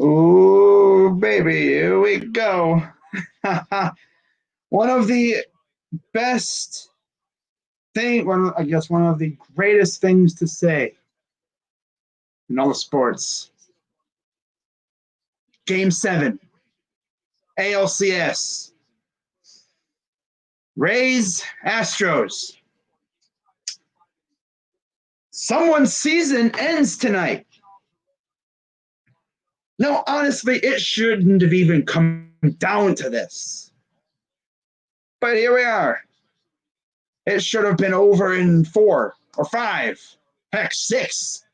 Ooh, baby, here we go. One of the best I guess one of the greatest things to say in all the sports. Game 7, ALCS. Rays, Astros. Someone's season ends tonight. No, honestly, it shouldn't have even come down to this. But here we are. It should have been over in 4 or 5, heck, 6.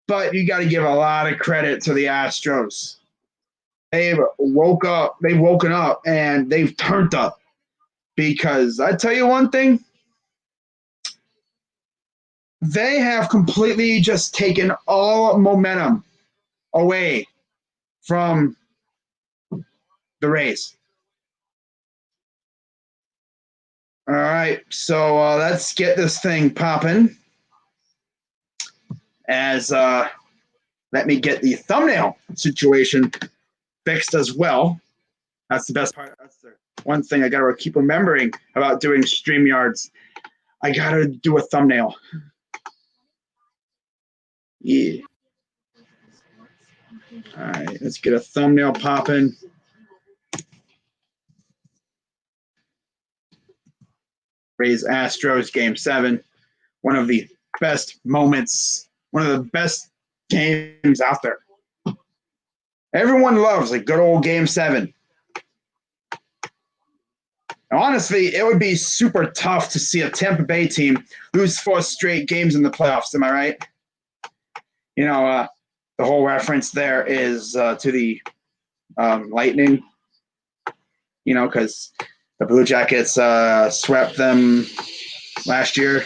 But you got to give a lot of credit to the Astros. They've woken up, and they've turned up. Because I tell you one thing, they have completely just taken all momentum away from the Rays. All right, so let's get this thing popping. Let me get the thumbnail situation fixed as well. That's the best part. That's the one thing I gotta keep remembering about doing StreamYards. I gotta do a thumbnail. Yeah. All right, let's get a thumbnail popping. Rays Astros Game 7. One of the best moments, one of the best games out there. Everyone loves a good old Game 7. Now, honestly, it would be super tough to see a Tampa Bay team lose 4 straight games in the playoffs. Am I right? You know, the whole reference there is to the Lightning, you know, because the Blue Jackets swept them last year.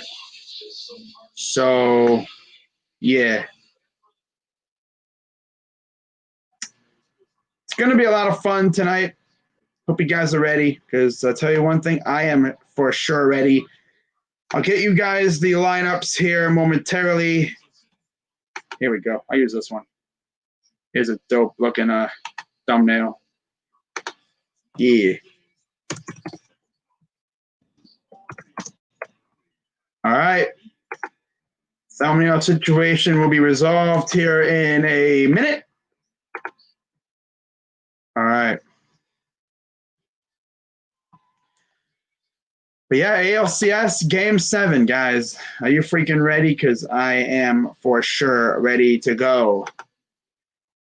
So, yeah. It's going to be a lot of fun tonight. Hope you guys are ready, because I'll tell you one thing, I am for sure ready. I'll get you guys the lineups here momentarily. Here we go. I'll use this one. Here's a dope looking thumbnail. Yeah. All right. Thumbnail situation will be resolved here in a minute. All right. But yeah, ALCS Game 7, guys. Are you freaking ready? Because I am for sure ready to go.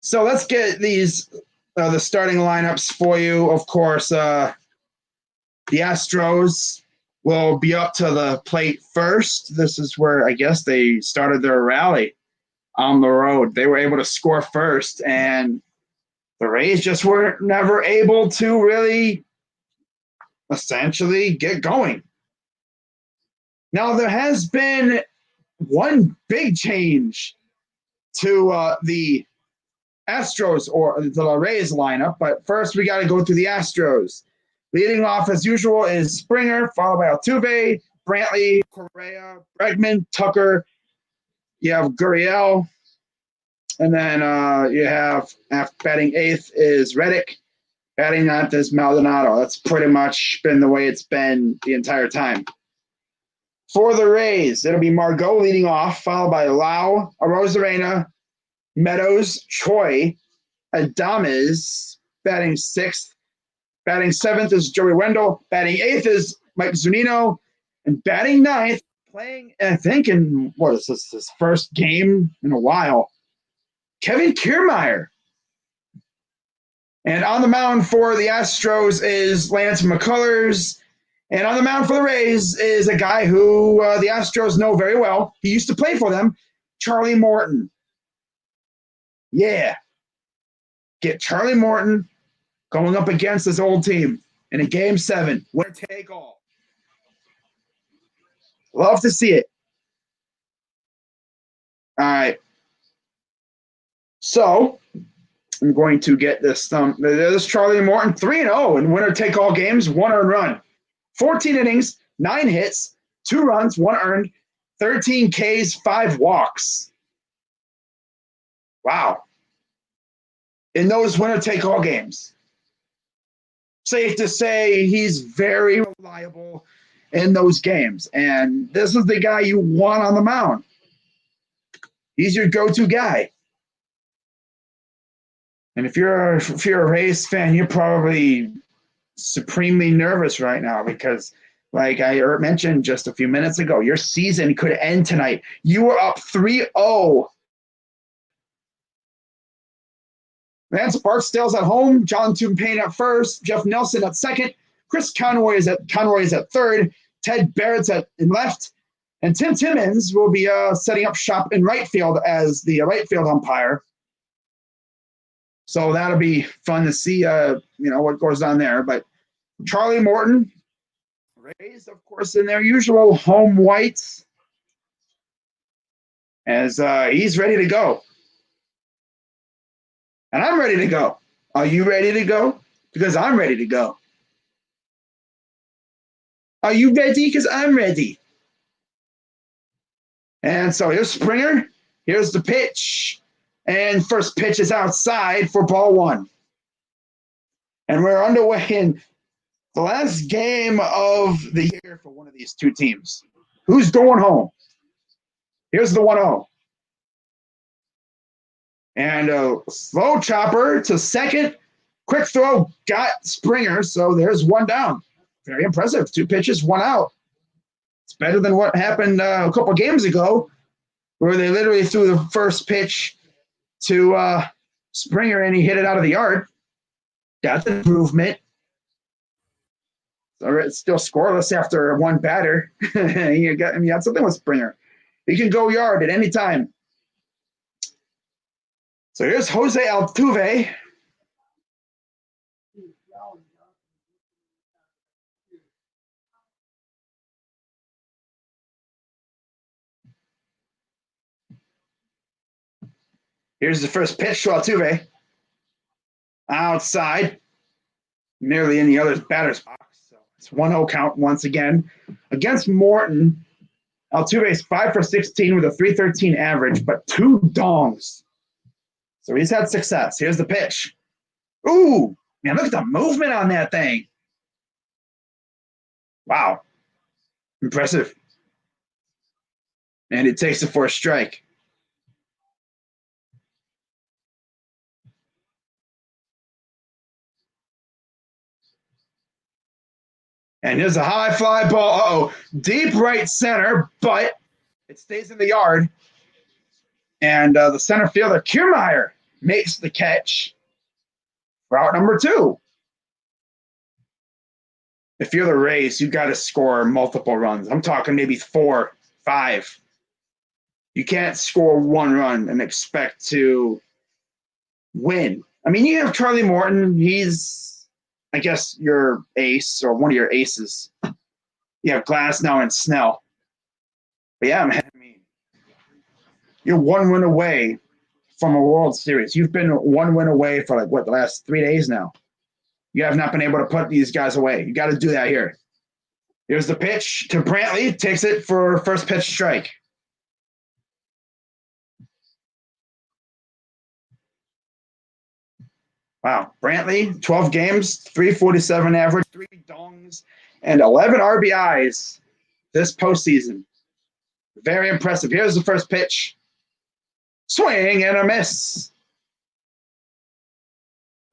So let's get these the starting lineups for you. Of course, the Astros will be up to the plate first. This is where I guess they started their rally on the road. They were able to score first, and the Rays just were never able to really essentially get going. Now, there has been one big change to the Astros or the Rays lineup, but first we got to go through the Astros. Leading off, as usual, is Springer, followed by Altuve, Brantley, Correa, Bregman, Tucker. You have Gurriel, and then you have batting 8th is Reddick. Batting 9th is Maldonado. That's pretty much been the way it's been the entire time. For the Rays, it'll be Margot leading off, followed by Lau, Arozarena, Meadows, Choi, Adames, batting 6th. Batting 7th is Joey Wendell. Batting 8th is Mike Zunino. And batting 9th, playing, I think, in, what is this, his first game in a while, Kevin Kiermaier. And on the mound for the Astros is Lance McCullers. And on the mound for the Rays is a guy who the Astros know very well. He used to play for them, Charlie Morton. Yeah. Get Charlie Morton going up against this old team in a Game 7. Winner take all. Love to see it. All right. So I'm going to get this. There's Charlie Morton, 3-0 in winner take all games, 1 earned run. 14 innings, 9 hits, 2 runs, 1 earned, 13 Ks, 5 walks. Wow. In those winner-take-all games. Safe to say he's very reliable in those games. And this is the guy you want on the mound. He's your go-to guy. And if you're a Rays fan, you're probably supremely nervous right now because, like I mentioned just a few minutes ago, your season could end tonight. You were up 3-0. Lance Barksdale's at home. John Tumpane at first. Jeff Nelson at second. Chris Conroy is at third. Ted Barrett's in left. And Tim Timmons will be setting up shop in right field as the right field umpire. So that'll be fun to see, what goes on there. But Charlie Morton, Rays, of course, in their usual home whites, as he's ready to go. And I'm ready to go. Are you ready to go? Because I'm ready to go. Are you ready? Because I'm ready. And so here's Springer. Here's the pitch. And first pitch is outside for ball one. And we're underway in the last game of the year for one of these two teams. Who's going home? Here's the 1-0. And a slow chopper to second. Quick throw got Springer, so there's one down. Very impressive. 2 pitches, 1 out. It's better than what happened a couple games ago where they literally threw the first pitch to Springer and he hit it out of the yard. That's an improvement. So it's still scoreless after one batter. you got something with Springer. He can go yard at any time. So here's Jose Altuve. Here's the first pitch to Altuve. Outside. Nearly in the other batter's box. So it's 1-0 count once again. Against Morton, Altuve's 5 for 16 with a .313 average, but 2 dongs. So he's had success. Here's the pitch. Ooh, man, look at the movement on that thing. Wow. Impressive. And it takes it for a strike. And here's a high fly ball. Deep right center, but it stays in the yard. And the center fielder, Kiermaier, makes the catch for out number 2. If you're the Rays, you got to score multiple runs. I'm talking maybe 4, 5. You can't score 1 run and expect to win. I mean, you have Charlie Morton. He's, I guess, your ace or one of your aces. You have Glasnow and Snell. But yeah, man, I mean, you're 1 win away from a World Series. You've been 1 win away for the last 3 days now. You have not been able to put these guys away. You got to do that here. Here's the pitch to Brantley. Takes it for first pitch strike. Wow. Brantley, 12 games, .347 average, 3 dongs, and 11 RBIs this postseason. Very impressive. Here's the first pitch. Swing and a miss.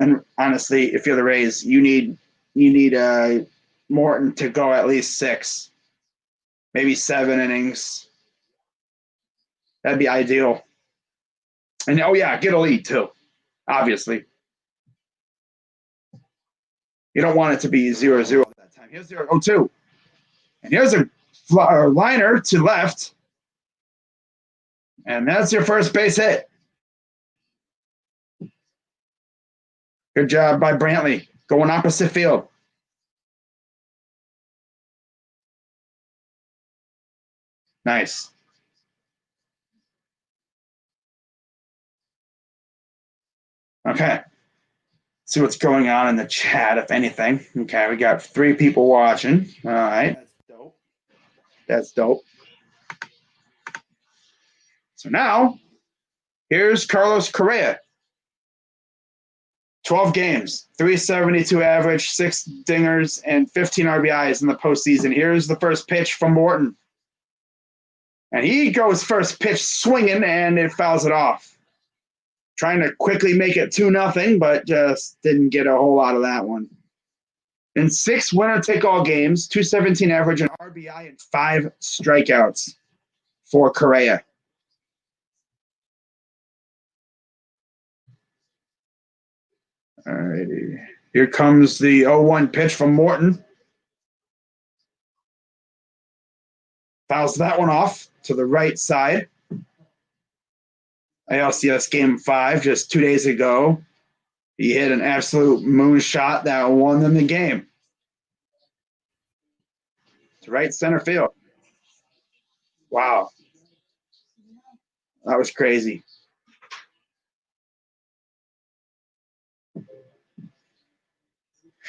And honestly, if you're the Rays, you need Morton to go at least 6, maybe 7 innings. That'd be ideal. And get a lead too, obviously. You don't want it to be 0-0 at that time. Here's 0-2. And here's a liner to left. And that's your first base hit. Good job by Brantley, going opposite field. Nice. Okay. See what's going on in the chat, if anything. Okay, we got 3 people watching. All right. That's dope. So now, here's Carlos Correa. 12 games, 372 average, 6 dingers, and 15 RBIs in the postseason. Here's the first pitch from Morton. And he goes first pitch swinging, and it fouls it off. Trying to quickly make it 2-0, but just didn't get a whole lot of that one. In 6 winner-take-all games, 217 average, an RBI, and 5 strikeouts for Correa. All righty. Here comes the 0-1 pitch from Morton. Fouls that one off to the right side. ALCS Game 5 just 2 days ago. He hit an absolute moonshot that won them the game. To right center field. Wow. That was crazy.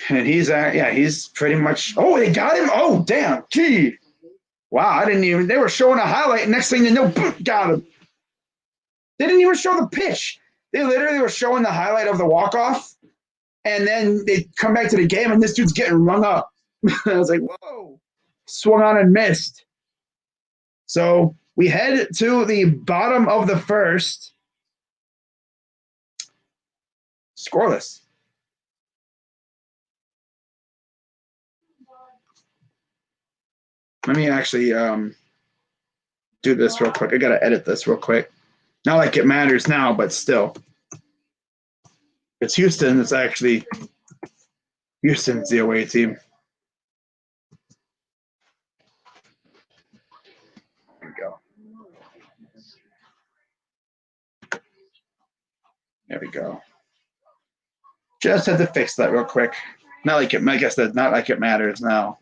And he's pretty much, they got him. Oh, damn. Gee. Wow, they were showing a highlight. And next thing you know, boom, got him. They didn't even show the pitch. They literally were showing the highlight of the walk-off. And then they come back to the game, and this dude's getting rung up. I was like, whoa. Swung on and missed. So we head to the bottom of the first. Scoreless. Let me actually do this real quick. I got to edit this real quick. Not like it matters now, but still. It's Houston. It's actually Houston's the away team. There we go. There we go. Just had to fix that real quick. Not like it. I guess that's not like it matters now.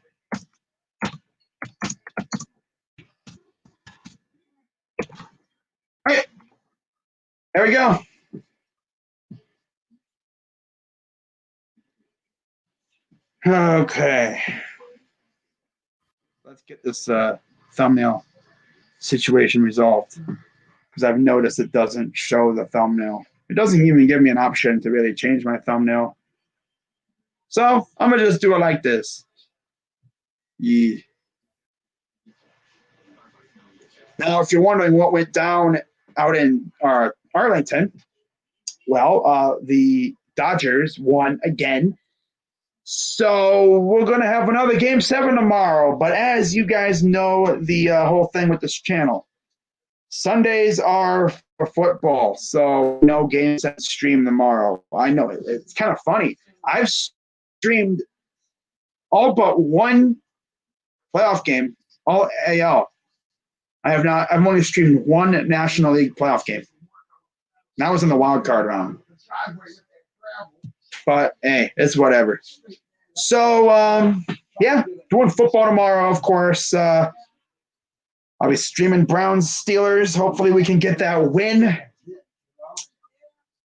All right. There we go. Okay. Let's get this thumbnail situation resolved, because I've noticed it doesn't show the thumbnail. It doesn't even give me an option to really change my thumbnail. So I'm going to just do it like this. Yeah. Now, if you're wondering what went down out in Arlington, well, the Dodgers won again. So we're going to have another Game 7 tomorrow. But as you guys know, the whole thing with this channel, Sundays are for football. So no Game 7 stream tomorrow. I know it's kind of funny. I've streamed all but one playoff game, all AL. I've only streamed one National League playoff game. That was in the wild card round. But hey, it's whatever. So yeah, doing football tomorrow, of course. I'll be streaming Browns Steelers. Hopefully we can get that win.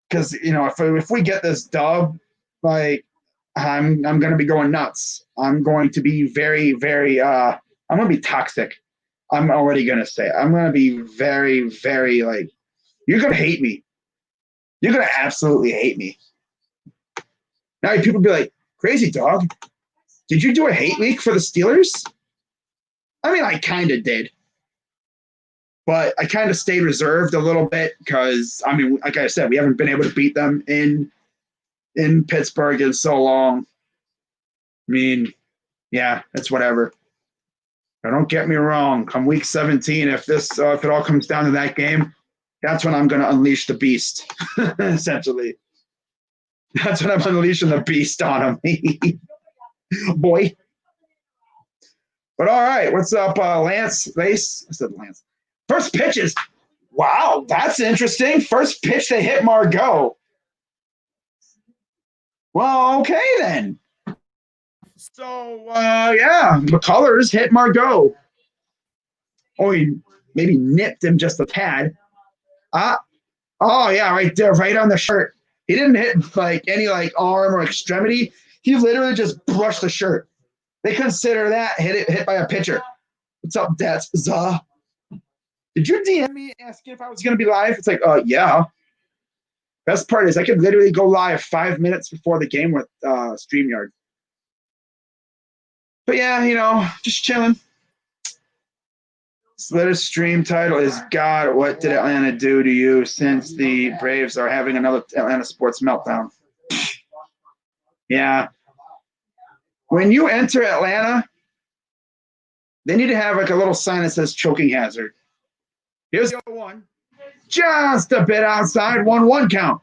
Because if we get this dub, like I'm gonna be going nuts. I'm going to be very, very I'm gonna be toxic. I'm already gonna say it. I'm gonna be very, very you're gonna hate me. You're gonna absolutely hate me. Now people be like, crazy dog, did you do a hate week for the Steelers? I mean, I kind of did. But I kind of stayed reserved a little bit because, I mean, like I said, we haven't been able to beat them in Pittsburgh in so long. I mean, yeah, it's whatever. Now, don't get me wrong. Come week 17, if it all comes down to that game, that's when I'm going to unleash the beast, essentially. That's when I'm unleashing the beast on him. Boy. But all right, what's up, Lance? Lace? I said Lance. First pitches. Wow, that's interesting. First pitch, they hit Margot. Well, okay then. So, yeah, McCullers hit Margot. Oh, he maybe nipped him just a tad. Oh, yeah, right there, right on the shirt. He didn't hit any arm or extremity. He literally just brushed the shirt. They consider that hit by a pitcher. What's up, Dats? Did you DM me asking if I was going to be live? It's like, yeah. Best part is I could literally go live 5 minutes before the game with StreamYard. But yeah, just chilling. This latest stream title is God, what did Atlanta do to you since the Braves are having another Atlanta sports meltdown? Yeah. When you enter Atlanta, they need to have like a little sign that says choking hazard. Here's the 0-1. Just a bit outside, 1-1 count.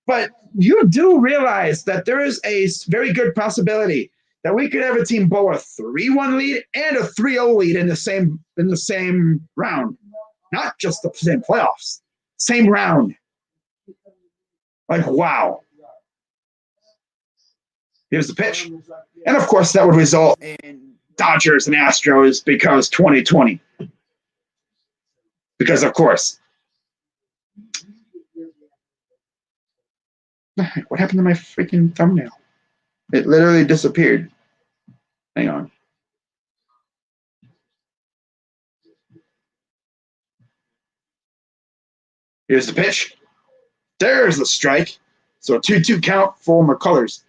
But you do realize that there is a very good possibility that we could have a team blow a 3-1 lead and a 3-0 lead in the same round. Not just the same playoffs, same round. Like, wow. Here's the pitch. And of course, that would result in Dodgers and Astros because 2020. Because, of course. What happened to my freaking thumbnail? It literally disappeared. Hang on. Here's the pitch. There's the strike. So 2-2 count for McCullers.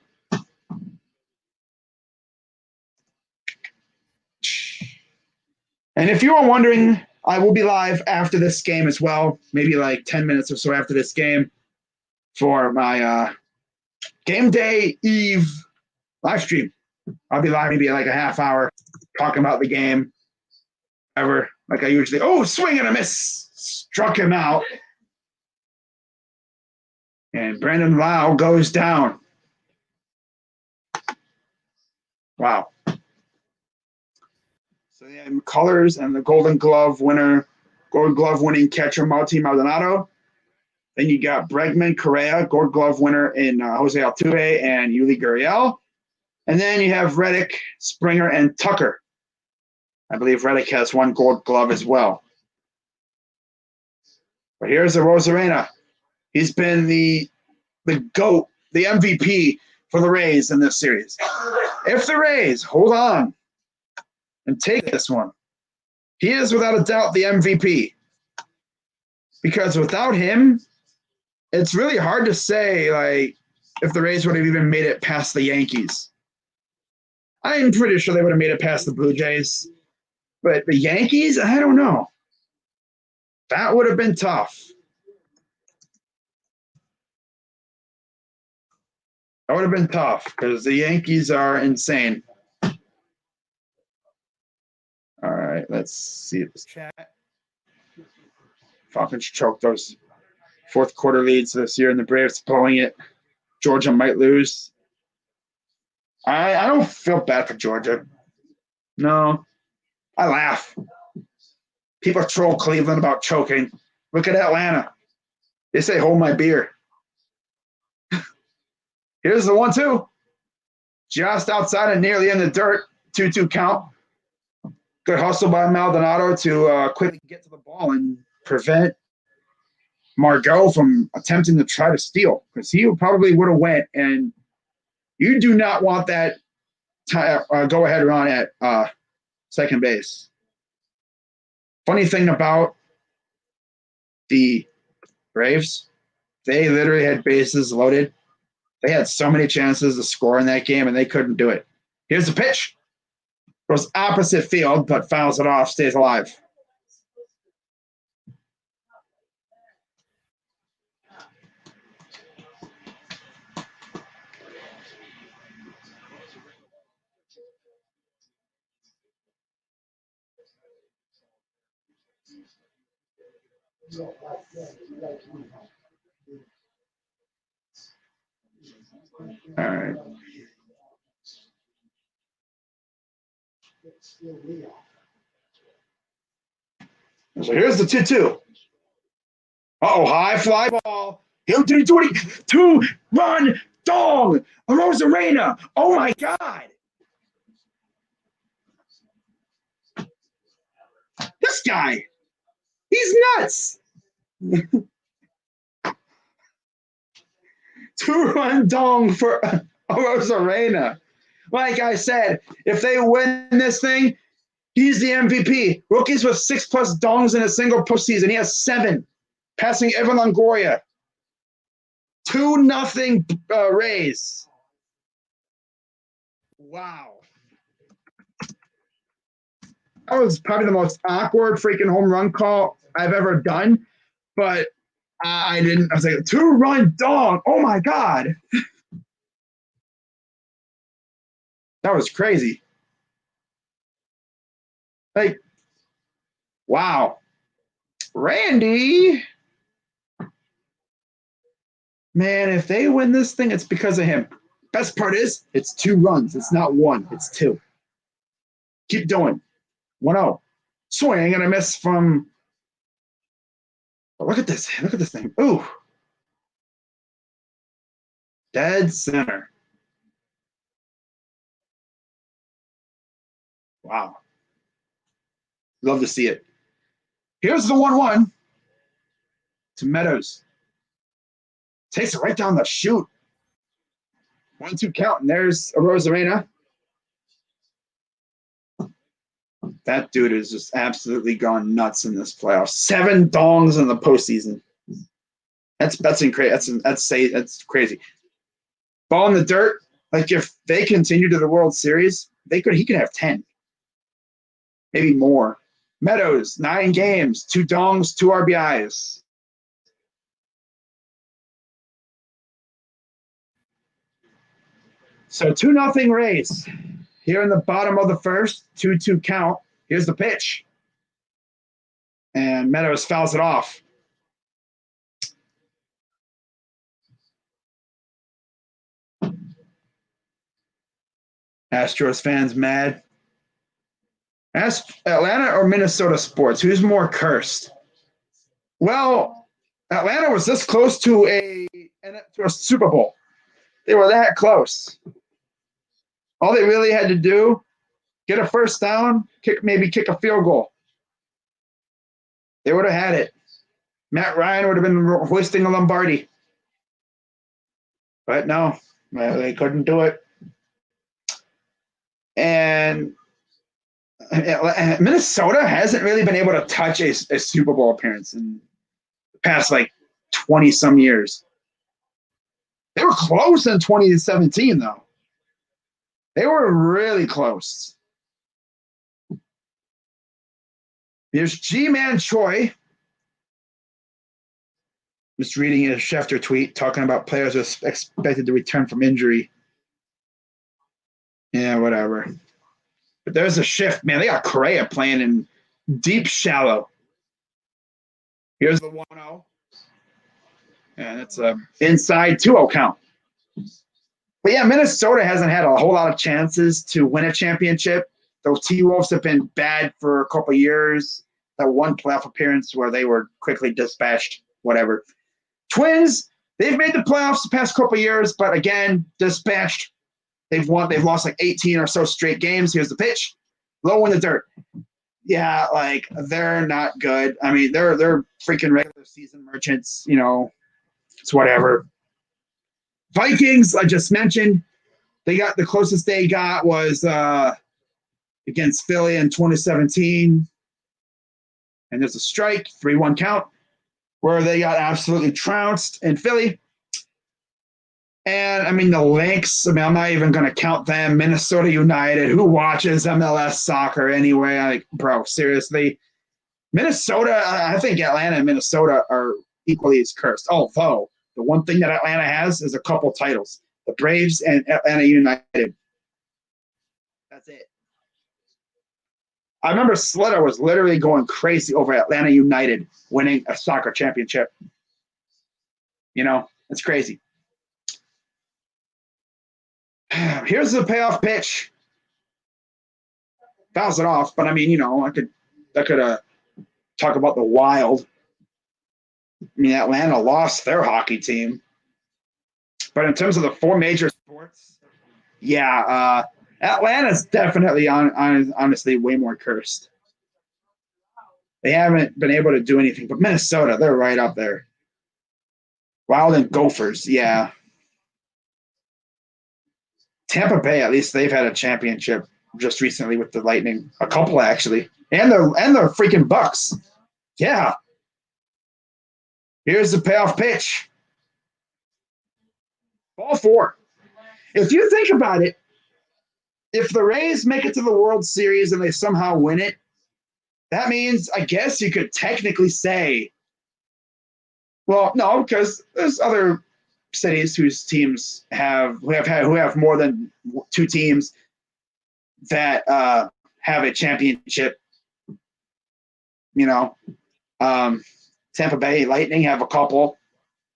And if you are wondering, I will be live after this game as well, maybe like 10 minutes or so after this game for my game day eve live stream. I'll be live maybe like a half hour talking about the game. Ever like I usually. Oh, swing and a miss. Struck him out. And Brandon Lau goes down. Wow. So yeah, McCullers and the Gold Glove winning catcher Martin Maldonado. Then you got Bregman, Correa, Gold Glove winner in Jose Altuve and Yuli Gurriel. And then you have Reddick, Springer, and Tucker. I believe Reddick has one Gold Glove as well. But here's the Rosarena. He's been the GOAT, the MVP for the Rays in this series. If the Rays hold on and take this one, he is without a doubt the MVP. Because without him, it's really hard to say like if the Rays would have even made it past the Yankees. I'm pretty sure they would have made it past the Blue Jays. But the Yankees, I don't know. That would have been tough. That would have been tough because the Yankees are insane. All right, let's see this chat. Falcons choked those fourth quarter leads this year, and the Braves blowing it. Georgia might lose. I don't feel bad for Georgia. No, I laugh. People troll Cleveland about choking. Look at Atlanta. They say, hold my beer. Here's the 1-2. Just outside and nearly in the dirt. 2-2 count. Good hustle by Maldonado to quickly get to the ball and prevent Margot from attempting to try to steal because he probably would have went. And you do not want that go-ahead run at second base. Funny thing about the Braves, they literally had bases loaded. They had so many chances to score in that game, and they couldn't do it. Here's the pitch. Goes opposite field, but fouls it off, stays alive. All right. So here's the 2-2. Uh-oh, high fly ball. He'll do 2-run dong. Rosarena. Oh, my God. This guy. He's nuts. 2-run dong for Rosarena. Like I said, if they win this thing, He's the MVP. Rookies with 6+ dongs in a single postseason. He has 7, passing Evan Longoria. 2-0 Rays. Wow. That was probably the most awkward freaking home run call I've ever done, but I didn't. I was like, 2-run dong. Oh my God. That was crazy. Like, wow. Randy. Man, if they win this thing, it's because of him. Best part is, it's 2 runs. It's not 1, it's 2. Keep doing. 1-0. Swing and a miss from. Oh, look at this. Look at this thing. Ooh. Dead center. Wow. Love to see it. Here's the 1-1 to Meadows. Takes it right down the chute. 1-2 count, and there's Arozarena. That dude has just absolutely gone nuts in this playoff. 7 dongs in the postseason. That's incredible. That's crazy. Ball in the dirt. Like if they continue to the World Series, he could have 10, maybe more. Meadows, 9 games, 2 dongs, 2 RBIs. So 2-0 Rays. Here in the bottom of the first, 2-2 count. Here's the pitch. And Meadows fouls it off. Astros fans mad. Ask Atlanta or Minnesota sports, who's more cursed? Well, Atlanta was this close to a Super Bowl. They were that close. All they really had to do, get a first down, maybe kick a field goal. They would have had it. Matt Ryan would have been hoisting a Lombardi. But no, they couldn't do it. And Minnesota hasn't really been able to touch a Super Bowl appearance in the past, 20-some years. They were close in 2017, though. They were really close. Here's G-Man Choi. Just reading a Schefter tweet talking about players who are expected to return from injury. Yeah, whatever. But there's a shift, man. They got Correa playing in deep shallow. Here's the 1-0. And it's a inside 2-0 count. But yeah, Minnesota hasn't had a whole lot of chances to win a championship. Those T-Wolves have been bad for a couple of years. That one playoff appearance where they were quickly dispatched, whatever. Twins, they've made the playoffs the past couple of years, but again, dispatched. They've lost 18 or so straight games. Here's the pitch. Low in the dirt. Yeah, they're not good. I mean, they're freaking regular season merchants, it's whatever. Vikings, I just mentioned, they got the closest they got was against Philly in 2017. And there's a strike, 3-1 count, where they got absolutely trounced in Philly. And, I mean, the Lynx, I'm not even going to count them. Minnesota United, who watches MLS soccer anyway? Bro, seriously. Minnesota, I think Atlanta and Minnesota are equally as cursed. Although, the one thing that Atlanta has is a couple titles. The Braves and Atlanta United. That's it. I remember Slater was literally going crazy over Atlanta United winning a soccer championship. It's crazy. Here's the payoff pitch. Fouls it off, but I mean, I could talk about the Wild. I mean, Atlanta lost their hockey team. But in terms of the 4 major sports, yeah, Atlanta's definitely honestly way more cursed. They haven't been able to do anything. But Minnesota, they're right up there. Wild and Gophers, yeah. Tampa Bay, at least they've had a championship. just recently with the Lightning. A couple actually, and the freaking Bucks. Yeah. Here's the payoff pitch. Ball four. If you think about it, if the Rays make it to the World Series and they somehow win it, that means I guess you could technically say, well, no, because there's other cities whose teams who have more than two teams that have a championship. You know, Tampa Bay Lightning have a couple.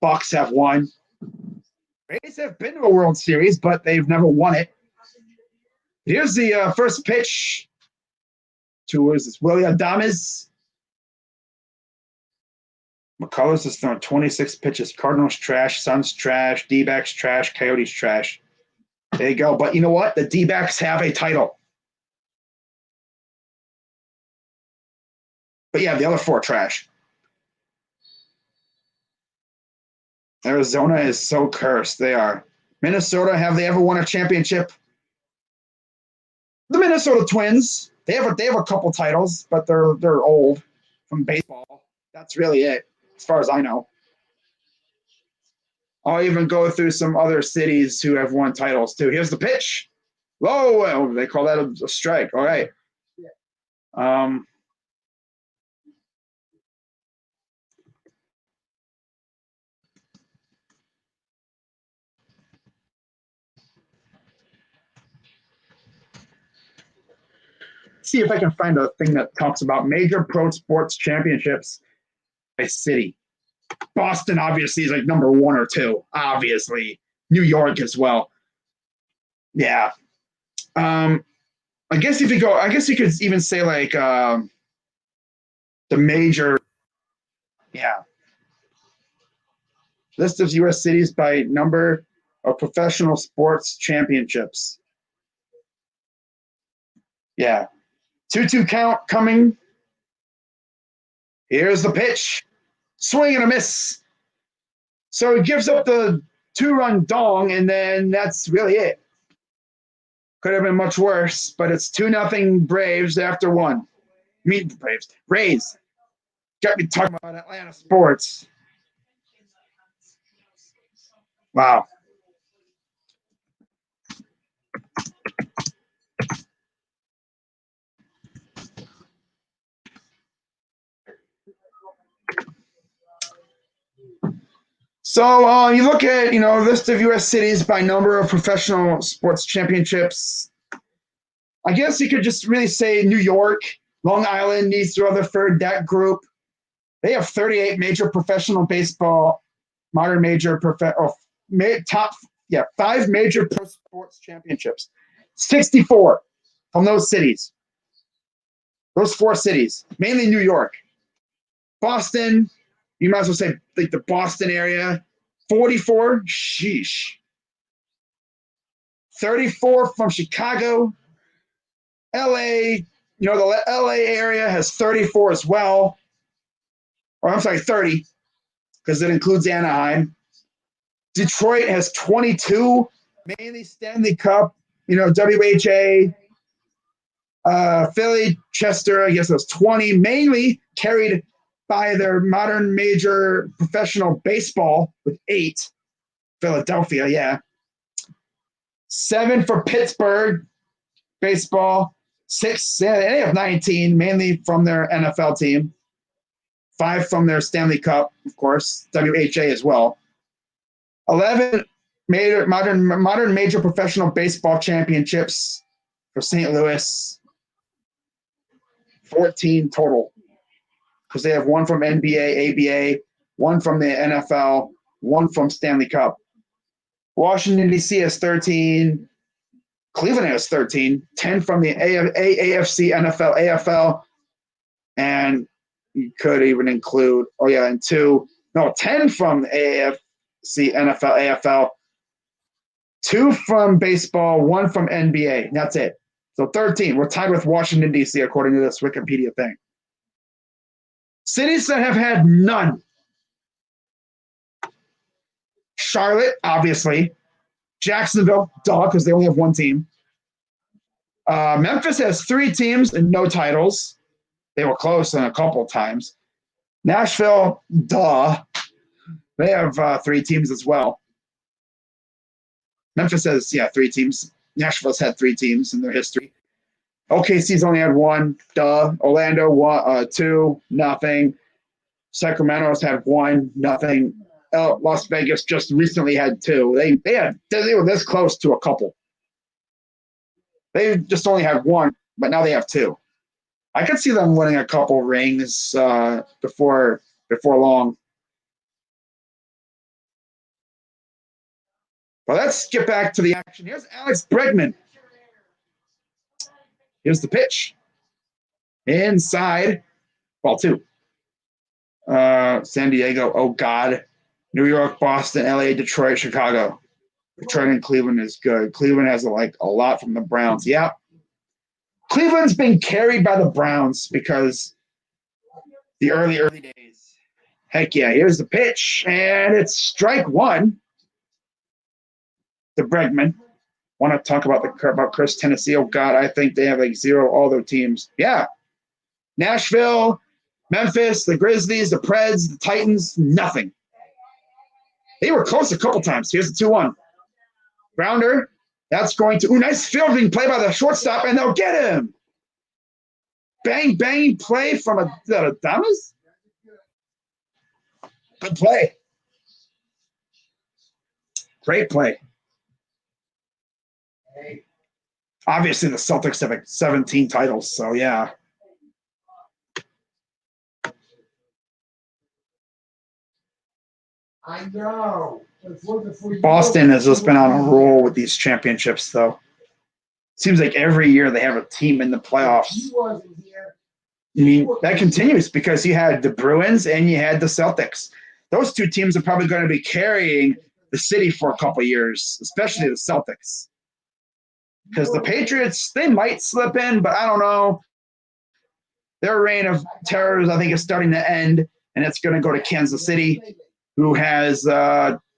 Bucks have one. Rays have been to a World Series, but they've never won it. Here's the first pitch to Willie Adames. McCullers has thrown 26 pitches. Cardinals trash, Suns trash, D-backs trash, Coyotes trash. There you go. But you know what? The D-backs have a title. But yeah, the other four trash. Arizona is so cursed. They are. Minnesota, have they ever won a championship? The Minnesota Twins, they have a couple titles, but they're old from baseball. That's really it, as far as I know. I'll even go through some other cities who have won titles too. Here's the pitch. Whoa, they call that a strike. All right. See if I can find a thing that talks about major pro sports championships by city. Boston obviously is like number one or two. Obviously, New York as well. Yeah. I guess if you go, I guess you could even say like the major. Yeah. List of U.S. cities by number of professional sports championships. Yeah. 2-2 count coming. Here's the pitch. Swing and a miss. So he gives up the 2-run dong, and then that's really it. Could have been much worse, but it's 2-0 Braves after one. Meet the Braves. Rays. Got me talking about Atlanta sports. Wow. So you look at, list of U.S. cities by number of professional sports championships. I guess you could just really say New York, Long Island, East Rutherford, that group. They have 38 major professional baseball, modern major five major pro sports championships. 64 from those cities. Those four cities, mainly New York. Boston, you might as well say like the Boston area. 44, sheesh. 34 from Chicago. LA, the LA area has 34 as well. Or I'm sorry, 30, because it includes Anaheim. Detroit has 22, mainly Stanley Cup, WHA. Philly, Chester, I guess that's 20, mainly carried by their modern major professional baseball with 8. Philadelphia, yeah. 7 for Pittsburgh baseball. 6, yeah, they have 19, mainly from their NFL team. 5 from their Stanley Cup, of course, WHA as well. 11 modern major professional baseball championships for St. Louis. 14 total, because they have 1 from NBA, ABA, 1 from the NFL, 1 from Stanley Cup. Washington, D.C. has 13. Cleveland has 13. 10 from the AFC, NFL, AFL. And you could even include, 10 from the AFC, NFL, AFL. 2 from baseball, 1 from NBA. That's it. So 13. We're tied with Washington, D.C., according to this Wikipedia thing. Cities that have had none. Charlotte, obviously. Jacksonville, duh, because they only have 1 team. Memphis has 3 teams and no titles. They were close in a couple times. Nashville, duh. They have 3 teams as well. Memphis has, 3 teams. Nashville's had 3 teams in their history. OKC's only had 1, duh. Orlando, 2, nothing. Sacramento's had 1, nothing. Las Vegas just recently had 2. They were this close to a couple. They just only had 1, but now they have 2. I could see them winning a couple rings before long. But let's get back to the action. Here's Alex Bregman. Here's the pitch. Inside. Ball 2. San Diego, oh God. New York, Boston, LA, Detroit, Chicago. Detroit and Cleveland is good. Cleveland has a lot from the Browns. Yeah. Cleveland's been carried by the Browns because the early days. Heck yeah. Here's the pitch. And it's strike 1. To Bregman. Want to talk about Chris Tennessee? Oh God, I think they have 0 all their teams. Yeah, Nashville, Memphis, the Grizzlies, the Preds, the Titans, nothing. They were close a couple times. Here's the 2-1. Grounder. That's going to nice fielding play by the shortstop, and they'll get him. Bang bang play from Adamas. Good play. Great play. Obviously, the Celtics have 17 titles, so yeah. I know. Boston has just been on a roll with these championships, though. Seems like every year they have a team in the playoffs. I mean, that continues because you had the Bruins and you had the Celtics. Those 2 teams are probably going to be carrying the city for a couple of years, especially the Celtics. Because the Patriots, they might slip in, but I don't know. Their reign of terrors, I think, is starting to end, and it's going to go to Kansas City, who has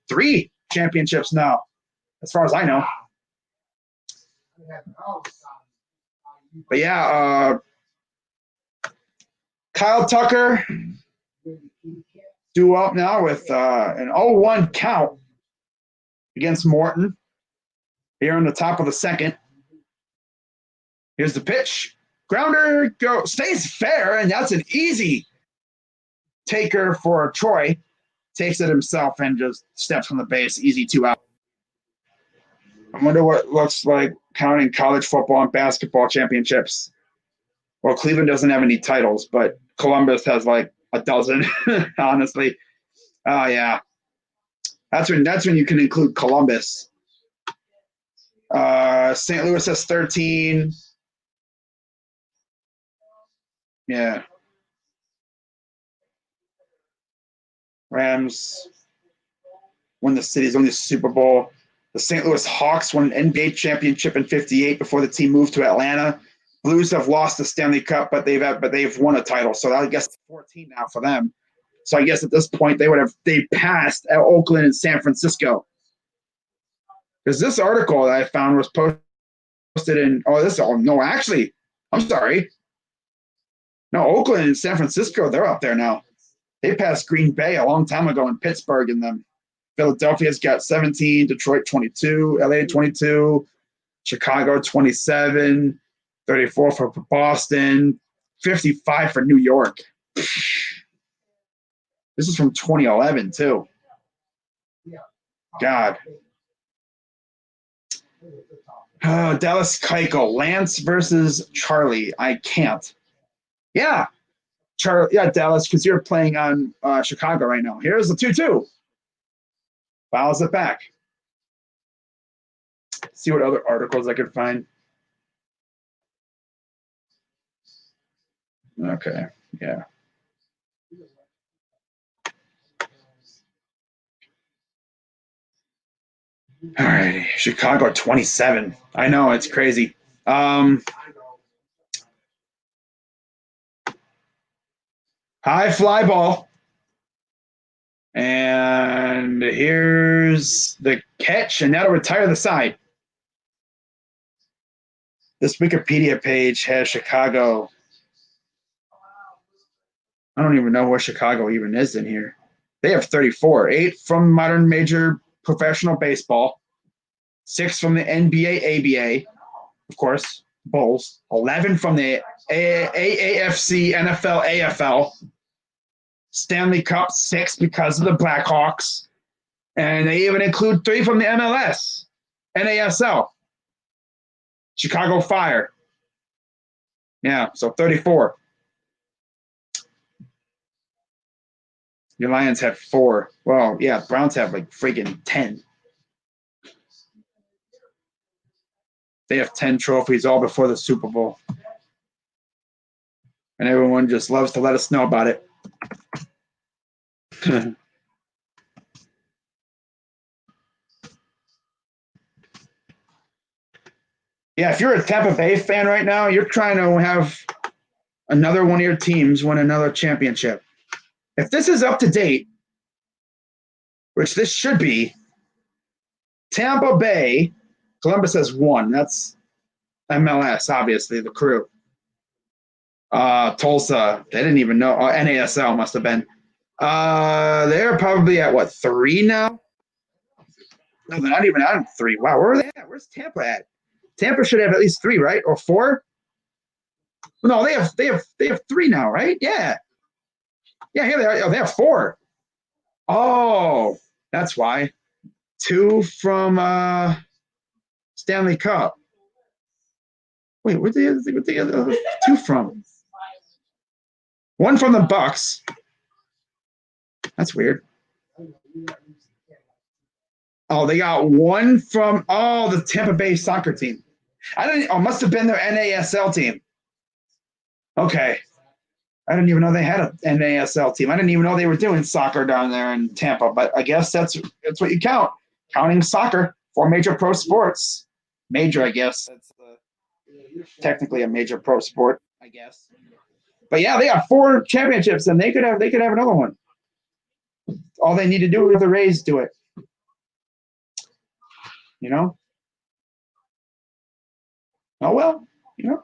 3 championships now, as far as I know. But yeah, Kyle Tucker due up now with an 0-1 count against Morton here in the top of the 2nd. Here's the pitch. Grounder stays fair, and that's an easy taker for Troy. Takes it himself and just steps on the base. Easy 2 out. I wonder what it looks like counting college football and basketball championships. Well, Cleveland doesn't have any titles, but Columbus has a dozen, honestly. Oh, yeah. That's when you can include Columbus. St. Louis has 13. Yeah. Rams won the city's only Super Bowl. The St. Louis Hawks won an NBA championship in �58 before the team moved to Atlanta. Blues have lost the Stanley Cup, but they've won a title. So I guess 14 now for them. So I guess at this point they passed at Oakland and San Francisco. Because this article that I found was posted in I'm sorry. No, Oakland and San Francisco, they're up there now. They passed Green Bay a long time ago in Pittsburgh and them. Philadelphia's got 17, Detroit 22, LA 22, Chicago 27, 34 for Boston, 55 for New York. This is from 2011 too. God. Dallas Keuchel, Lance versus Charlie. I can't. Yeah. Dallas, because you're playing on Chicago right now. Here's the 2-2. Fouls it back. See what other articles I could find. Okay, yeah. All right, Chicago 27. I know, it's crazy. High fly ball. And here's the catch, and that'll retire the side. This Wikipedia page has Chicago. I don't even know where Chicago even is in here. They have 34, 8 from modern major professional baseball, 6 from the NBA, ABA, of course, Bulls, 11 from the AAFC, NFL, AFL, Stanley Cup, 6 because of the Blackhawks, and they even include 3 from the MLS, NASL, Chicago Fire. Yeah, so 34. Your Lions have 4. Well, yeah, Browns have like freaking 10. They have 10 trophies all before the Super Bowl. And everyone just loves to let us know about it. Yeah, if you're a Tampa Bay fan right now, you're trying to have another one of your teams win another championship. If this is up to date, which this should be, Tampa Bay, Columbus has 1. That's MLS, obviously, the Crew. Tulsa, they didn't even know. NASL must have been. They're probably at, what, 3 now? No, they're not even at 3. Wow, where are they at? Where's Tampa at? Tampa should have at least 3, right? Or 4? No, they have 3 now, right? Yeah. Yeah, here they are. Oh, they have 4. Oh, that's why. 2 from Stanley Cup. Wait, where'd the other 2 from? 1 from the Bucks. That's weird. Oh, they got 1 from the Tampa Bay soccer team. Must have been their NASL team. Okay. I didn't even know they had an NASL team. I didn't even know they were doing soccer down there in Tampa, but I guess that's what you count. Counting soccer for major pro sports. Major, I guess. That's technically a major pro sport, I guess. But yeah, they got 4 championships, and they could have another one. All they need to do is the Rays do it. You know? Oh well, you know.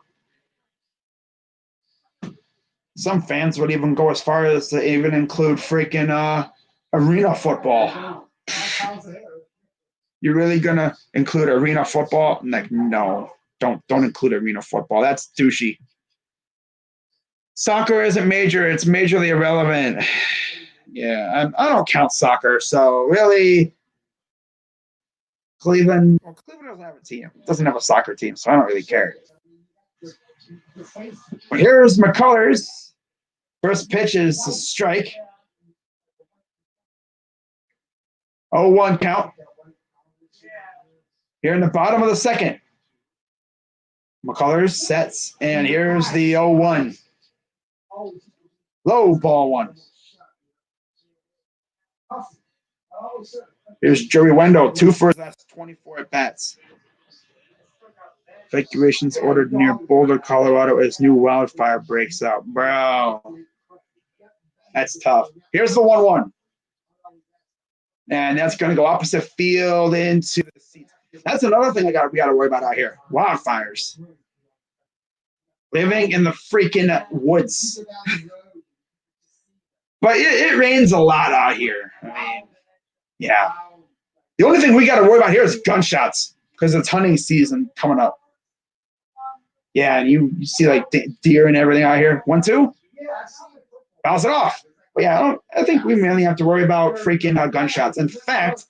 Some fans would even go as far as to even include freaking arena football. You're really gonna include arena football? I'm like, no, don't include arena football. That's douchey. Soccer isn't major; it's majorly irrelevant. Yeah, I don't count soccer, so really, Cleveland doesn't have a team. It doesn't have a soccer team, so I don't really care. But here's McCullers. First pitch is a strike. 0-1 count. Here in the bottom of the second. McCullers sets, and here's the 0-1. Low ball 1. Here's Joey Wendell, 2 for his last 24 at bats. Evacuations ordered near Boulder, Colorado as new wildfire breaks out. Bro, that's tough. Here's the 1-1. And that's going to go opposite field into the seats. That's another thing we got to worry about out here. Wildfires. Living in the freaking woods. But it rains a lot out here. I mean, yeah. The only thing we got to worry about here is gunshots because it's hunting season coming up. Yeah, and you see like deer and everything out here. 1-2. Bounce it off. But yeah, I think we mainly have to worry about freaking gunshots. In fact,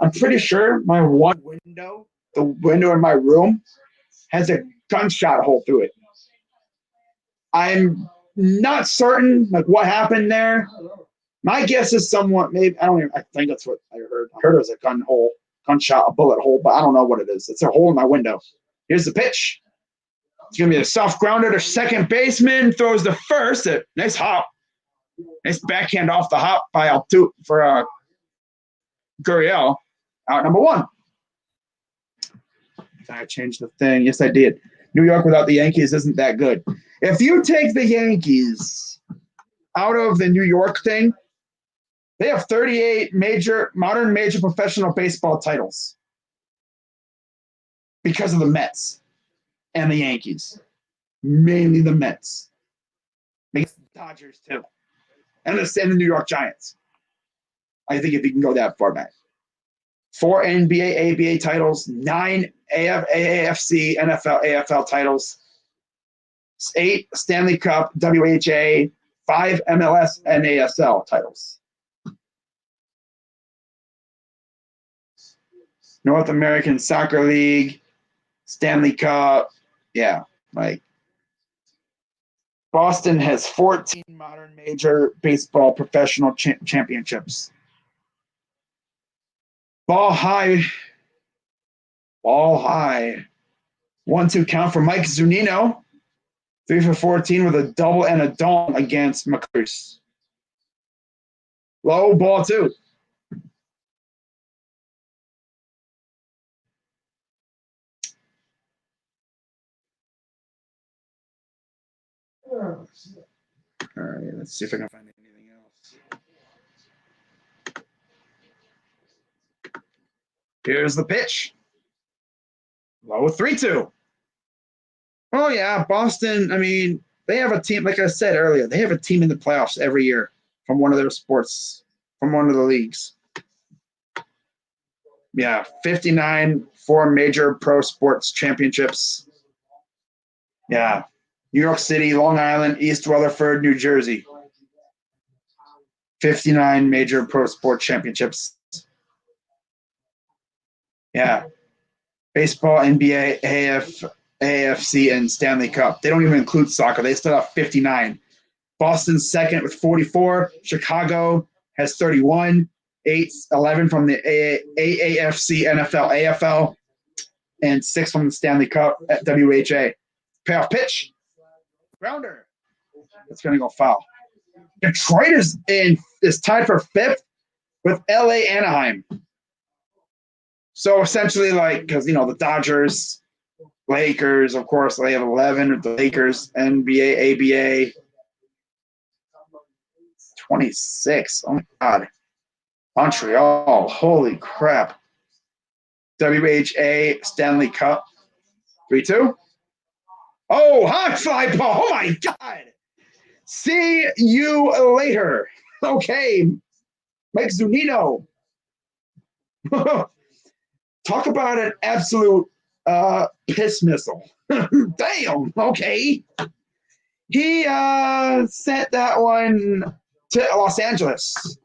I'm pretty sure my one window, the window in my room, has a gunshot hole through it. I'm not certain like what happened there. My guess is somewhat maybe I think that's what I heard. I heard it was a gunshot, a bullet hole, but I don't know what it is. It's a hole in my window. Here's the pitch. It's gonna be a soft grounder to second baseman, throws the first. Nice hop. Nice backhand off the hop by Altuve for Gurriel. Out number 1. I changed the thing. Yes, I did. New York without the Yankees isn't that good. If you take the Yankees out of the New York thing, they have 38 modern major professional baseball titles because of the Mets. and the Yankees. Mainly the Mets. Maybe the Dodgers, too. And the New York Giants. I think if you can go that far back. 4 NBA, ABA titles, 9 AFC, NFL, AFL titles, 8 Stanley Cup, WHA, 5 MLS and ASL titles. North American Soccer League, Stanley Cup. Yeah, like Boston has 14 modern major baseball professional championships. Ball high. 1-2 count for Mike Zunino. 3 for 14 with a double and a dome against McCullers. Low ball 2. All right, let's see if I can find anything else. Here's the pitch. Low 3-2. Oh, yeah, Boston, I mean, they have a team, like I said earlier, they have a team in the playoffs every year from one of their sports, from one of the leagues. Yeah, 59 for major pro sports championships. Yeah, New York City, Long Island, East Rutherford, New Jersey. 59 major pro sports championships. Yeah. Baseball, NBA, AFC, and Stanley Cup. They don't even include soccer. They still have 59. Boston's second with 44. Chicago has 31. 11 from the AAFC, NFL, AFL, and 6 from the Stanley Cup at WHA. Payoff pitch. Grounder. It's going to go foul. Detroit is tied for 5th with LA Anaheim. So essentially, like, because, you know, the Dodgers, Lakers, of course, they have 11 with the Lakers, NBA, ABA, 26. Oh, my God. Montreal. Holy crap. WHA, Stanley Cup. 3-2. Oh, high fly ball. Oh, my God. See you later. Okay. Mike Zunino. Talk about an absolute piss missile. Damn. Okay. He sent that one to Los Angeles.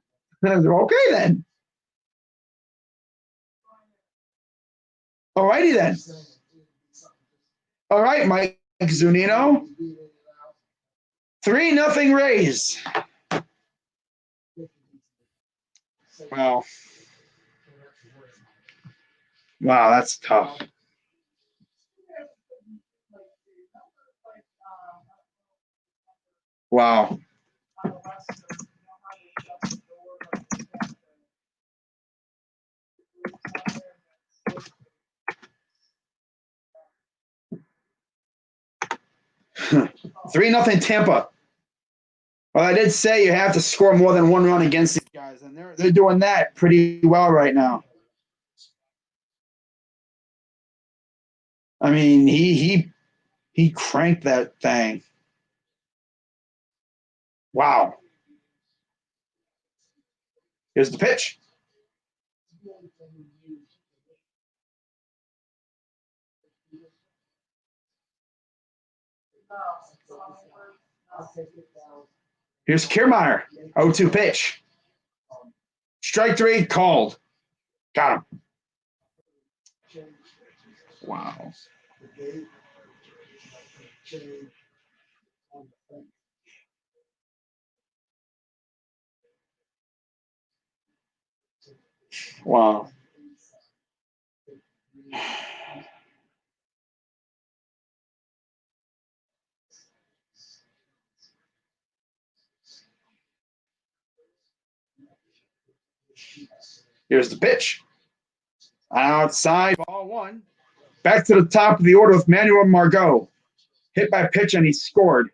Okay, then. All righty, then. All right, Mike Zunino. 3-0 Rays. Wow. Wow, that's tough. Wow. Three nothing Tampa. Well, I did say you have to score more than 1 run against these guys, and they're doing that pretty well right now. I mean, he cranked that thing. Wow. Here's the pitch. Here's Kiermaier. 0-2 pitch. Strike 3 called. Got him. Wow. Wow. Here's the pitch. Outside, ball 1. Back to the top of the order with Manuel Margot. Hit by pitch, and he scored.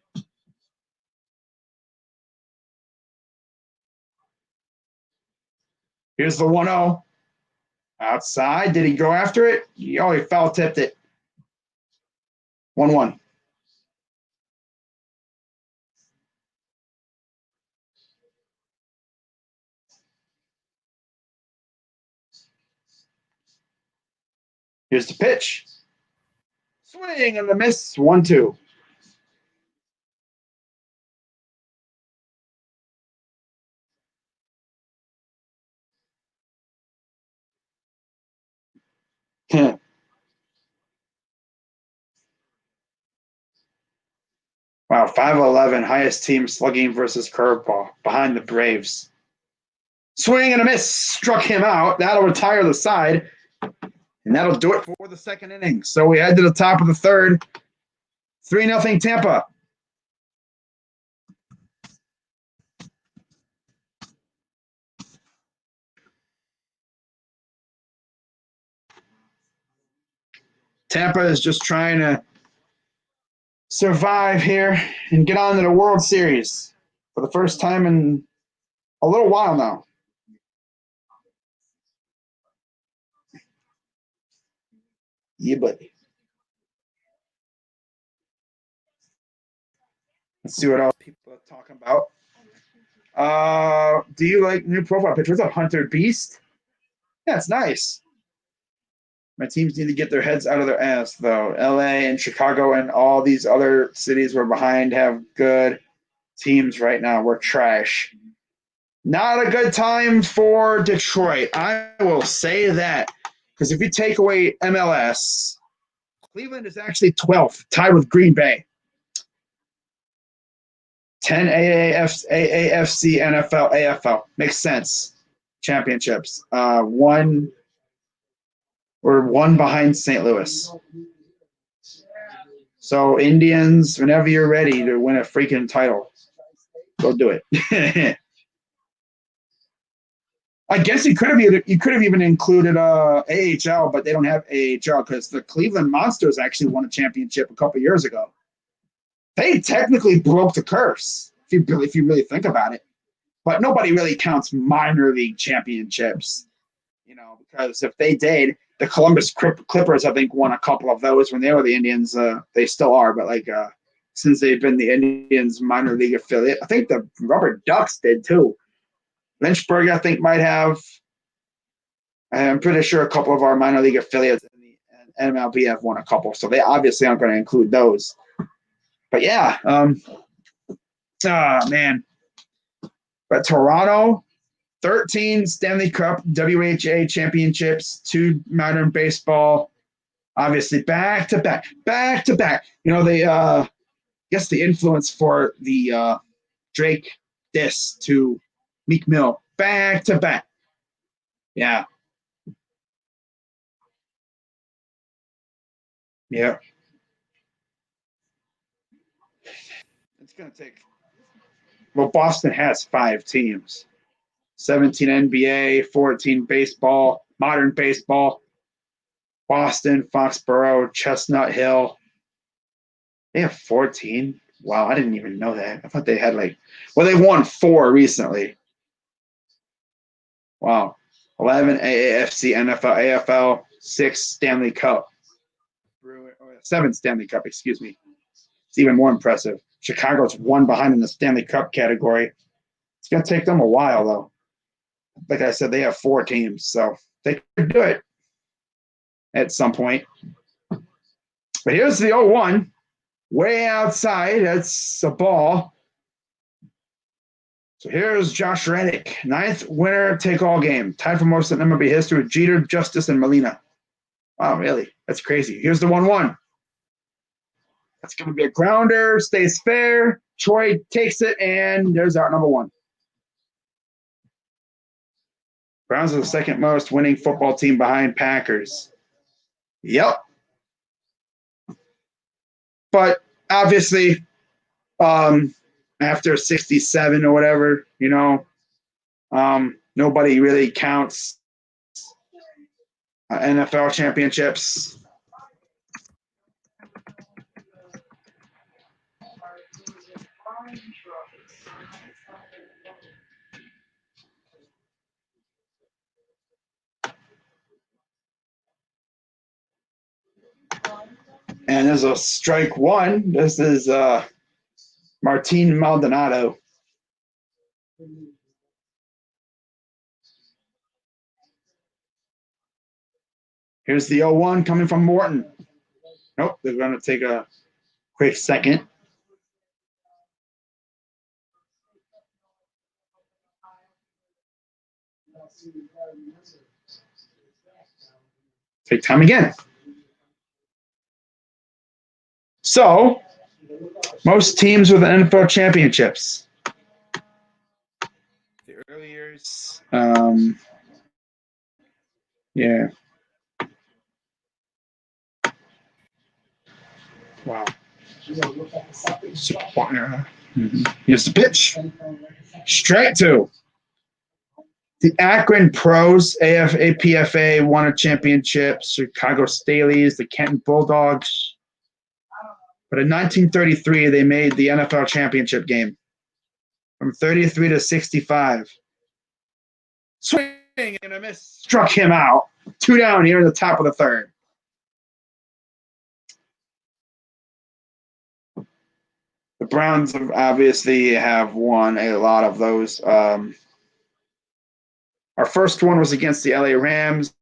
Here's the 1-0. Outside. Did he go after it? Oh, he foul tipped it. 1-1. Here's the pitch. Swing and a miss. 1-2. Wow, 5-11, highest team slugging versus curveball behind the Braves. Swing and a miss. Struck him out. That'll retire the side. And that'll do it for the second inning. So we head to the top of the third. 3-0 Tampa. Tampa is just trying to survive here and get on to the World Series for the first time in a little while now. Yeah, buddy. Let's see what else people are talking about. Do you like new profile pictures of Hunter Beast? Yeah, it's nice. My teams need to get their heads out of their ass, though. LA and Chicago and all these other cities we're behind have good teams right now. We're trash. Not a good time for Detroit. I will say that. Because if you take away MLS, Cleveland is actually 12th, tied with Green Bay. 10 AAFC, NFL, AFL. Makes sense. Championships. We're one behind St. Louis. So Indians, whenever you're ready to win a freaking title, go do it. I guess you could have even included AHL, but they don't have AHL because the Cleveland Monsters actually won a championship a couple years ago. They technically broke the curse if you really think about it, but nobody really counts minor league championships, because if they did, the Columbus Clippers I think won a couple of those when they were the Indians. They still are, but since they've been the Indians minor league affiliate, I think the Rubber Ducks did too. Lynchburg, I think, might have. I'm pretty sure a couple of our minor league affiliates in the MLB have won a couple, so they obviously aren't going to include those. But yeah, man. But Toronto, 13 Stanley Cup WHA championships, 2 modern baseball, obviously back to back. They guess the influence for the Drake diss to Meek Mill, back to back. Yeah. Yeah. It's going to take. Well, Boston has 5 teams. 17 NBA, 14 baseball, modern baseball, Boston, Foxborough, Chestnut Hill. They have 14. Wow, I didn't even know that. I thought they had they won 4 recently. Wow. 11 AAFC, NFL, AFL, 6 Stanley Cup. 7 Stanley Cup, excuse me. It's even more impressive. Chicago's 1 behind in the Stanley Cup category. It's going to take them a while, though. Like I said, they have 4 teams, so they could do it at some point. But here's the 0-1. Way outside. That's a ball. So here's Josh Reddick. 9th winner take all game. Tied for most in MLB history with Jeter, Justice, and Molina. Wow, really? That's crazy. Here's the 1-1. That's going to be a grounder. Stays fair. Troy takes it, and there's our number 1. Browns are the second most winning football team behind Packers. Yep. But obviously, after 67 or whatever, nobody really counts NFL championships. And there's a strike one. This is Martin Maldonado. Here's the 0-1 coming from Morton. Nope, they're going to take a quick second. Take time again. So, most teams with NFL championships. The early years, yeah. Wow. Here's the pitch. Strike two. The Akron Pros, APFA, won a championship. Chicago Staleys, the Kenton Bulldogs. But in 1933, they made the NFL championship game from 33 to 65. Swing and a miss struck him out. 2 down here in the top of the third. The Browns obviously have won a lot of those. Our first one was against the LA Rams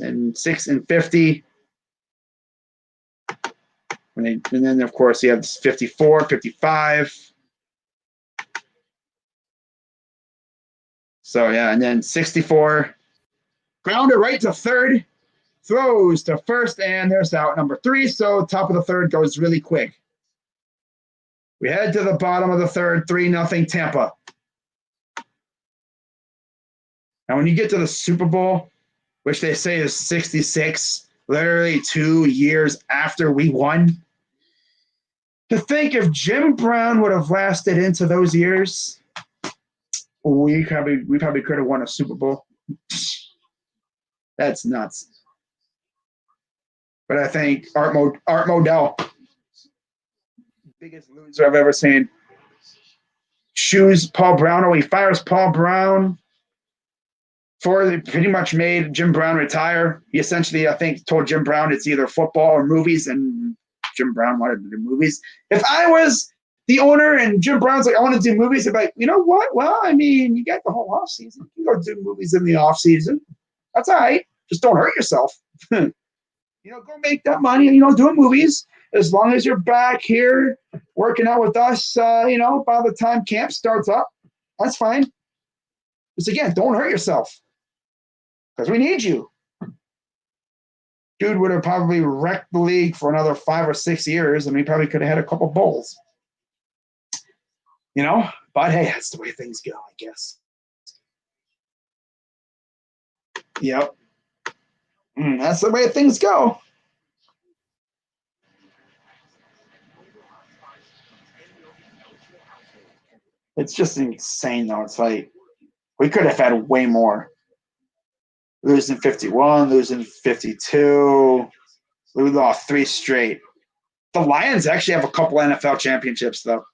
in 6 and 50. And then, of course, you have 54, 55. So, yeah, and then 64. Grounder right to third. Throws to first, and there's out number 3. So, top of the third goes really quick. We head to the bottom of the third, 3-0 Tampa. Now, when you get to the Super Bowl, which they say is 66, literally 2 years after we won, to think if Jim Brown would have lasted into those years, we probably could have won a Super Bowl. That's nuts. But I think Art Modell, biggest loser I've ever seen. Shoes Paul Brown, or he fires Paul Brown. They pretty much made Jim Brown retire. He essentially, I think, told Jim Brown it's either football or movies, and Jim Brown wanted to do movies. If I was the owner and Jim Brown's like, I want to do movies, I'd be like, you know what? Well, I mean, you got the whole off season. You can go do movies in the off season. That's all right. Just don't hurt yourself. Go make that money, doing movies. As long as you're back here working out with us, by the time camp starts up, that's fine. Just again, don't hurt yourself. Because we need you. Dude would have probably wrecked the league for another 5 or 6 years, and we probably could have had a couple bowls. But hey, that's the way things go, I guess. Yep. That's the way things go. It's just insane, though. It's like we could have had way more. Losing 51, losing 52. We lost 3 straight. The Lions actually have a couple NFL championships, though.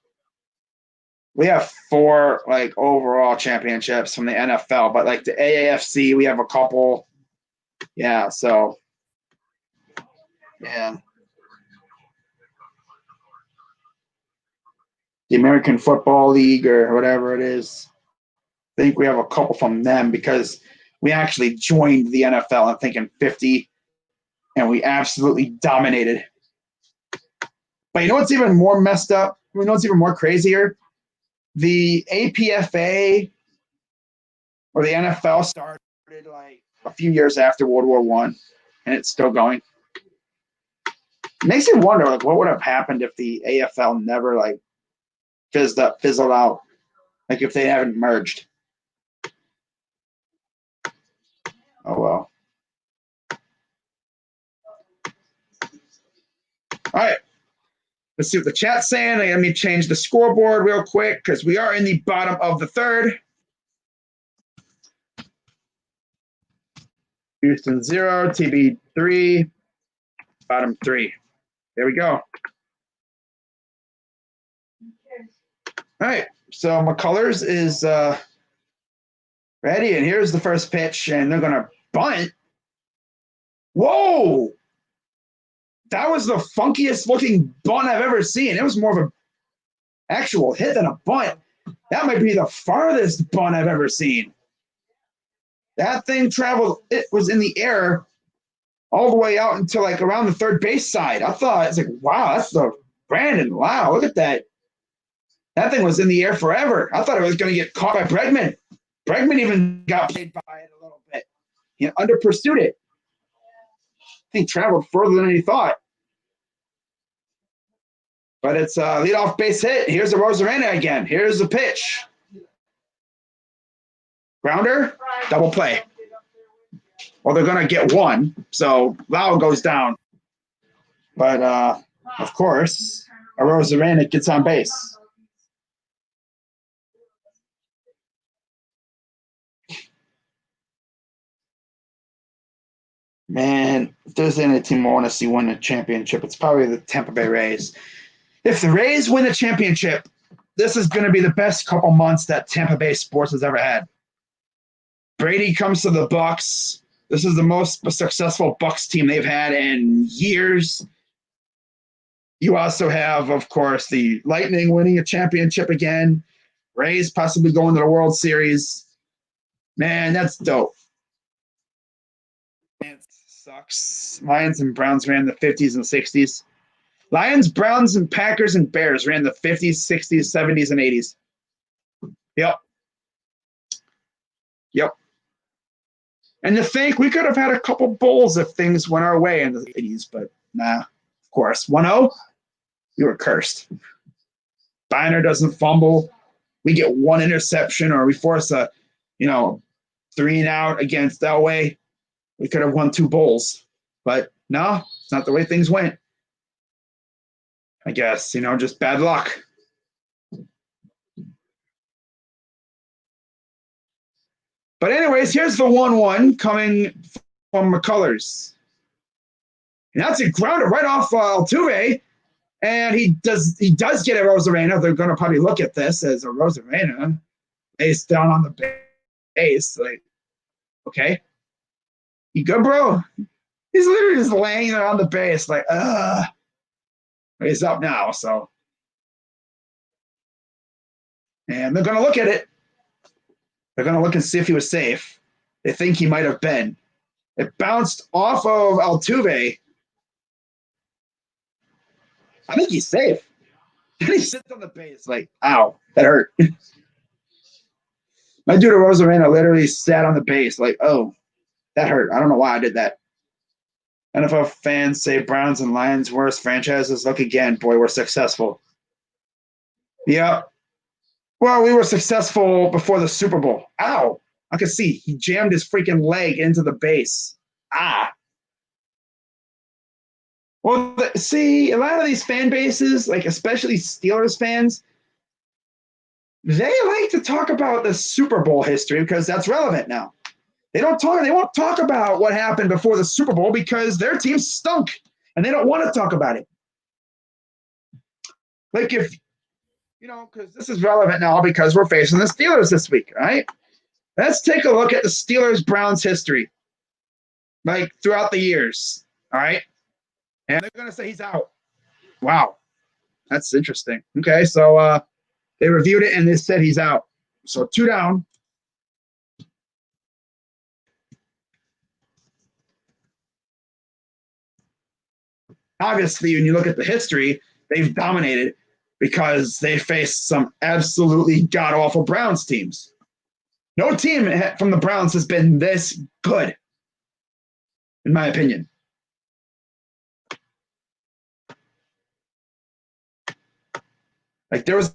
We have 4 overall championships from the NFL, but the AAFC, we have a couple. Yeah, so yeah. The American Football League or whatever it is. I think we have a couple from them because we actually joined the NFL, I think, in 50, and we absolutely dominated. But you know what's even more messed up? You know what's even more crazier? The APFA or the NFL started a few years after World War I, and it's still going. It makes you wonder, what would have happened if the AFL never fizzled out, if they haven't merged. Oh well. All right. Let's see what the chat's saying. Let me change the scoreboard real quick because we are in the bottom of the third. Houston 0, TB 3, bottom 3. There we go. All right. So McCullers is ready, and here's the first pitch, and they're going to bunt. Whoa! That was the funkiest looking bunt I've ever seen. It was more of an actual hit than a bunt. That might be the farthest bunt I've ever seen. That thing traveled, it was in the air all the way out until like around the third base side. I thought, it's like, wow, that's the Brandon. Wow, look at that. That thing was in the air forever. I thought it was going to get caught by Bregman. Bregman even got played by it a little bit. He under pursued it. I think traveled further than he thought. But it's a leadoff base hit. Here's the Rosarena again. Here's the pitch. Grounder, double play. Well, they're going to get one. So Lau goes down. But, of course, a Rosarena gets on base. Man, if there's any team I want to see win a championship, it's probably the Tampa Bay Rays. If the Rays win the championship, this is going to be the best couple months that Tampa Bay sports has ever had. Brady comes to the Bucks. This is the most successful Bucks team they've had in years. You also have, of course, the Lightning winning a championship again. Rays possibly going to the World Series. Man, that's dope. Man, it sucks. Lions and Browns ran the 50s and 60s. Lions, Browns, and Packers and Bears ran the 50s, 60s, 70s, and 80s. Yep. And to think we could have had a couple bowls if things went our way in the 80s, but nah, of course. 1-0, we were cursed. Biner doesn't fumble. We get one interception or we force a, 3-and-out against Elway. We could have won 2 bowls. But no, it's not the way things went. I guess, just bad luck. But anyways, here's the 1-1 coming from McCullers. And that's a grounder right off Altuve. And he does get a Rosarena. They're going to probably look at this as a Rosarena. Base down on the base. Like, okay. You good, bro? He's literally just laying there on the base like, he's up now, so. And they're going to look at it. They're going to look and see if he was safe. They think he might have been. It bounced off of Altuve. I think he's safe. And he sits on the base like, ow, that hurt. My dude Rosarena literally sat on the base like, oh, that hurt. I don't know why I did that. NFL fans say Browns and Lions worst franchises. Look again, boy, we're successful. Yeah. Well, we were successful before the Super Bowl. Ow. I could see. He jammed his freaking leg into the base. Ah. Well, see, a lot of these fan bases, like especially Steelers fans, they like to talk about the Super Bowl history because that's relevant now. They won't talk about what happened before the Super Bowl because their team stunk and they don't want to talk about it. Like if, because this is relevant now because we're facing the Steelers this week, right? Let's take a look at the Steelers-Browns history, like throughout the years, all right? And they're going to say he's out. Wow. That's interesting. Okay, so they reviewed it and they said he's out. So 2 down. Obviously, when you look at the history, they've dominated because they faced some absolutely god-awful Browns teams. No team from the Browns has been this good, in my opinion. Like, there was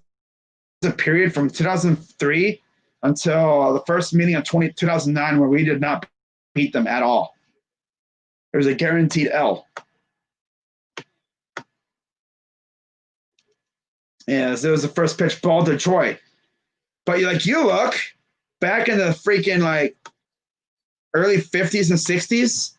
a period from 2003 until the first meeting of 2009 where we did not beat them at all. There was a guaranteed L. Yes, it was the first pitch ball to Troy. But you look back in the freaking early 50s and 60s,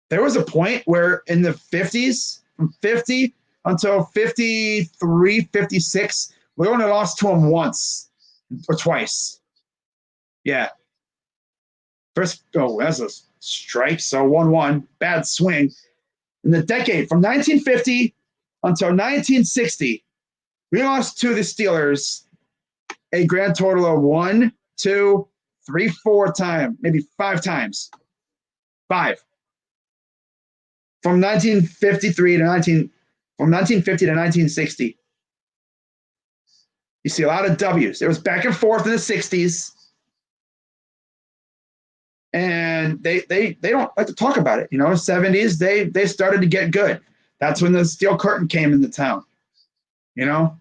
there was a point where in the 50s, from 50 until 53, 56, we only lost to them once or twice. Yeah. That's a strike, so 1-1. Bad swing. In the decade from 1950 until 1960, we lost to the Steelers a grand total of 1, 2, 3, 4 times, maybe 5 times. 5. From 1953 to 1950 to 1960. You see a lot of W's. It was back and forth in the 60s. And they don't like to talk about it. 70s, they started to get good. That's when the Steel Curtain came into town. And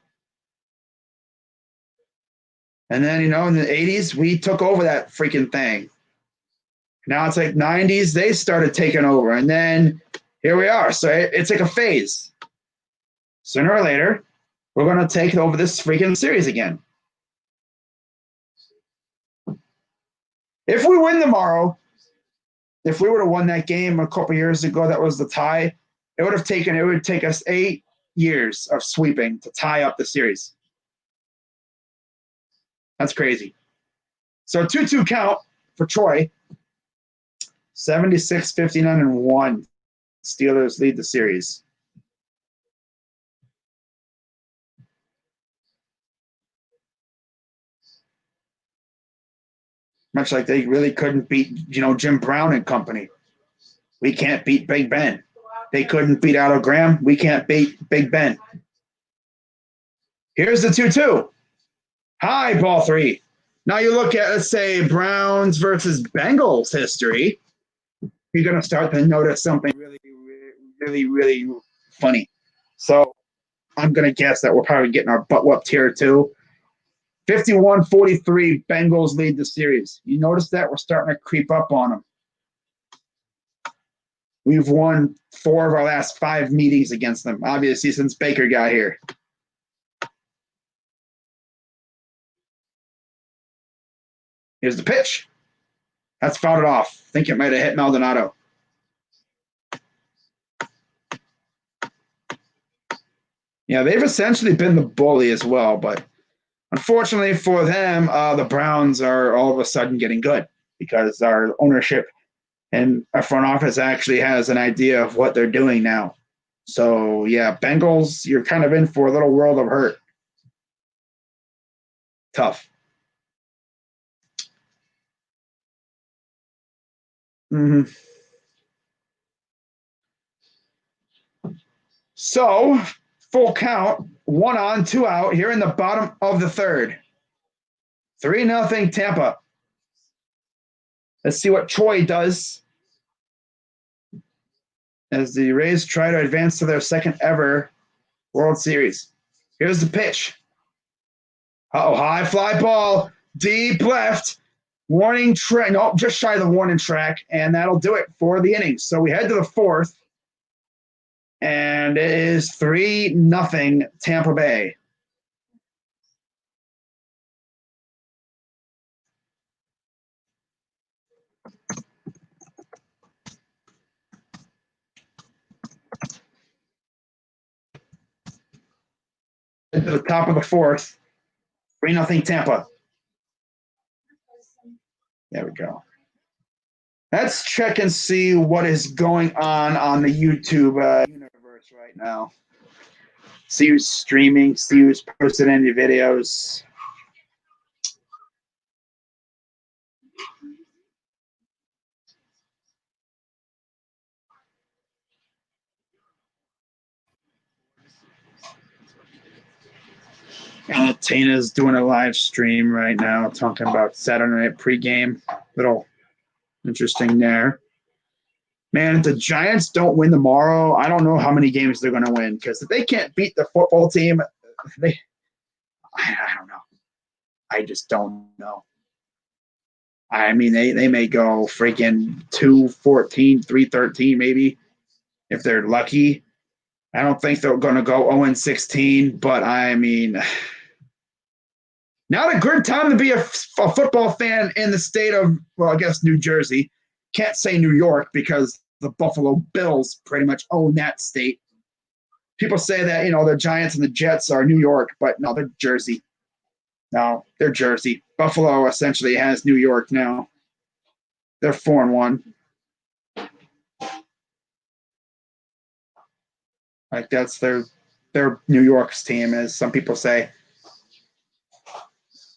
then, in the 80s, we took over that freaking thing. Now it's like 90s, they started taking over. And then here we are. So it's like a phase. Sooner or later, we're going to take over this freaking series again. If we win tomorrow, if we would have won that game a couple years ago, that was the tie, it would take us 8 years of sweeping to tie up the series. That's crazy. So 2-2 count for Troy. 76, 59, and 1. Steelers lead the series. Much like they really couldn't beat, Jim Brown and company. We can't beat Big Ben. They couldn't beat Otto Graham. We can't beat Big Ben. Here's the 2-2. High ball 3. Now you look at, let's say, Browns versus Bengals history. You're going to start to notice something really, really, really funny. So I'm going to guess that we're probably getting our butt whooped here too. 51-43, Bengals lead the series. You notice that? We're starting to creep up on them. We've won 4 of our last 5 meetings against them, obviously, since Baker got here. Here's the pitch. That's fouled it off. I think it might have hit Maldonado. Yeah, they've essentially been the bully as well, but unfortunately for them, the Browns are all of a sudden getting good because our ownership and our front office actually has an idea of what they're doing now. So, yeah, Bengals, you're kind of in for a little world of hurt. Tough. Mm-hmm. So, full count, 1 on, 2 out here in the bottom of the 3rd. 3-0 Tampa. Let's see what Troy does as the Rays try to advance to their 2nd ever World Series. Here's the pitch. High fly ball, deep left. Warning track. Nope, just shy of the warning track, and that'll do it for the innings. So we head to the 4th, and it is 3-0 Tampa Bay. To the top of the 4th, 3-0 Tampa. There we go. Let's check and see what is going on the YouTube universe right now. See who's streaming, see who's posted any videos. Tana's doing a live stream right now talking about Saturday night pregame. Little interesting there. Man, if the Giants don't win tomorrow, I don't know how many games they're going to win, because if they can't beat the football team, I don't know. I just don't know. I mean, they may go freaking 2-14, 3-13 maybe, if they're lucky. I don't think they're going to go 0-16, but I mean, not a good time to be a football fan in the state of, well, I guess New Jersey. Can't say New York because the Buffalo Bills pretty much own that state. People say that, the Giants and the Jets are New York, but no, they're Jersey. No, they're Jersey. Buffalo essentially has New York now. They're 4-1. Like that's their New York's team, as some people say.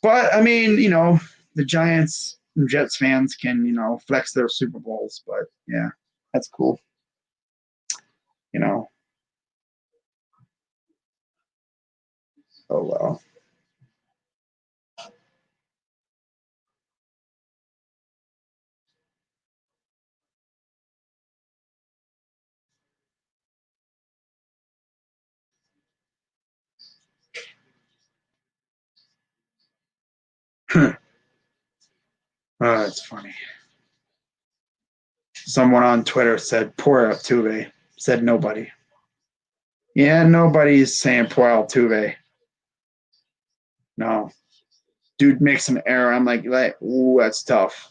But I mean, the Giants and Jets fans can, flex their Super Bowls. But yeah, that's cool. You know. Oh well. Oh, that's funny. Someone on Twitter said poor Altuve. Said nobody. Yeah, nobody's saying poor Altuve. No. Dude makes an error. I'm like, ooh, that's tough.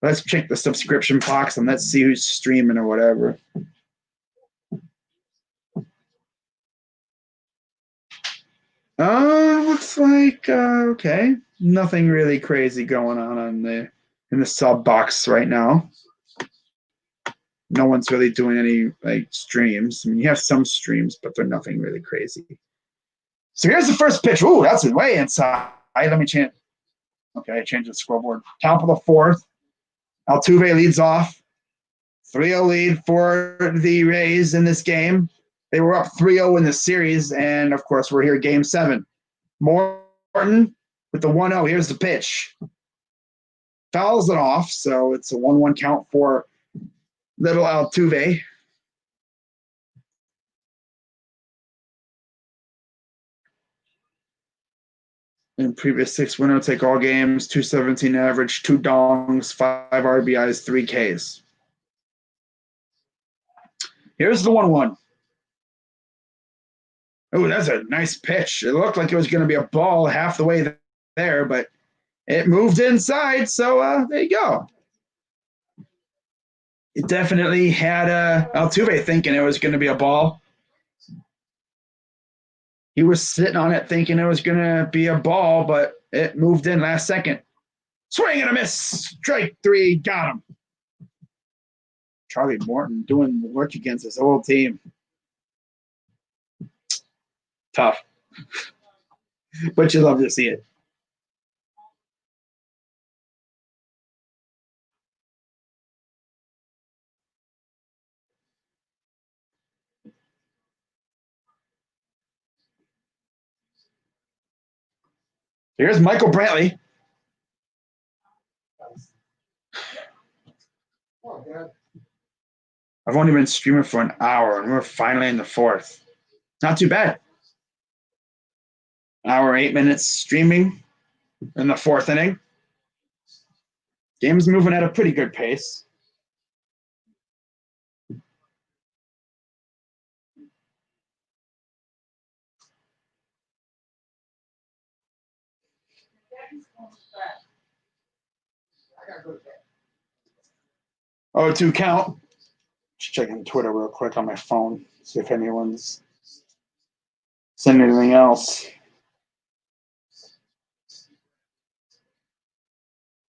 Let's check the subscription box and let's see who's streaming or whatever. Looks like okay. Nothing really crazy going on in the sub box right now. No one's really doing any like streams. I mean, you have some streams, but they're nothing really crazy. So here's the first pitch. Ooh, that's way inside. Let me change. Okay, change the scoreboard. Top of the fourth. Altuve leads off. 3-0 lead for the Rays in this game. They were up 3-0 in the series, and of course, we're here game 7. Morton with the 1-0. Here's the pitch. Fouls it off, so it's a 1-1 count for little Altuve. In previous 6 winner take all games, 217 average, 2 dongs, 5 RBIs, 3 Ks. Here's the 1-1. Oh, that's a nice pitch. It looked like it was going to be a ball half the way there, but it moved inside, so there you go. It definitely had Altuve thinking it was going to be a ball. He was sitting on it thinking it was going to be a ball, but it moved in last second. Swing and a miss. Strike 3. Got him. Charlie Morton doing work against his old team. Tough. But you love to see it. Here's Michael Brantley. I've only been streaming for an hour, and we're finally in the 4th. Not too bad. Hour, 8 minutes streaming in the 4th inning. Game's moving at a pretty good pace. Oh, 2 count. Just checking Twitter real quick on my phone, see if anyone's sending anything else.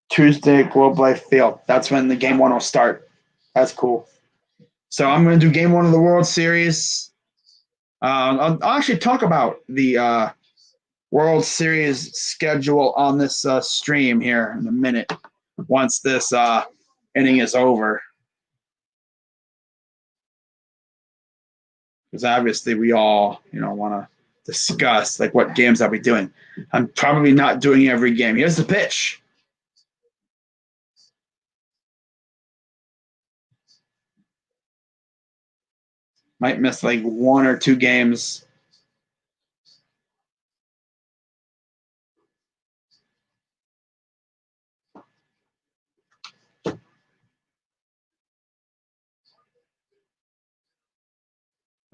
Tuesday, Globe Life Field. That's when the game 1 will start. That's cool. So I'm going to do game 1 of the World Series. I'll actually talk about the World Series schedule on this stream here in a minute once this inning is over. Because obviously we all, want to discuss like what games I'll be doing. I'm probably not doing every game. Here's the pitch. Might miss like 1 or 2 games.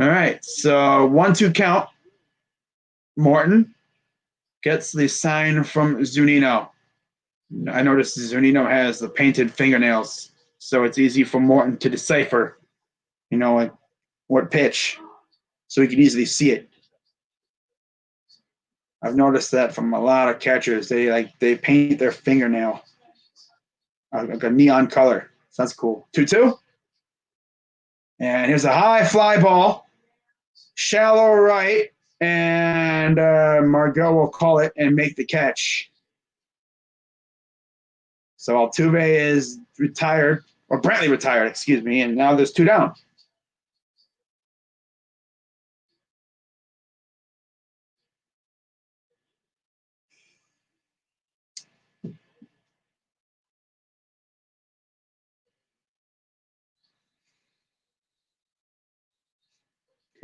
All right, so 1-2 count. Morton gets the sign from Zunino. I noticed Zunino has the painted fingernails, so it's easy for Morton to decipher, like what pitch, so he can easily see it. I've noticed that from a lot of catchers. They paint their fingernail like a neon color. So that's cool. 2-2. And here's a high fly ball, shallow right, and Margot will call it and make the catch. So Altuve is retired, or Brantley retired, excuse me, and now there's 2 down.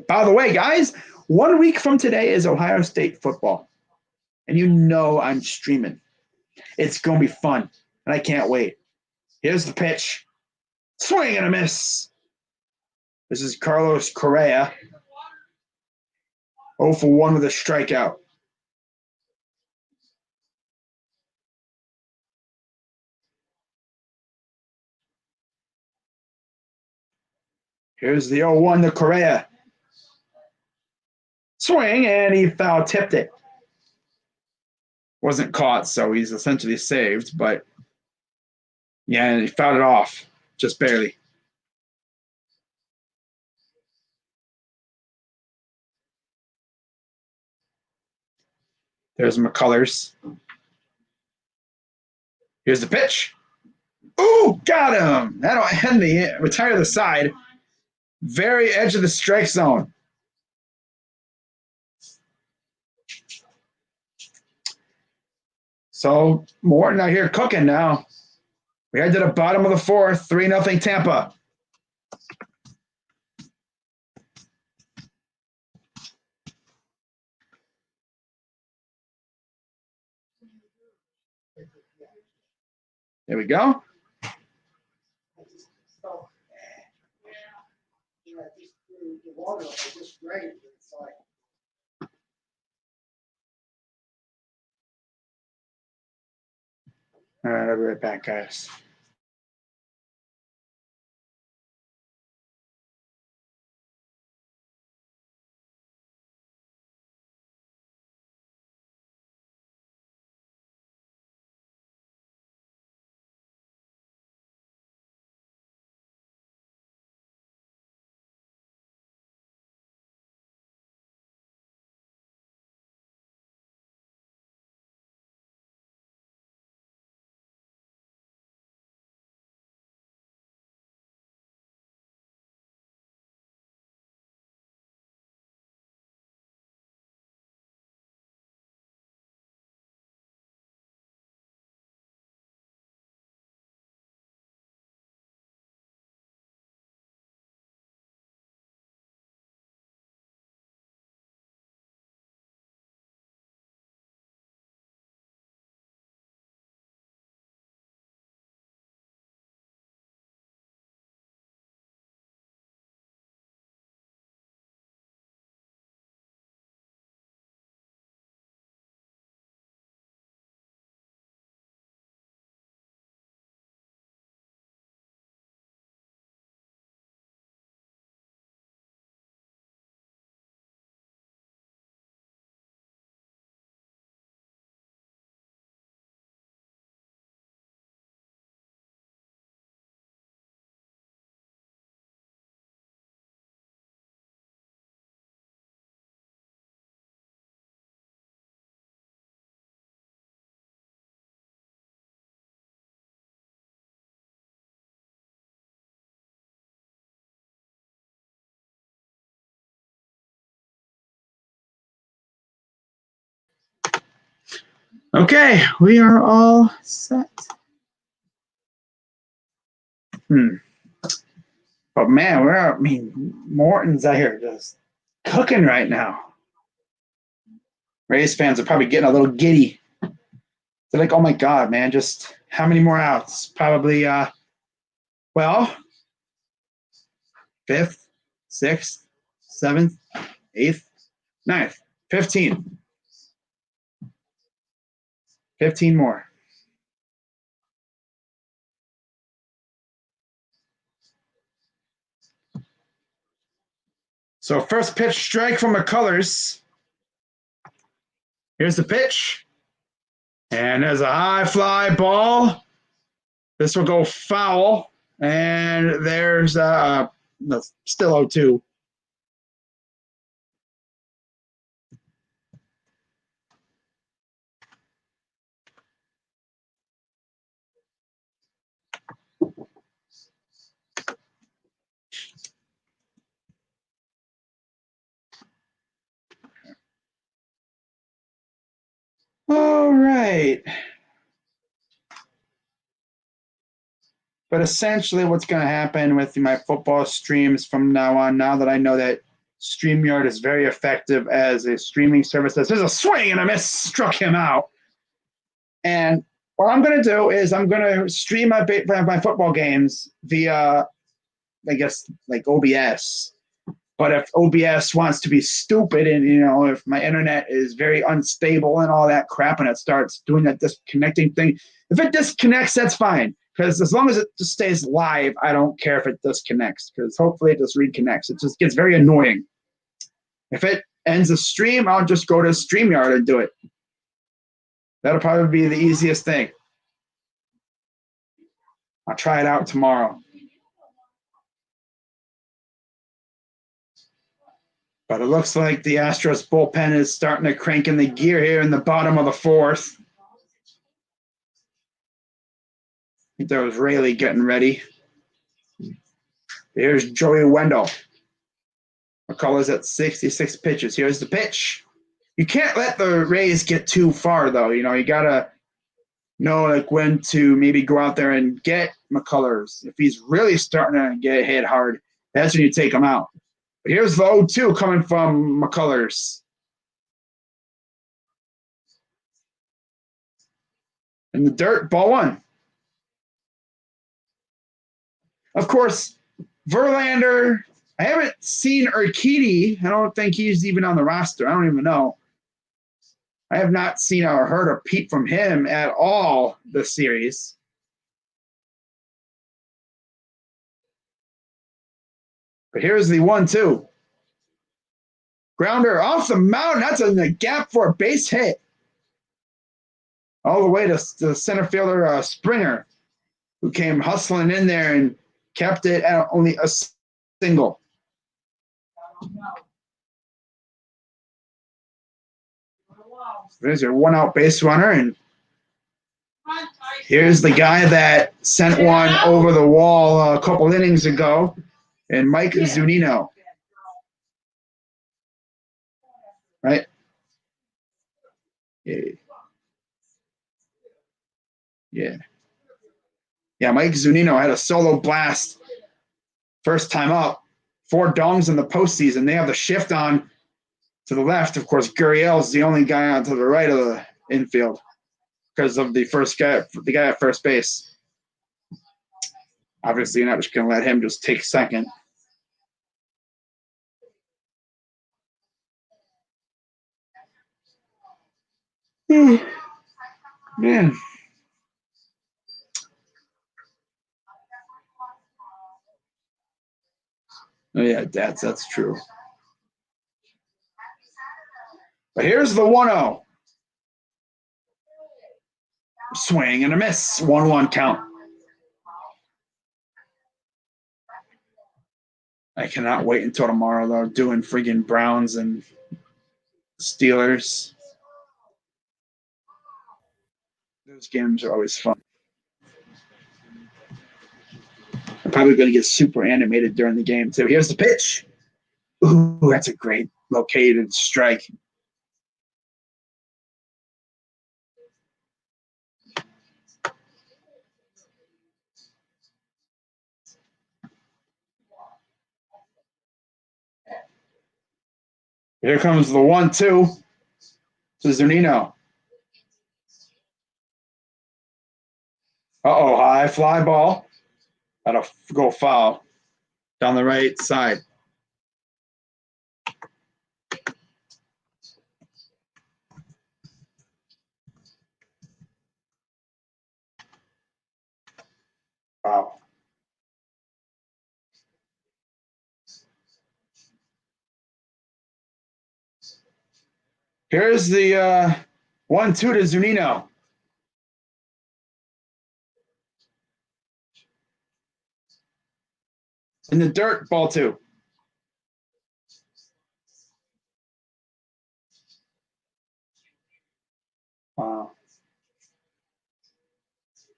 By the way, guys, 1 week from today is Ohio State football. And you know I'm streaming. It's going to be fun, and I can't wait. Here's the pitch. Swing and a miss. This is Carlos Correa. 0 for 1 with a strikeout. Here's the 0-1 to Correa. Swing, and he foul tipped it. Wasn't caught, so he's essentially saved, but yeah, he fouled it off, just barely. There's McCullers. Here's the pitch. Ooh, got him. That'll end the retire the side. Very edge of the strike zone. So Morton out here cooking now. We head to the bottom of the 4th, 3-0 Tampa. There we go. All right, I'll be right back, guys. Okay, we are all set. But man, Morton's out here just cooking right now. Rays fans are probably getting a little giddy. They're like, oh my God, man, just how many more outs? Probably, well, 5th, 6th, 7th, 8th, 9th, 15. 15 more. So first pitch strike from McCullers. Here's the pitch. And there's a high fly ball. This will go foul. And there's a no, still 0-2. All right. But essentially, what's going to happen with my football streams from now on, now that I know that StreamYard is very effective as a streaming service, there's a swing and a miss, struck him out. And what I'm going to do is I'm going to stream my football games via, I guess, like OBS. But if OBS wants to be stupid and, if my internet is very unstable and all that crap and it starts doing that disconnecting thing, if it disconnects, that's fine. Because as long as it just stays live, I don't care if it disconnects. Because hopefully it just reconnects. It just gets very annoying. If it ends the stream, I'll just go to StreamYard and do it. That'll probably be the easiest thing. I'll try it out tomorrow. But it looks like the Astros bullpen is starting to crank in the gear here in the bottom of the fourth. I think that was Rayleigh getting ready. Here's Joey Wendell. McCullers at 66 pitches. Here's the pitch. You can't let the Rays get too far, though. You got to know like when to maybe go out there and get McCullers. If he's really starting to get hit hard, that's when you take him out. But here's the 0-2 coming from McCullers. In the dirt, ball one. Of course, Verlander, I haven't seen Urquidy. I don't think he's even on the roster. I don't even know. I have not seen or heard a peep from him at all this series. But here's the 1-2. Grounder off the mound. That's in the gap for a base hit. All the way to the center fielder Springer, who came hustling in there and kept it at only a single. There's your one-out base runner, and here's the guy that sent one over the wall a couple innings ago, and Mike Zunino. Right? Yeah, Mike Zunino had a solo blast first time up. 4 dongs in the postseason. They have the shift on to the left. Of course, Gurriel's the only guy on to the right of the infield because of the guy at first base. Obviously, you're not just going to let him just take second. Man. Oh, yeah, that's true. But here's the 1-0. Swing and a miss. 1-1 count. I cannot wait until tomorrow, though, doing friggin' Browns and Steelers. Those games are always fun. I'm probably going to get super animated during the game, too. Here's the pitch. Ooh, that's a great located strike. Here comes the 1-2 to Zunino. Uh-oh, high fly ball. That'll go foul down the right side. Wow. Here's the 1-2 to Zunino. In the dirt, ball 2.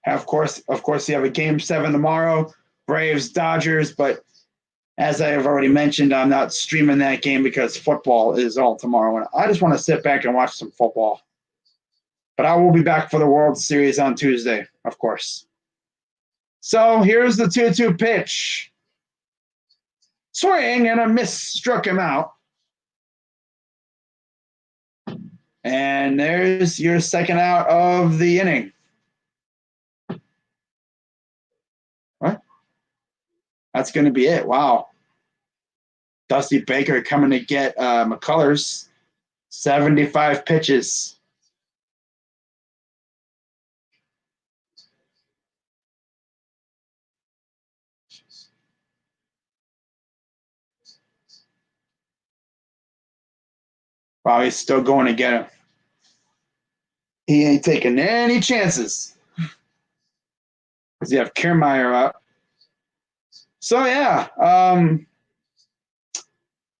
Of course, you have a Game 7 tomorrow, Braves, Dodgers, but as I have already mentioned, I'm not streaming that game because football is all tomorrow, and I just want to sit back and watch some football. But I will be back for the World Series on Tuesday, of course. So here's the 2-2 pitch. Swing, and a miss struck him out. And there's your second out of the inning. What? That's going to be it. Wow. Dusty Baker coming to get McCullers. 75 pitches. Wow, he's still going to get him. He ain't taking any chances. Because you have Kiermaier up. So, yeah.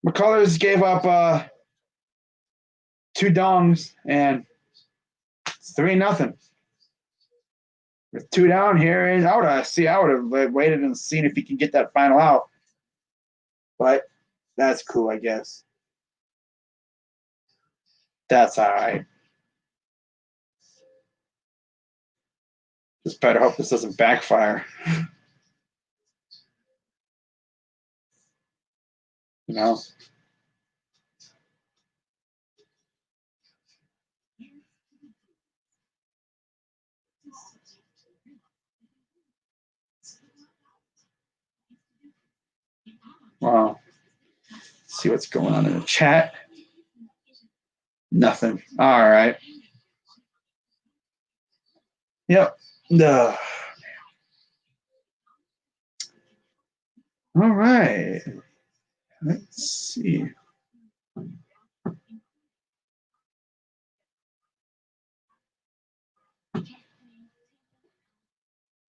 McCullers gave up 2 dongs, and it's 3-0. With 2 down here, and I would have waited and seen if he can get that final out. But that's cool, I guess. That's all right. Just better hope this doesn't backfire. You know? Wow. Let's see what's going on in the chat. Nothing. All right. Yep. All right. Let's see.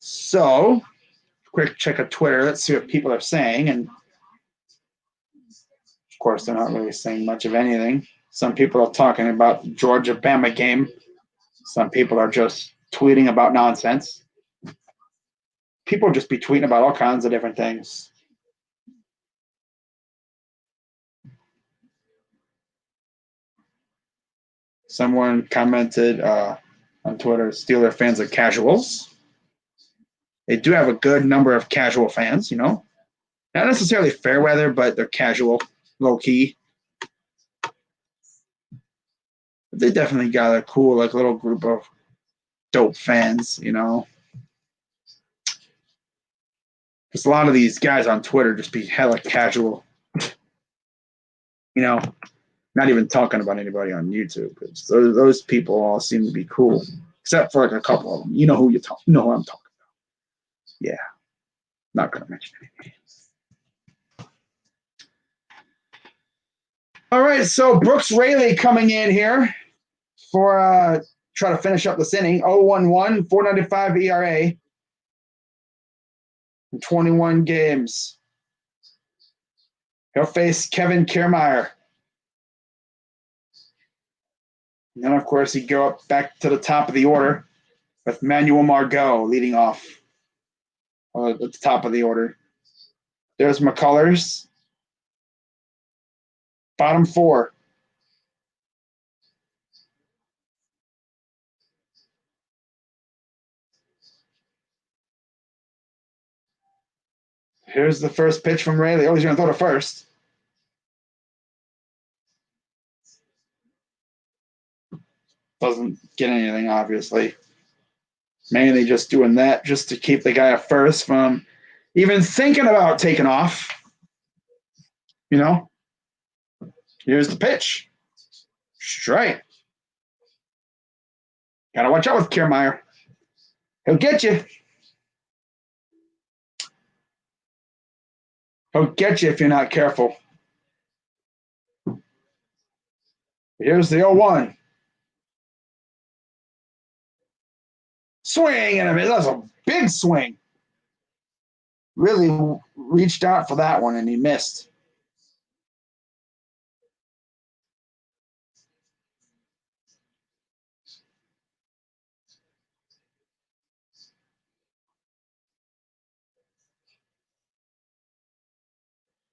So, quick check of Twitter. Let's see what people are saying. And of course, they're not really saying much of anything. Some people are talking about the Georgia-Bama game. Some people are just tweeting about nonsense. People just be tweeting about all kinds of different things. Someone commented on Twitter, Steeler fans are casuals. They do have a good number of casual fans, you know. Not necessarily fair weather, but they're casual, low key. But they definitely got a cool, like, little group of dope fans, you know. Because a lot of these guys on Twitter just be hella casual. You know, not even talking about anybody on YouTube. Those people all seem to be cool, except for like a couple of them. You know who I'm talking about. Yeah, not gonna mention any names. All right, so Brooks Raley coming in here for try to finish up this inning. 0-1-1, 4.95 ERA in 21 games. He'll face Kevin Kiermaier. And then, of course, he'd go up back to the top of the order with Manuel Margot leading off at the top of the order. There's McCullers. Bottom 4. Here's the first pitch from Raley. Oh, he's going to throw to first. Doesn't get anything, obviously. Mainly just doing that just to keep the guy at first from even thinking about taking off. You know? Here's the pitch. Strike. Got to watch out with Kiermaier. He'll get you. He'll get you if you're not careful. Here's the 0-1. Swing and a miss. That's a big swing. really reached out for that one, and he missed.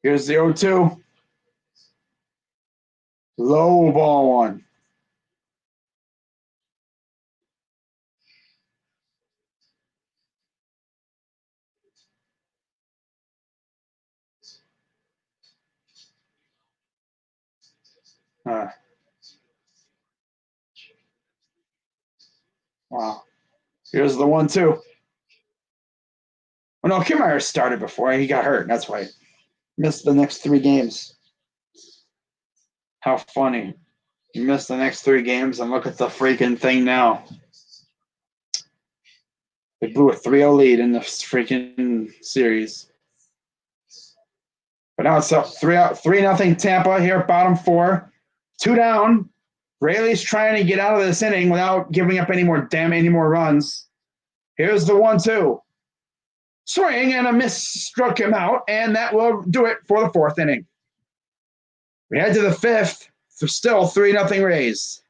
Here's the 0-2. Low ball one. Wow. Here's the 1-2. Well, no, Kiermaier started before. He got hurt. That's why he missed the next 3 games. How funny. He missed the next 3 games, and look at the freaking thing now. They blew a 3-0 lead in the freaking series. But now it's up 3-0 Tampa here, bottom 4. 2 down. Rayleigh's trying to get out of this inning without giving up any more runs. Here's the 1-2. Swing and a miss struck him out, and that will do it for the 4th inning. We head to the 5th. So still 3-0 Rays.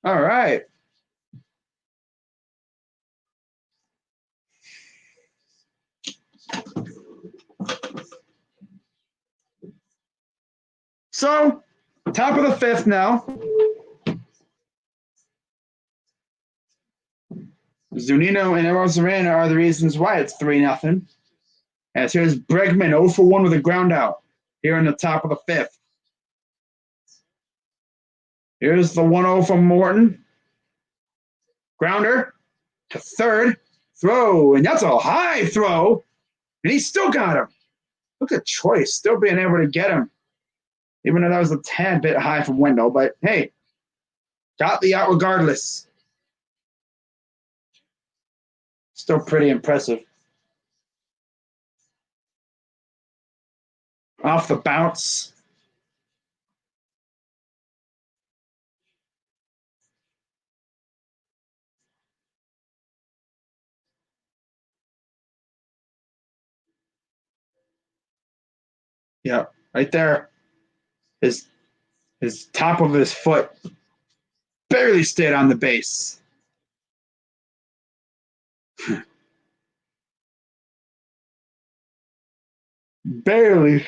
All right. So, top of the 5th now. Zunino and Rosarena are the reasons why it's 3-0. As here's Bregman 0 for 1 with a ground out here in the top of the 5th. Here's the 1-0 from Morton. Grounder to 3rd. Throw, and that's a high throw. And he still got him. Look at Choice still being able to get him. Even though that was a tad bit high from Wendell. But, hey, got the out regardless. Still pretty impressive. Off the bounce. Yeah, right there. His top of his foot barely stayed on the base. Barely.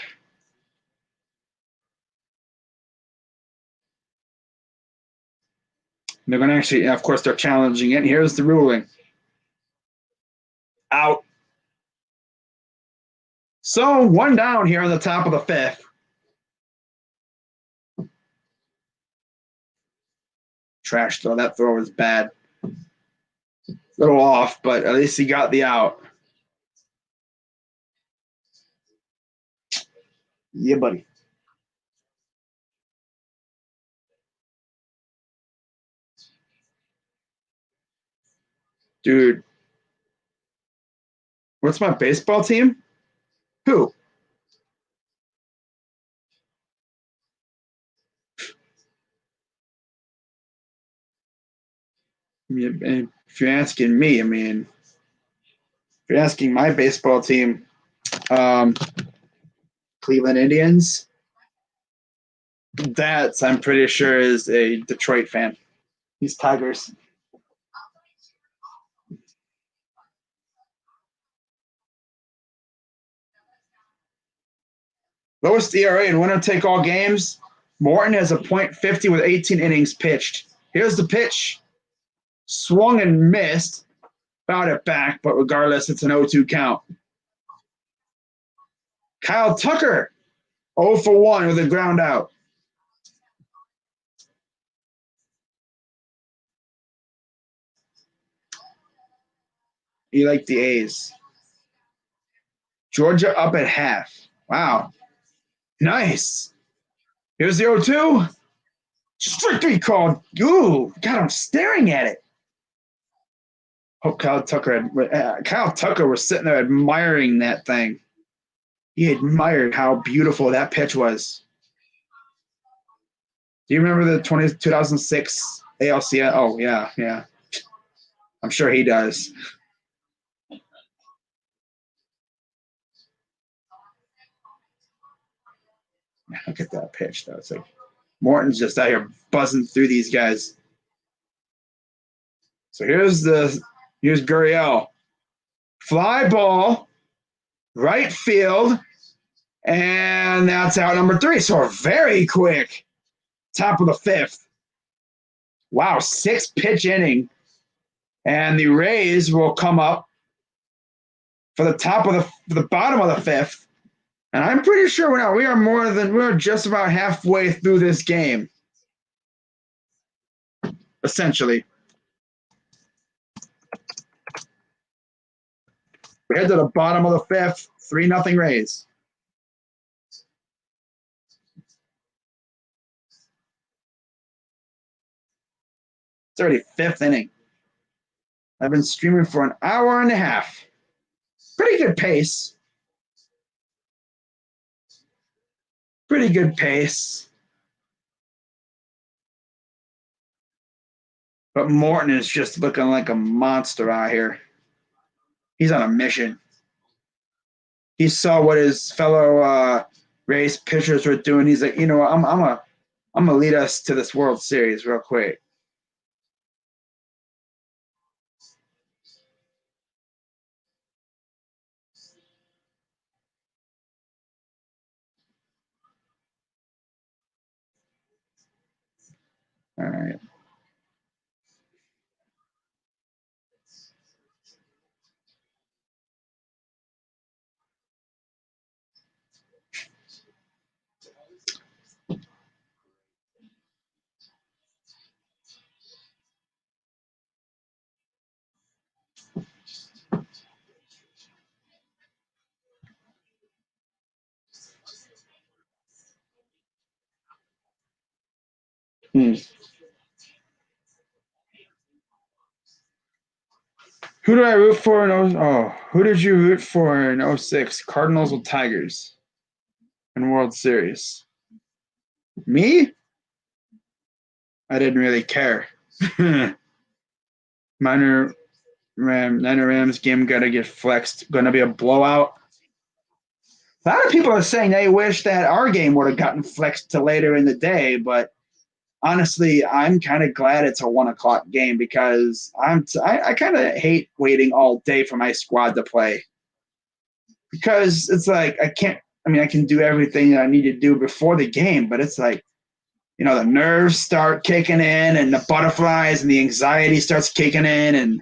They're going to actually, of course, they're challenging it. Here's the ruling. Out. So one down here on the top of the fifth. Trash throw. That throw was bad. A little off, but at least he got the out. Yeah, buddy. Dude. What's my baseball team? Who? If you're asking me, I mean, if you're asking my baseball team, Cleveland Indians, that I'm pretty sure is a Detroit fan. He's Tigers. Lowest ERA in winner take all games. Morton has a .50 with 18 innings pitched. Here's the pitch. Swung and missed. Fouled it back, but regardless, it's an 0-2 count. Kyle Tucker, 0 for 1 with a ground out. You like the A's. Georgia up at half. Wow. Nice. Here's the 0-2. Strictly called. Ooh, God, I'm staring at it. Oh, Kyle Tucker was sitting there admiring that thing. He admired how beautiful that pitch was. Do you remember the 2006 ALCS? Oh, yeah. I'm sure he does. Look at that pitch, though. It's like Morton's just out here buzzing through these guys. So here's Gurriel. Fly ball, right field, and that's out number 3. So very quick. Top of the fifth. Wow, 6-pitch inning. And the Rays will come up for the bottom of the fifth. And I'm pretty sure we're just about halfway through this game. Essentially. We head to the bottom of the fifth, 3-0 Rays. It's already 5th inning. I've been streaming for an hour and a half. Pretty good pace. Pretty good pace. But Morton is just looking like a monster out here. He's on a mission. He saw what his fellow Rays pitchers were doing. He's like, you know what, I'm gonna lead us to this World Series real quick. All right. Who do I root for in who did you root for in '06? Cardinals or Tigers in World Series? Me? I didn't really care. Niner Rams game gotta get flexed. Gonna be a blowout. A lot of people are saying they wish that our game would have gotten flexed to later in the day, but honestly, I'm kind of glad it's a 1 o'clock game because I kind of hate waiting all day for my squad to play because it's like I can't. I mean, I can do everything that I need to do before the game, but it's like the nerves start kicking in and the butterflies and the anxiety starts kicking in, and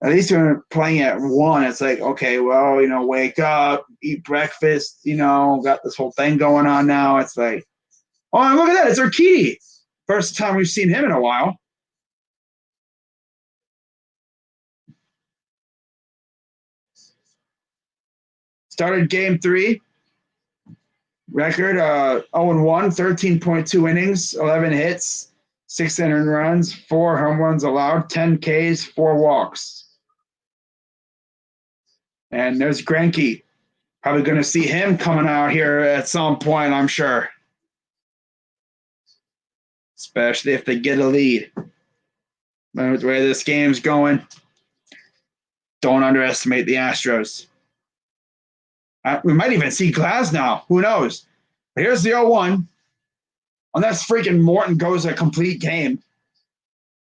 at least when we're playing at 1, it's like, okay, well, wake up, eat breakfast, got this whole thing going on now. It's like, oh, look at that, it's Urquidy. First time we've seen him in a while. Started game 3. Record 0-1, 13.2 innings, 11 hits, 6 earned runs, 4 home runs allowed, 10 Ks, 4 walks. And there's Greinke. Probably going to see him coming out here at some point, I'm sure. Especially if they get a lead. But the way this game's going, don't underestimate the Astros. We might even see Glasnow. Who knows? But here's the 0-1. Unless freaking Morton goes a complete game.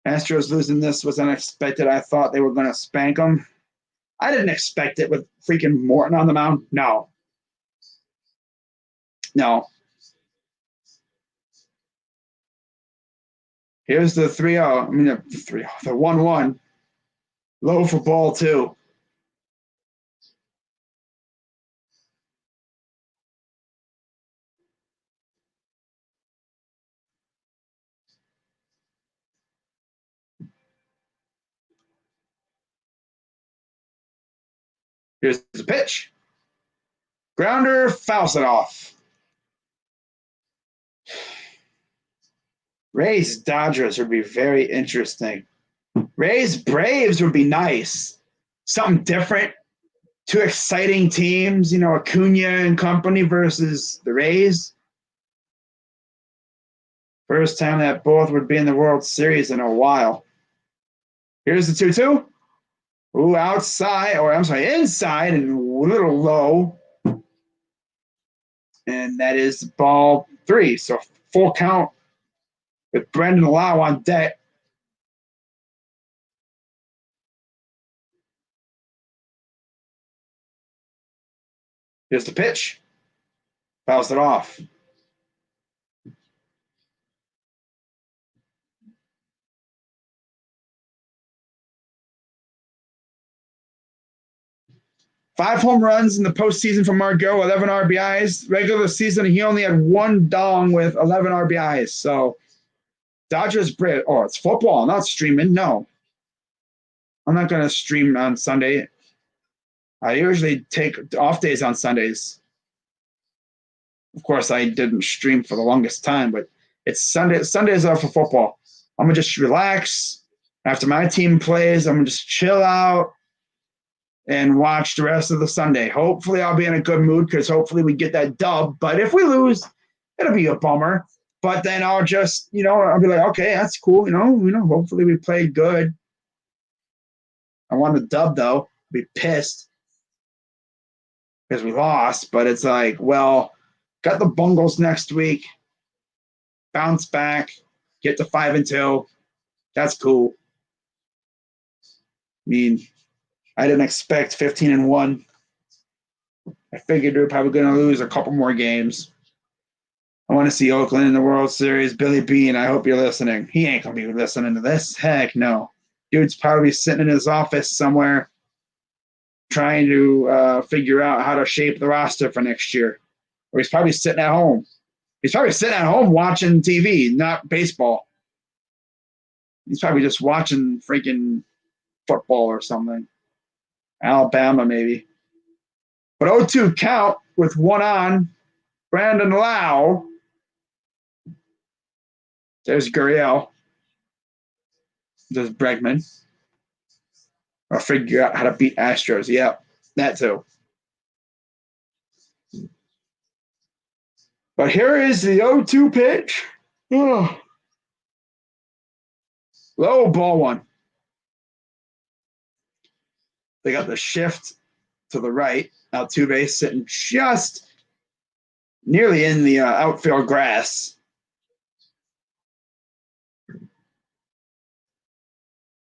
Astros losing this was unexpected. I thought they were going to spank them. I didn't expect it with freaking Morton on the mound. No. Here's the 3-0. I mean, the 3-0. The 1-1. Low for ball, too. Here's the pitch. Grounder fouls it off. Rays Dodgers would be very interesting. Rays Braves would be nice. Something different. 2 exciting teams, Acuna and company versus the Rays. First time that both would be in the World Series in a while. Here's the 2-2. Ooh, inside and a little low. And that is ball 3. So full count with Brendan Lau on deck. Here's the pitch. Fouls it off. Five home runs in the postseason for Margot, 11 RBIs. Regular season, he only had 1 dong with 11 RBIs. So Dodgers, it's football, not streaming. No. I'm not going to stream on Sunday. I usually take off days on Sundays. Of course, I didn't stream for the longest time, but it's Sunday. Sundays are for football. I'm going to just relax. After my team plays, I'm going to just chill out and watch the rest of the Sunday. Hopefully, I'll be in a good mood because hopefully we get that dub. But if we lose, it'll be a bummer. But then I'll just, I'll be like, okay, that's cool. Hopefully we played good. I want the dub, though. I'll be pissed because we lost. But it's like, well, got the Bungles next week. Bounce back. Get to 5-2. That's cool. I mean, I didn't expect 15-1. I figured we were probably going to lose a couple more games. I want to see Oakland in the World Series. Billy Bean, I hope you're listening. He ain't going to be listening to this. Heck no. Dude's probably sitting in his office somewhere trying to figure out how to shape the roster for next year. Or he's probably sitting at home. He's probably sitting at home watching TV, not baseball. He's probably just watching freaking football or something. Alabama, maybe. But 0-2 count with 1 on. Brandon Lau. There's Gurriel. There's Bregman. Or figure out how to beat Astros. Yep, that too. But here is the 0-2 pitch. Oh. Low ball one. They got the shift to the right. Altuve sitting just nearly in the outfield grass.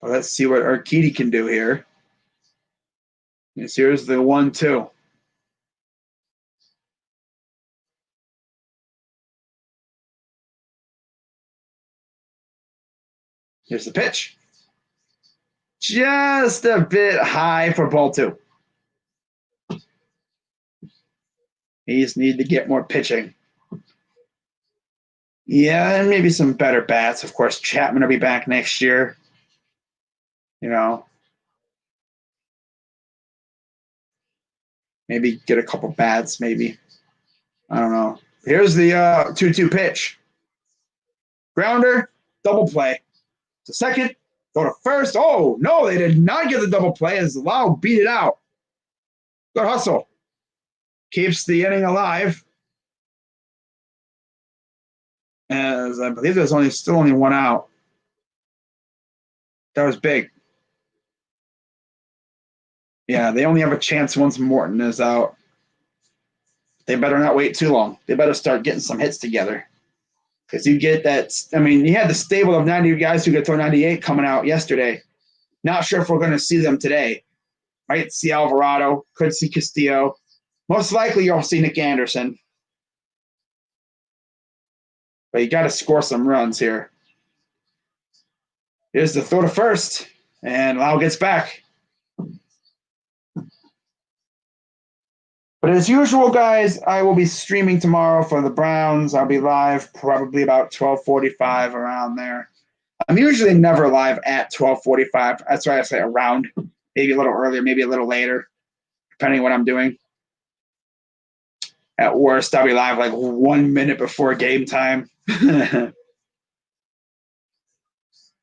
Well, let's see what Urquidy can do here. Yes, here's the 1-2. Here's the pitch. Just a bit high for ball 2. He just need to get more pitching. Yeah, and maybe some better bats. Of course, Chapman will be back next year. You know, maybe get a couple bats, maybe. I don't know. Here's the 2-2 pitch. Grounder, double play. To second, go to first. Oh, no, they did not get the double play as Lau beat it out. Good hustle. Keeps the inning alive. As I believe there's still only one out. That was big. Yeah, they only have a chance once Morton is out. They better not wait too long. They better start getting some hits together. Because you get that, I mean, you had the stable of 90 guys who could throw 98 coming out yesterday. Not sure if we're going to see them today. Might see Alvarado, could see Castillo. Most likely you'll see Nick Anderson. But you got to score some runs here. Here's the throw to first, and Lau gets back. But as usual, guys, I will be streaming tomorrow for the Browns. I'll be live probably about 12:45 around there. I'm usually never live at 12:45. That's why I say around, maybe a little earlier, maybe a little later, depending on what I'm doing. At worst, I'll be live like 1 minute before game time.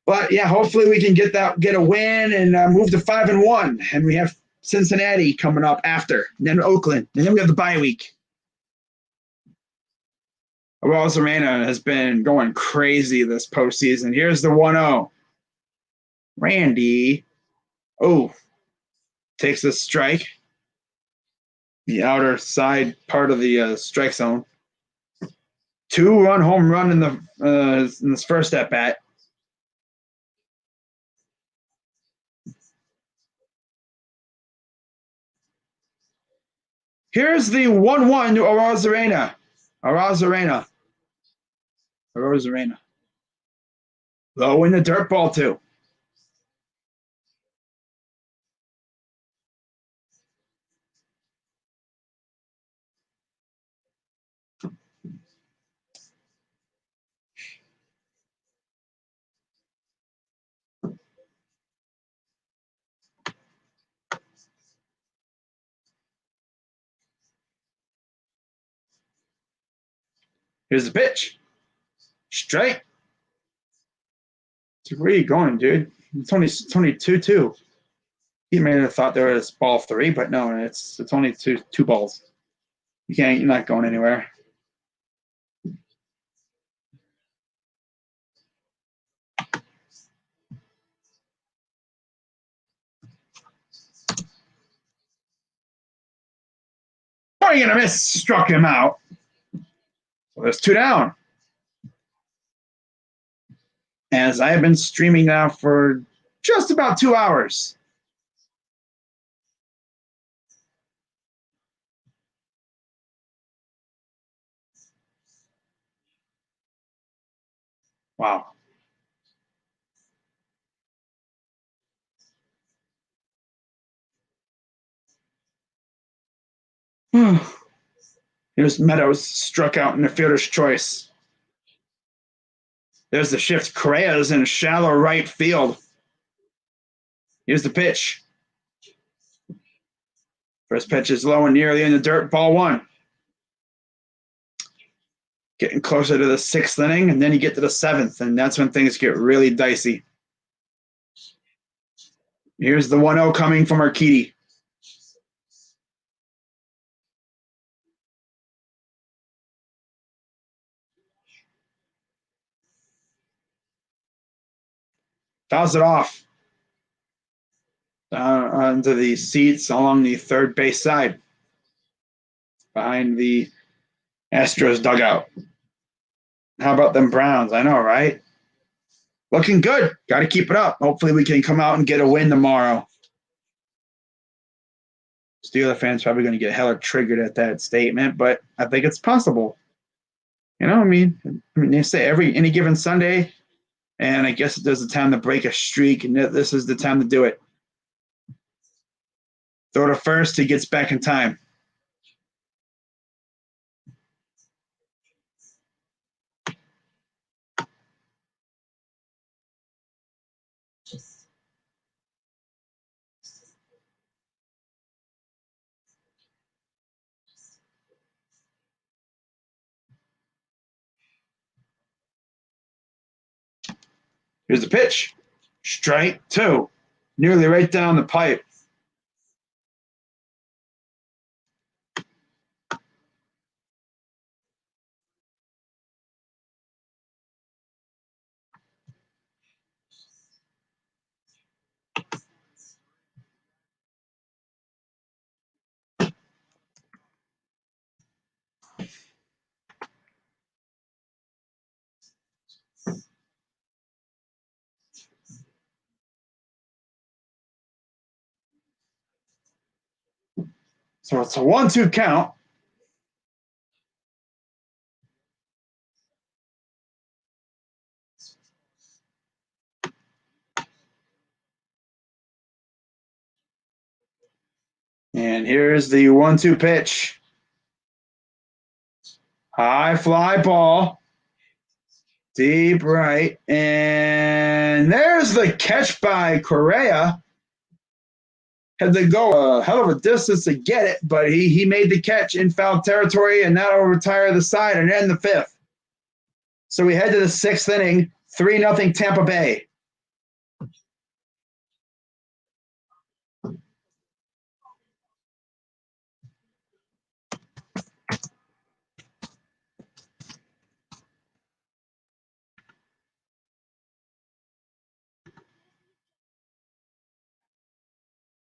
But yeah, hopefully we can get a win and move to 5-1, and we have Cincinnati coming up after, and then Oakland, and then we have the bye week. Wells Arena has been going crazy this postseason. Here's the 1-0. Randy, takes a strike. The outer side part of the strike zone. 2-run home run in this first at bat. Here's the 1-1 to Arozarena. Low in the dirt ball, too. Here's the pitch. Strike. Where are you going, dude? It's only 2-2. You may have thought there was ball 3, but no, it's only two balls. You're not going anywhere. Swing and a miss, struck him out. So there's 2 down. As I have been streaming now for just about 2 hours. Wow. Here's Meadows, struck out in the fielder's choice. There's the shift. Correa's in shallow right field. Here's the pitch. First pitch is low and nearly in the dirt. Ball 1. Getting closer to the 6th inning, and then you get to the 7th, and that's when things get really dicey. Here's the 1-0 coming from Urquidy. Fouls it off onto the seats along the third base side behind the Astros dugout. How about them Browns? I know, right? Looking good. Got to keep it up. Hopefully we can come out and get a win tomorrow. Steeler fans probably going to get hella triggered at that statement, but I think it's possible. You know, I mean, they say any given Sunday, and I guess there's a time to break a streak, and this is the time to do it. Throw to first, he gets back in time. Here's the pitch. Strike 2. Nearly right down the pipe. So it's a 1-2 count. And here's the 1-2 pitch. High fly ball. Deep right. And there's the catch by Correa. Had to go a hell of a distance to get it, but he made the catch in foul territory, and that'll retire the side and end the 5th. So we head to the 6th inning, 3-0 Tampa Bay.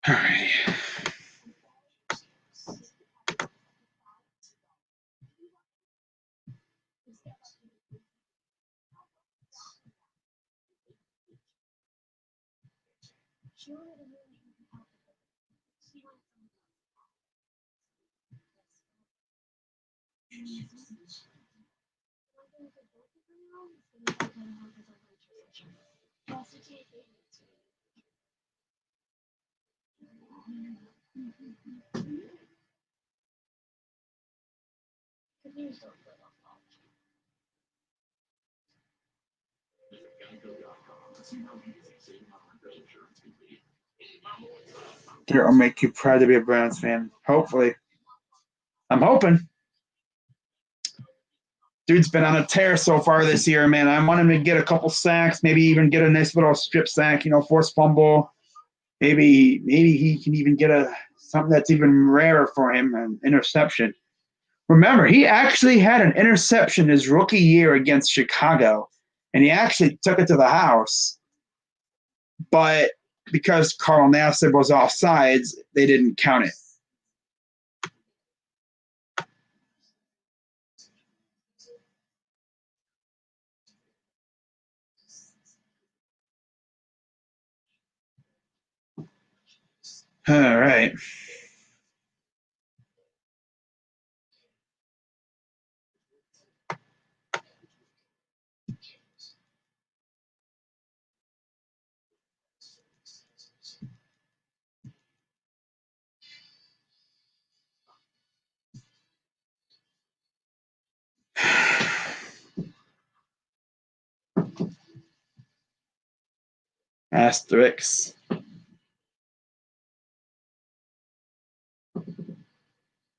All right. It'll make you proud to be a Browns fan. Hopefully. I'm hoping. Dude's been on a tear so far this year, man. I want him to get a couple sacks, maybe even get a nice little strip sack, force fumble. Maybe he can even get something that's even rarer for him, an interception. Remember, he actually had an interception his rookie year against Chicago, and he actually took it to the house. But because Carl Nassib was offsides, they didn't count it. All right. Asterix.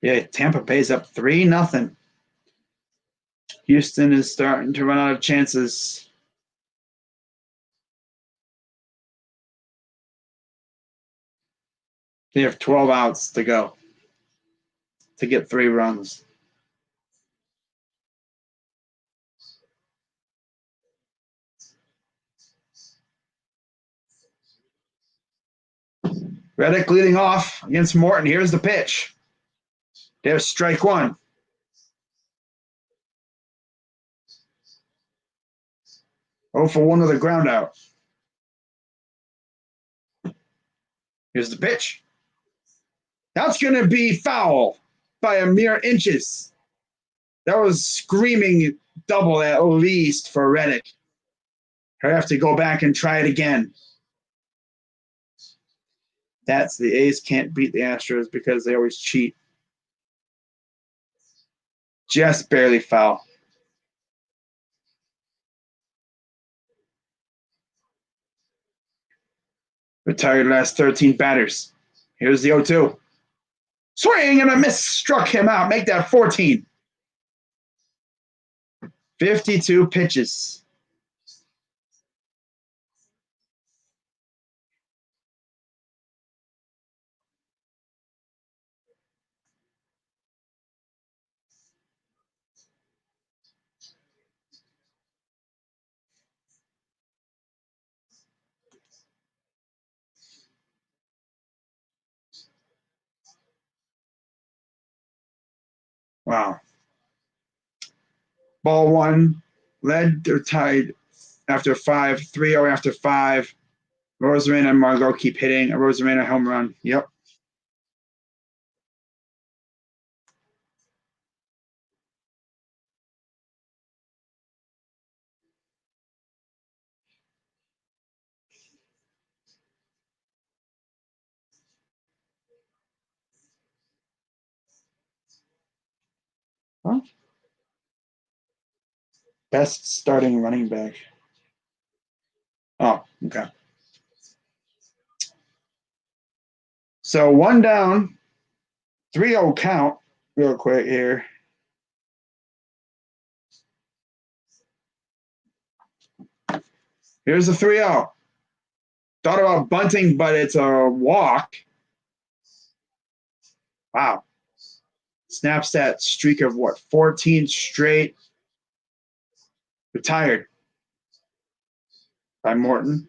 Yeah, Tampa Bay's up 3-0. Houston is starting to run out of chances. They have 12 outs to go to get 3 runs. Reddick leading off against Morton. Here's the pitch. There's strike 1. Oh for 1 with a ground out. Here's the pitch. That's going to be foul by a mere inches. That was screaming double at least for Reddick. I have to go back and try it again. That's the A's can't beat the Astros because they always cheat. Just barely foul. Retired last 13 batters. Here's the 0-2. Swing and a miss struck him out. Make that 14. 52 pitches. Wow. Ball 1. Led or tied after 5. 3-0 after 5. Rosarena and Margot keep hitting. A Rosarena home run. Yep. Huh? Best starting running back. Oh, okay. So 1 down, 3-0 count real quick here. Here's the 3-0. Thought about bunting, but it's a walk. Wow. Snaps that streak of what, 14 straight. Retired by Morton.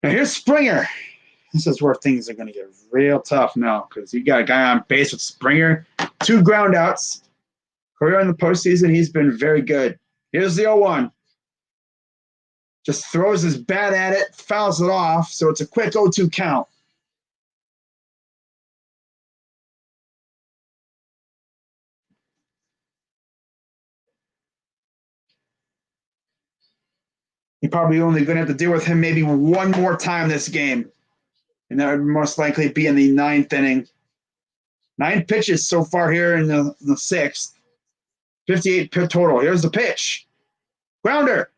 Now here's Springer. This is where things are going to get real tough now because you got a guy on base with Springer. 2 ground outs. Career in the postseason, he's been very good. Here's the 0-1. Just throws his bat at it, fouls it off, so it's a quick 0-2 count. You're probably only going to have to deal with him maybe 1 more time this game. And that would most likely be in the 9th inning. 9 pitches so far here in the 6th. 58 total. Here's the pitch. Grounder.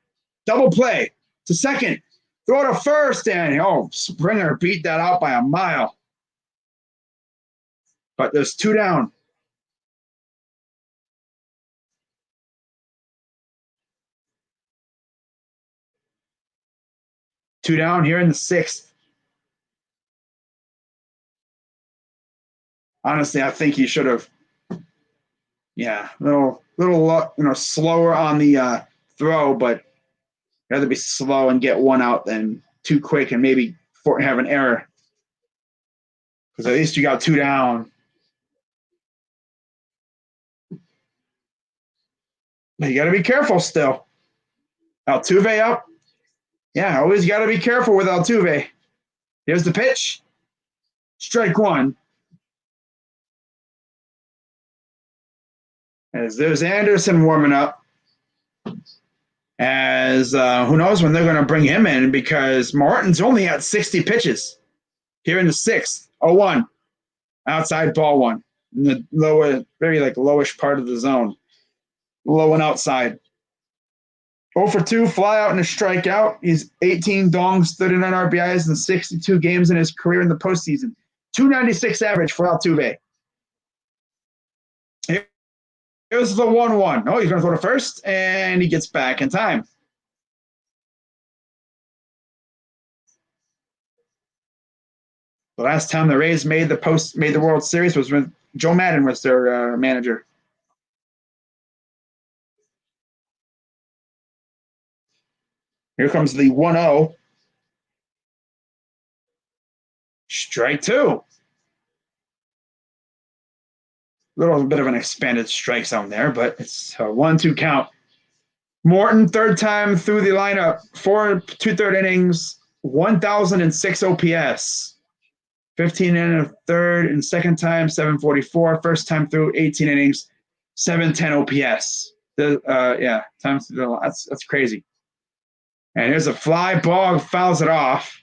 Double play to second. Throw to first. And, Springer beat that out by a mile. But there's 2 down. Two down here in the 6th. Honestly, I think he should have, little slower on the throw, but rather be slow and get 1 out than too quick and maybe have an error. Because at least you got 2 down. But you got to be careful still. Altuve up. Yeah, always got to be careful with Altuve. Here's the pitch. Strike 1. As there's Anderson warming up. As who knows when they're going to bring him in because Martin's only at 60 pitches here in the 6th. 0-1. Outside ball 1. In the lower, very lowish part of the zone. low and outside. 0 for 2, fly out and a strikeout. He's 18 dongs, 39 RBIs, and 62 games in his career in the postseason. 296 average for Altuve. Here's the 1-1. Oh, he's going to throw to first, and he gets back in time. The last time the Rays made the World Series was when Joe Madden was their manager. Here comes the 1-0. Strike two. A little bit of an expanded strike zone there, but it's a 1-2 count. Morton, third time through the lineup, 4 2/3 innings, 1,006 OPS. 15 and a third, and second time 744. First time through 18 innings, 710 OPS. That's crazy. And here's a fly ball, fouls it off.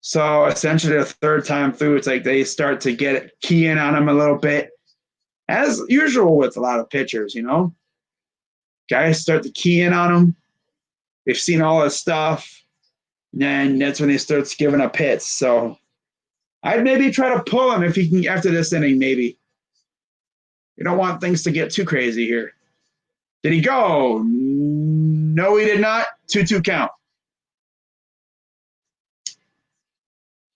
So essentially, the third time through, it's like they start to key in on him a little bit, as usual with a lot of pitchers. Guys start to key in on him. They've seen all his stuff, and then that's when he starts giving up hits. So I'd maybe try to pull him if he can after this inning, maybe. You don't want things to get too crazy here. Did he go? No, he did not. 2-2 count.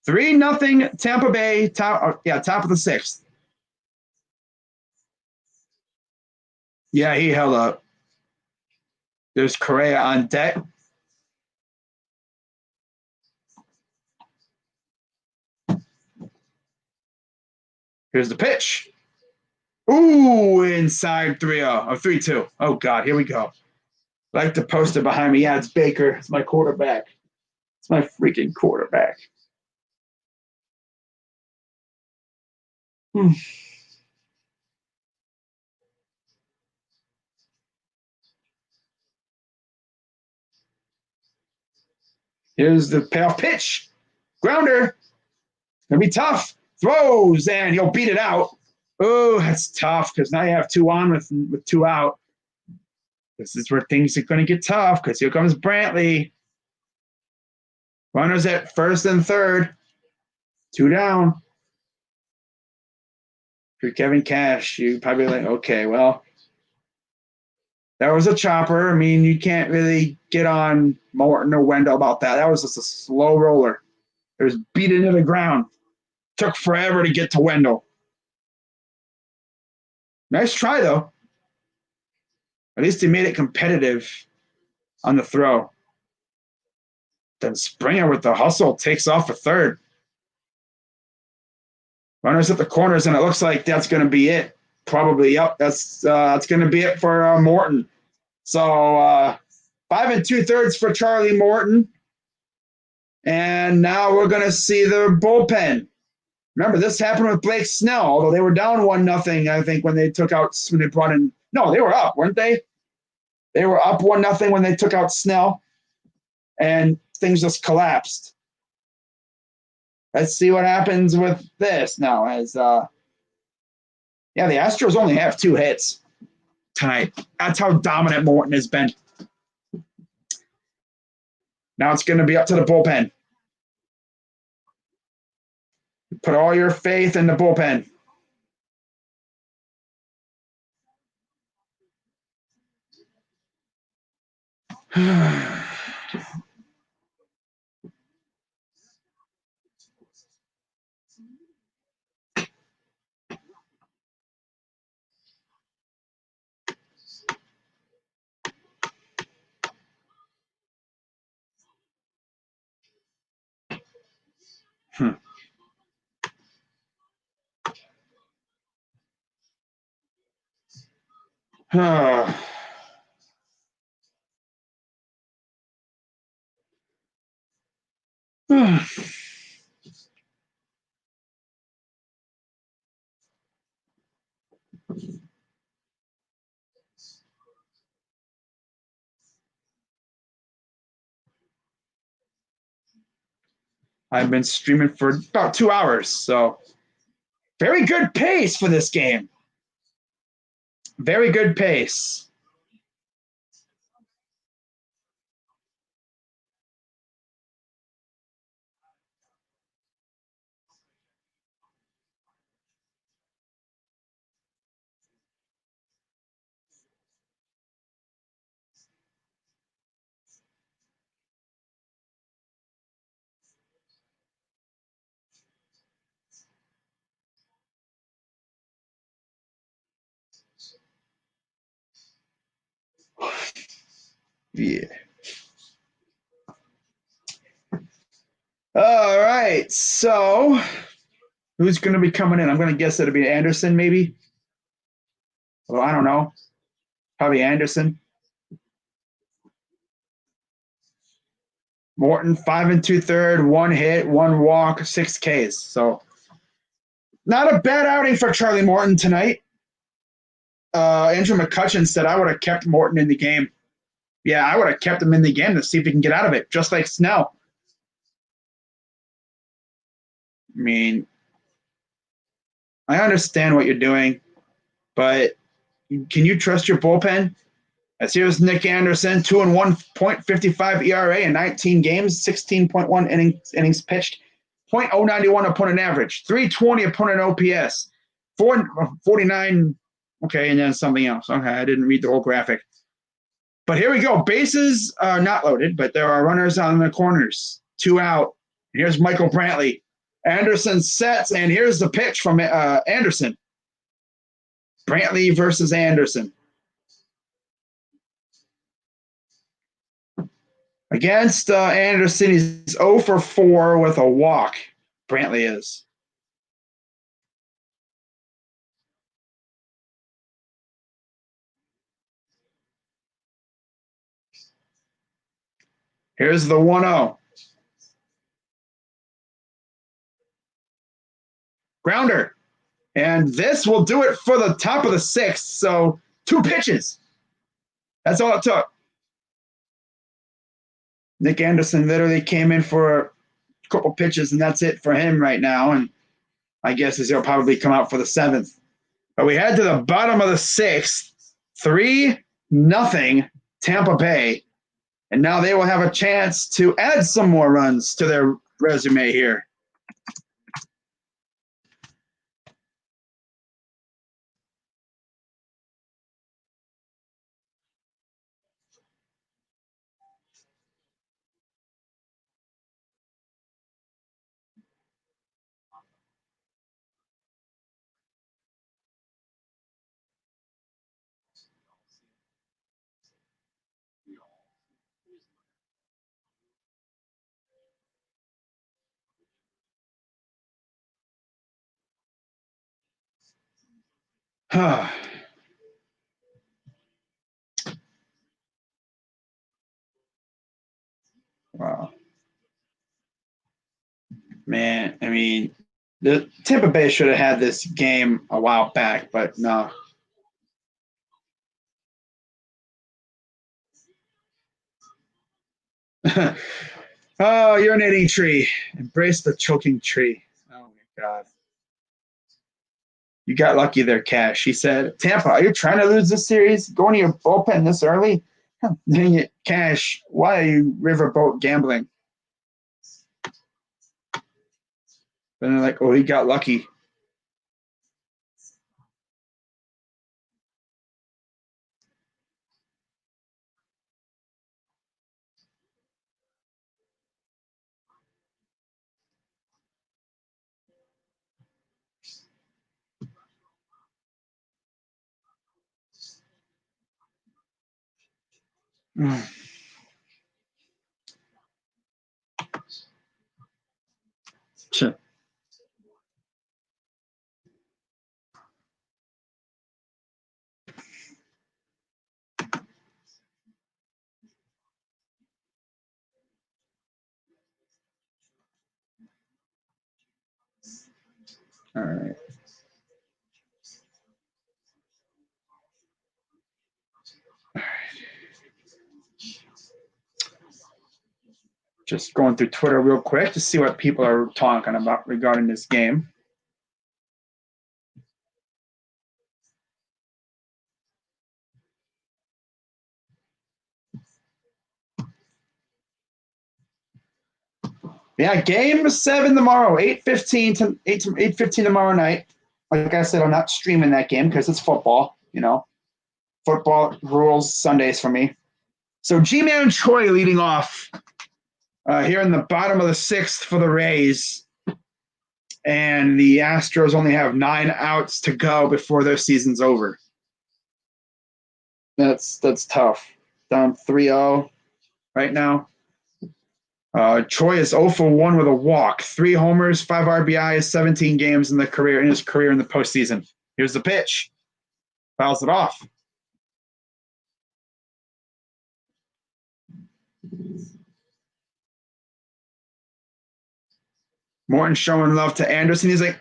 3-0 Tampa Bay, top of the 6th. Yeah, he held up. There's Correa on deck. Here's the pitch. Ooh, inside 3-0 or 3-2. Oh, God, here we go. I like to post it behind me. Yeah, it's Baker. It's my quarterback. It's my freaking quarterback. Here's the payoff pitch. Grounder. Gonna be tough. Throws, and he'll beat it out. Oh, that's tough because now you have 2 on with 2 out. This is where things are going to get tough because here comes Brantley. Runners at first and third. 2 down. For Kevin Cash, you probably like, okay, well, that was a chopper. I mean, you can't really get on Morton or Wendell about that. That was just a slow roller. It was beat into the ground. Took forever to get to Wendell. Nice try, though. At least he made it competitive on the throw. Then Springer with the hustle takes off a third. Runners at the corners, and it looks like that's going to be it. Probably, yep. That's going to be it for Morton. So 5 2/3 for Charlie Morton. And now we're going to see the bullpen. Remember, this happened with Blake Snell, although they were down 1-0, I think, when they brought in. No, they were up, weren't they? They were up 1-0 when they took out Snell, and things just collapsed. Let's see what happens with this now. The Astros only have 2 hits tonight. That's how dominant Morton has been. Now it's going to be up to the bullpen. Put all your faith in the bullpen. I've been streaming for about 2 hours, so very good pace for this game. Very good pace. Yeah. All right. So who's going to be coming in? I'm going to guess it'll be Anderson, maybe. Well, I don't know. Probably Anderson. Morton, 5 2/3, 1 hit, 1 walk, 6 Ks. So not a bad outing for Charlie Morton tonight. Andrew McCutcheon said I would have kept Morton in the game. Yeah, I would have kept him in the game to see if he can get out of it, just like Snell. I mean, I understand what you're doing, but can you trust your bullpen? As here's Nick Anderson, 2-1.55 ERA in 19 games, 16.1 innings pitched, .091 opponent average, 320 opponent OPS, 449. Okay, and then something else. Okay, I didn't read the whole graphic. But here we go. Bases are not loaded, but there are runners on the corners. 2 out. Here's Michael Brantley. Anderson sets, and here's the pitch from Anderson. Brantley versus Anderson. Against Anderson, he's 0 for 4 with a walk. Brantley is. Here's the 1-0. Grounder. And this will do it for the top of the 6th. So 2 pitches. That's all it took. Nick Anderson literally came in for a couple pitches, and that's it for him right now. And I guess he'll probably come out for the 7th. But we head to the bottom of the 6th. 3-0 Tampa Bay. And now they will have a chance to add some more runs to their resume here. Wow. Man, I mean, the Tampa Bay should have had this game a while back, but no. Oh, urinating tree. Embrace the choking tree. Oh my God. You got lucky there, Cash. He said, Tampa, are you trying to lose this series? Going to your bullpen this early? Dang it, Cash. Why are you riverboat gambling? Then they're like, oh, he got lucky. Sure. All right. Just going through Twitter real quick to see what people are talking about regarding this game. Yeah, game 7 tomorrow, 8:15 to 8:15 tomorrow night. Like I said, I'm not streaming that game because it's football. You know, football rules Sundays for me. So G-Man Choi leading off here in the bottom of the 6th for the Rays. And the Astros only have 9 outs to go before their season's over. That's tough. down 3-0 right now. Troy is 0 for 1 with a walk, 3 homers, 5 RBIs, 17 games in his career in the postseason. Here's the pitch. Fouls it off. Morton showing love to Anderson. He's like,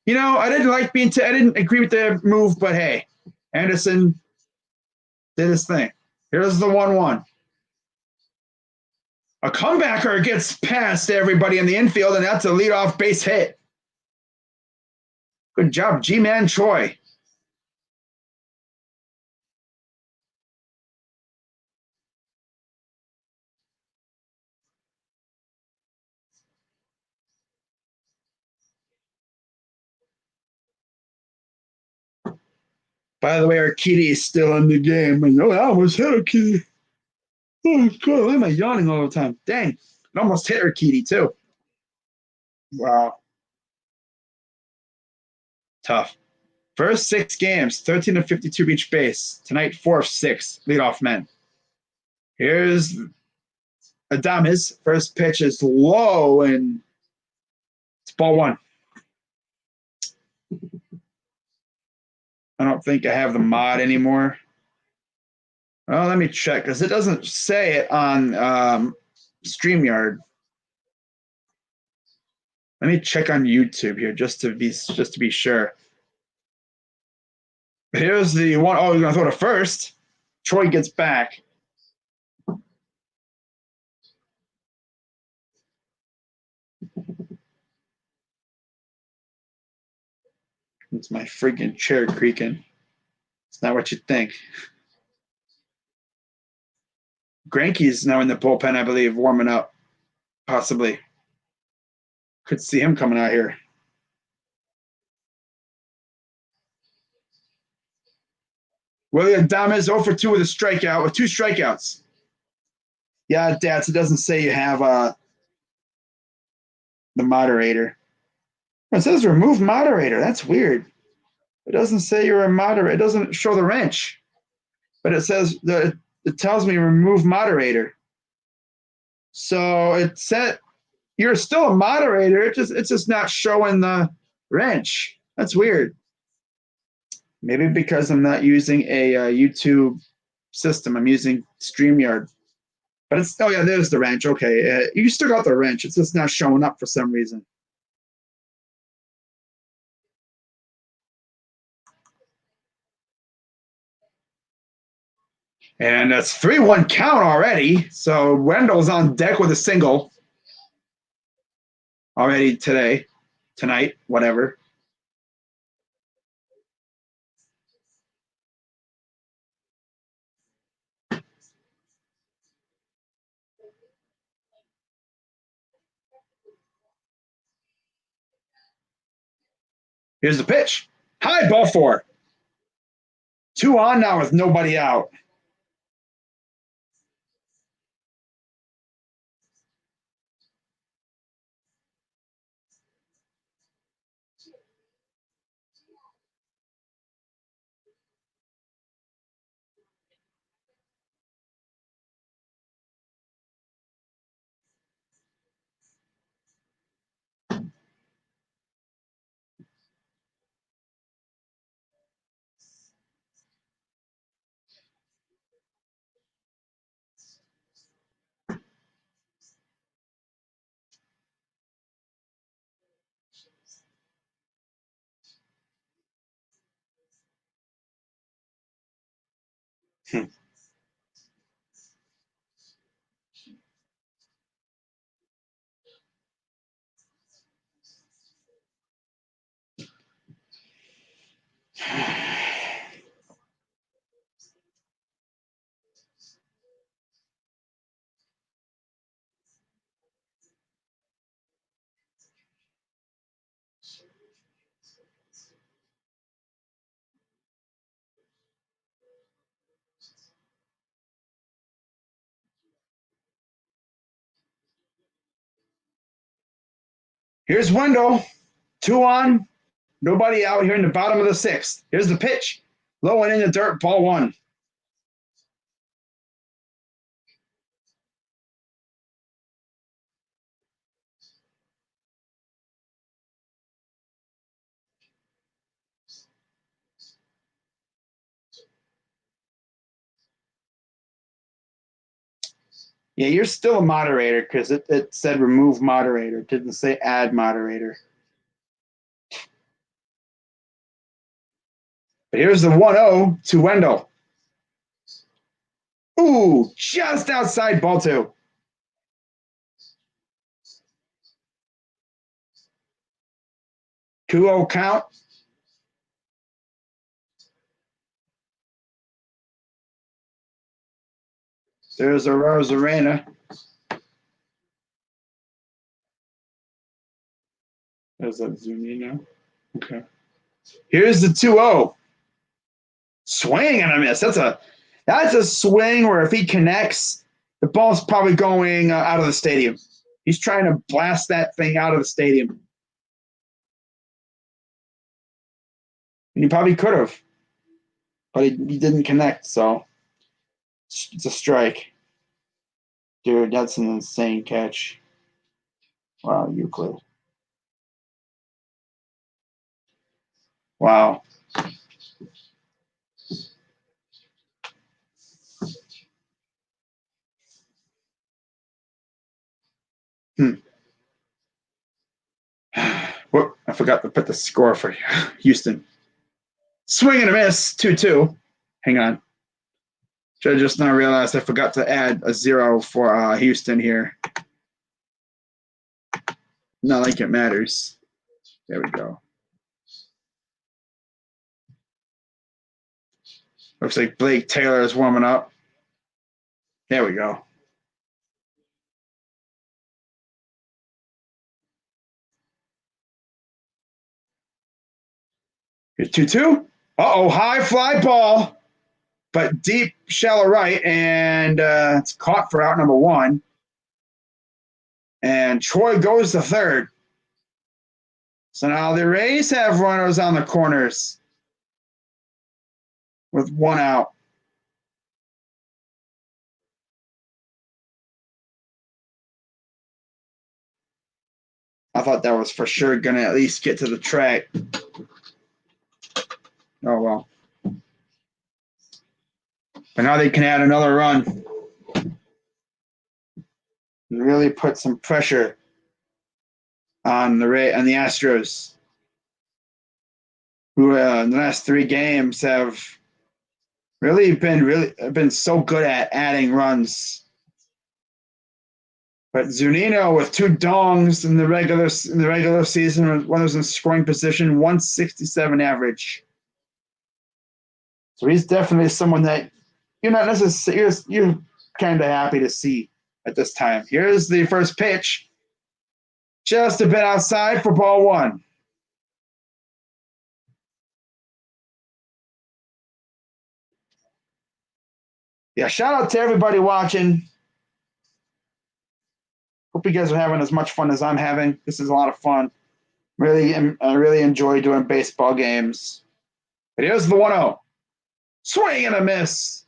I didn't agree with the move, but hey, Anderson did his thing. Here's the 1-1. A comebacker gets past everybody in the infield, and that's a leadoff base hit. Good job, G-Man Troy. By the way, Urquidy is still in the game. I almost hit Urquidy. Oh, God, why am I yawning all the time? Dang, I almost hit Urquidy, too. Wow. Tough. First 6 games, 13 of 52 reach base. Tonight, 4 of 6 leadoff men. Here's Adames. First pitch is low, and it's ball 1. I don't think I have the mod anymore. Well, let me check, because it doesn't say it on StreamYard. Let me check on YouTube here just to be sure. Here's the one. Oh, you're gonna throw to first. Troy gets back. It's my freaking chair creaking. It's not what you think. Greinke's now in the bullpen, I believe, warming up, possibly. Could see him coming out here. William Adames 0 for 2 with a strikeout, with 2 strikeouts. Yeah, Dats, it doesn't say you have the moderator. It says remove moderator. That's weird. It doesn't say you're a moderator. It doesn't show the wrench, but it says it tells me remove moderator. So it said you're still a moderator. It's just not showing the wrench. That's weird. Maybe because I'm not using a YouTube system. I'm using StreamYard. But there's the wrench. Okay, you still got the wrench. It's just not showing up for some reason. And that's 3-1 count already. So Wendell's on deck with a single already tonight, whatever. Here's the pitch. High ball 4. 2 on now with nobody out. Here's Wendell. 2 on. Nobody out here in the bottom of the 6th. Here's the pitch. Low and in the dirt, ball 1. Yeah, you're still a moderator because it said remove moderator. It didn't say add moderator. But here's the 1-0 to Wendell. Ooh, just outside ball 2. Two 0 count. There's a Rosarena. There's that Zunino. Okay. Here's the 2-0. Swing and a miss. That's a swing where if he connects, the ball's probably going out of the stadium. He's trying to blast that thing out of the stadium. And he probably could have, but he didn't connect, so it's a strike. Dude, that's an insane catch. Wow, Euclid. Wow. Whoop, I forgot to put the score for Houston. Swing and a miss, 2-2. Hang on. Should have just now realized I forgot to add a 0 for Houston here. Not like it matters. There we go. Looks like Blake Taylor is warming up. There we go. Here's 2-2. Uh-oh, high fly ball, but deep shallow right, and it's caught for out number 1. And Troy goes to third. So now the Rays have runners on the corners with 1 out. I thought that was for sure going to at least get to the track. Oh, well. But now they can add another run and really put some pressure on the Astros, who in the last 3 games have really been so good at adding runs. But Zunino with 2 dongs in the regular season when he was in scoring position, 167 average. So he's definitely someone that you're not necessarily you're kind of happy to see at this time. Here's the first pitch, just a bit outside for ball 1. Yeah, shout out to everybody watching. Hope you guys are having as much fun as I'm having. This is a lot of fun. I really enjoy doing baseball games. But here's the 1-0. Swing and a miss.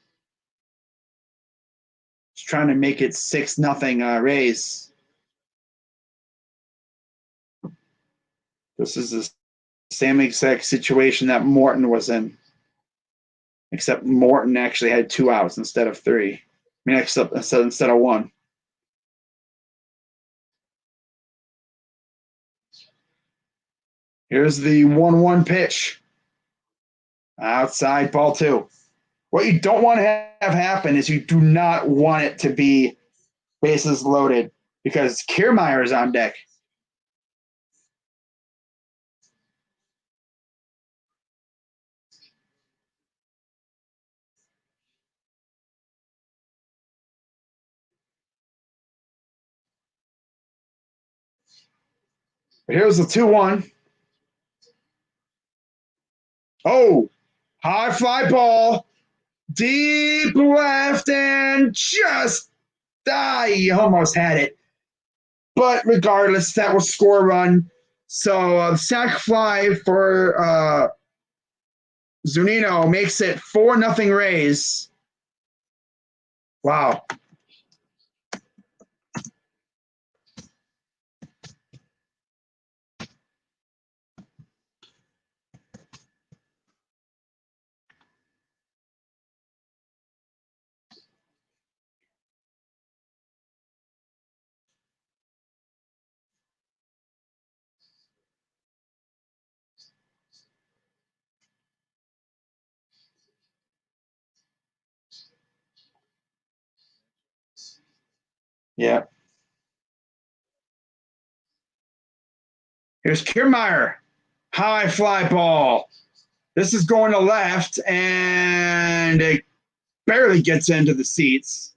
Just trying to make it 6-0 Rays. This is the same exact situation that Morton was in, except Morton actually had 2 outs instead of 3. I mean, instead of 1. Here's the 1-1 pitch. Outside ball 2. What you don't want to have happen is you do not want it to be bases loaded because Kiermaier is on deck. But here's the 2-1. Oh, high fly ball, deep left, and just he almost had it. But regardless, that was score run. So sac fly for Zunino makes it 4-0 Rays. Wow. Yeah. Here's Kiermaier. High fly ball. This is going to left, and it barely gets into the seats.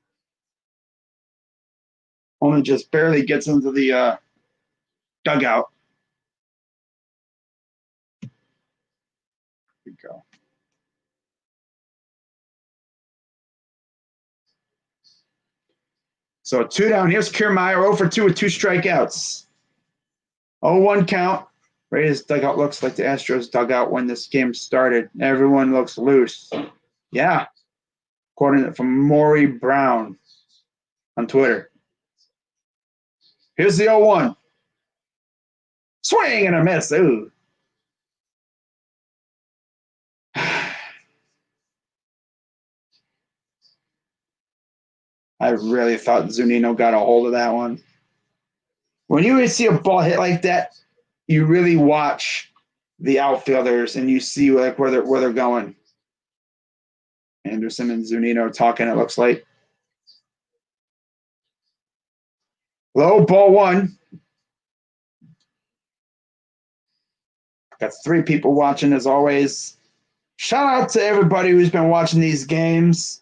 Only just barely gets into the dugout. Here we go. So 2 down. Here's Kiermaier, 0 for 2 with 2 strikeouts. 0-1 count. Rays dugout looks like the Astros dugout when this game started. Everyone looks loose. Yeah. According from Maury Brown on Twitter. Here's the 0-1. Swing and a miss. Ooh. I really thought Zunino got a hold of that one. When you see a ball hit like that, you really watch the outfielders and you see like where they're going. Anderson and Zunino talking, it looks like. Low ball 1. Got 3 people watching as always. Shout out to everybody who's been watching these games.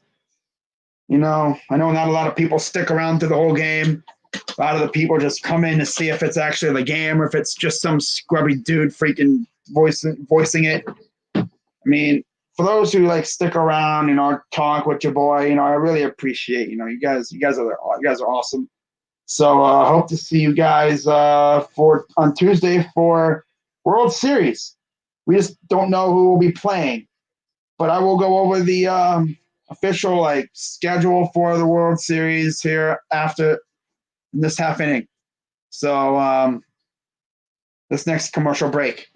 You know, I know not a lot of people stick around through the whole game. A lot of the people just come in to see if it's actually the game or if it's just some scrubby dude freaking voicing it. I mean, for those who like stick around, you know, talk with your boy, you know, I really appreciate, you know, you guys are awesome. So hope to see you guys on Tuesday for World Series. We just don't know who will be playing, but I will go over the official like schedule for the World Series here after this half inning. So this next commercial break.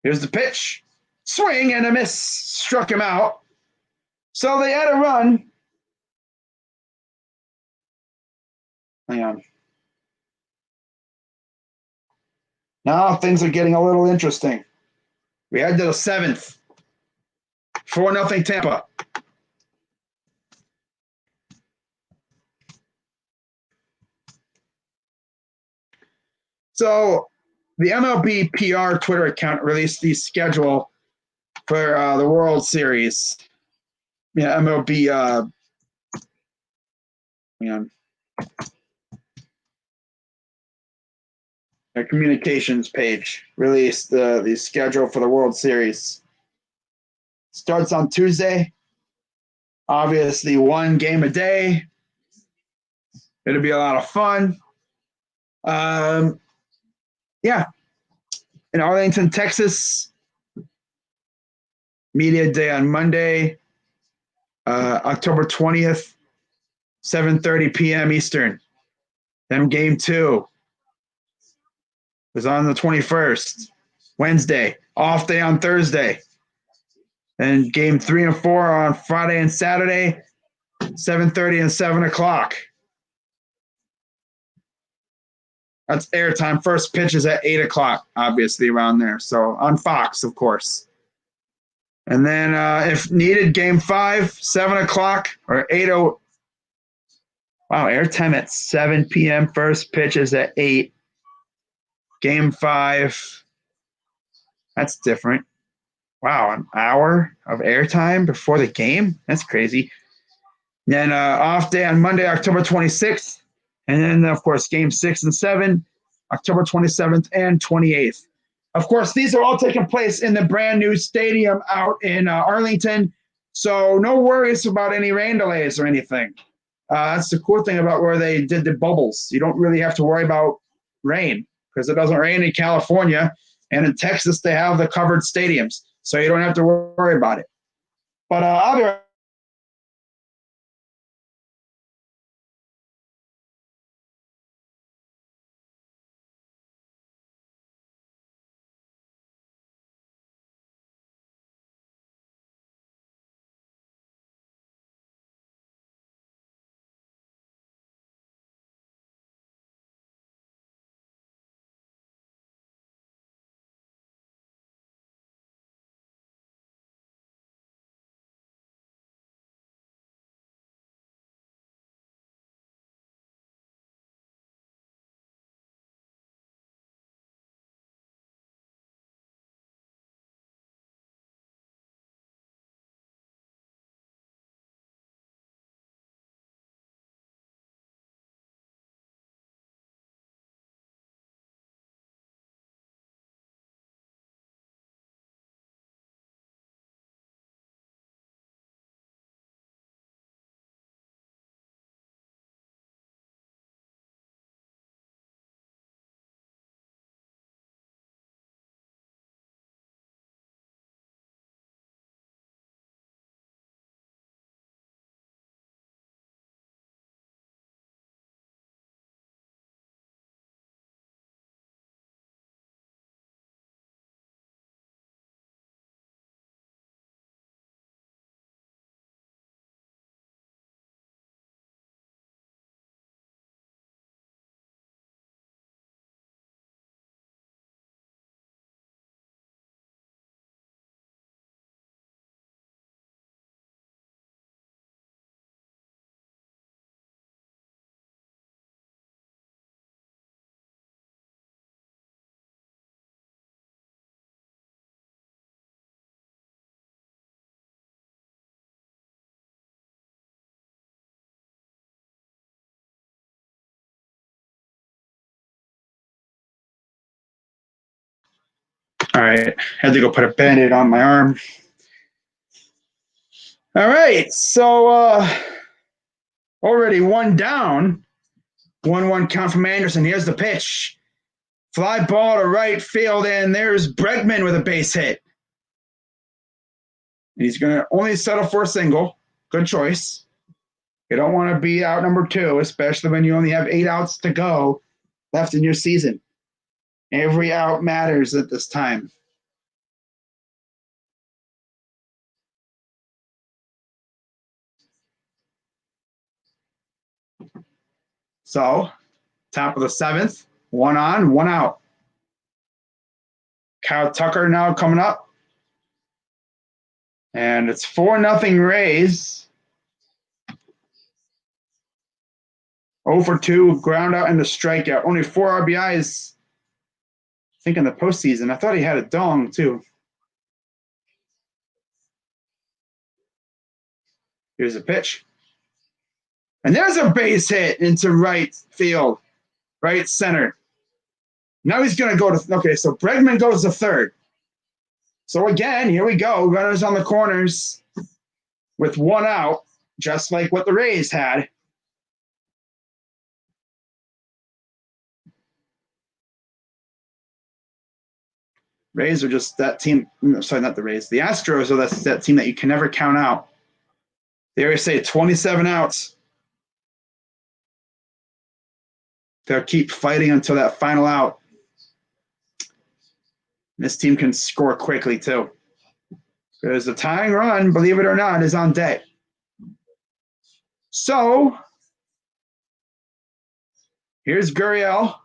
Here's the pitch. Swing and a miss. Struck him out. So they had a run. Hang on. Now things are getting a little interesting. We head to the 7th. 4-0 Tampa. So the MLB PR Twitter account released the schedule for the World Series. Yeah, MLB. Hang on. Their communications page released the schedule for the World Series. Starts on Tuesday. Obviously, 1 game a day. It'll be a lot of fun. Yeah. In Arlington, Texas. Media Day on Monday, October 20th, 7:30 p.m. Eastern. Then Game 2 was on the 21st, Wednesday. Off day on Thursday. And Game 3 and 4 are on Friday and Saturday, 7:30 and 7 o'clock. That's airtime. First pitch is at 8 o'clock, obviously, around there. So on Fox, of course. And then if needed, Game 5, 7 o'clock or 8. Wow, airtime at 7 p.m. First pitch is at 8. Game 5. That's different. Wow, an hour of airtime before the game? That's crazy. Then off day on Monday, October 26th. And then, of course, Game 6 and 7, October 27th and 28th. Of course, these are all taking place in the brand new stadium out in Arlington. So no worries about any rain delays or anything. That's the cool thing about where they did the bubbles. You don't really have to worry about rain because it doesn't rain in California. And in Texas, they have the covered stadiums. So you don't have to worry about it. But I'll be right All right. Had to go put a Band-Aid on my arm. All right. So already one down. 1-1 count from Anderson. Here's the pitch. Fly ball to right field, and there's Bregman with a base hit. He's going to only settle for a single. Good choice. You don't want to be out number 2, especially when you only have 8 outs to go left in your season. Every out matters at this time. So, top of the 7th, 1 on, 1 out. Kyle Tucker now coming up. And it's 4-0 Rays. 0 for 2, ground out and a strikeout. Only 4 RBIs, I think, in the postseason. I thought he had a dong, too. Here's a pitch. And there's a base hit into right field, right center. Now he's going to go to – okay, so Bregman goes to third. So, again, here we go. Runners on the corners with 1 out, just like what the Rays had. Rays are just that team – sorry, not the Rays. The Astros are that team that you can never count out. They always say 27 outs. They'll keep fighting until that final out. This team can score quickly, too. Because the tying run, believe it or not, is on deck. So, here's Gurriel.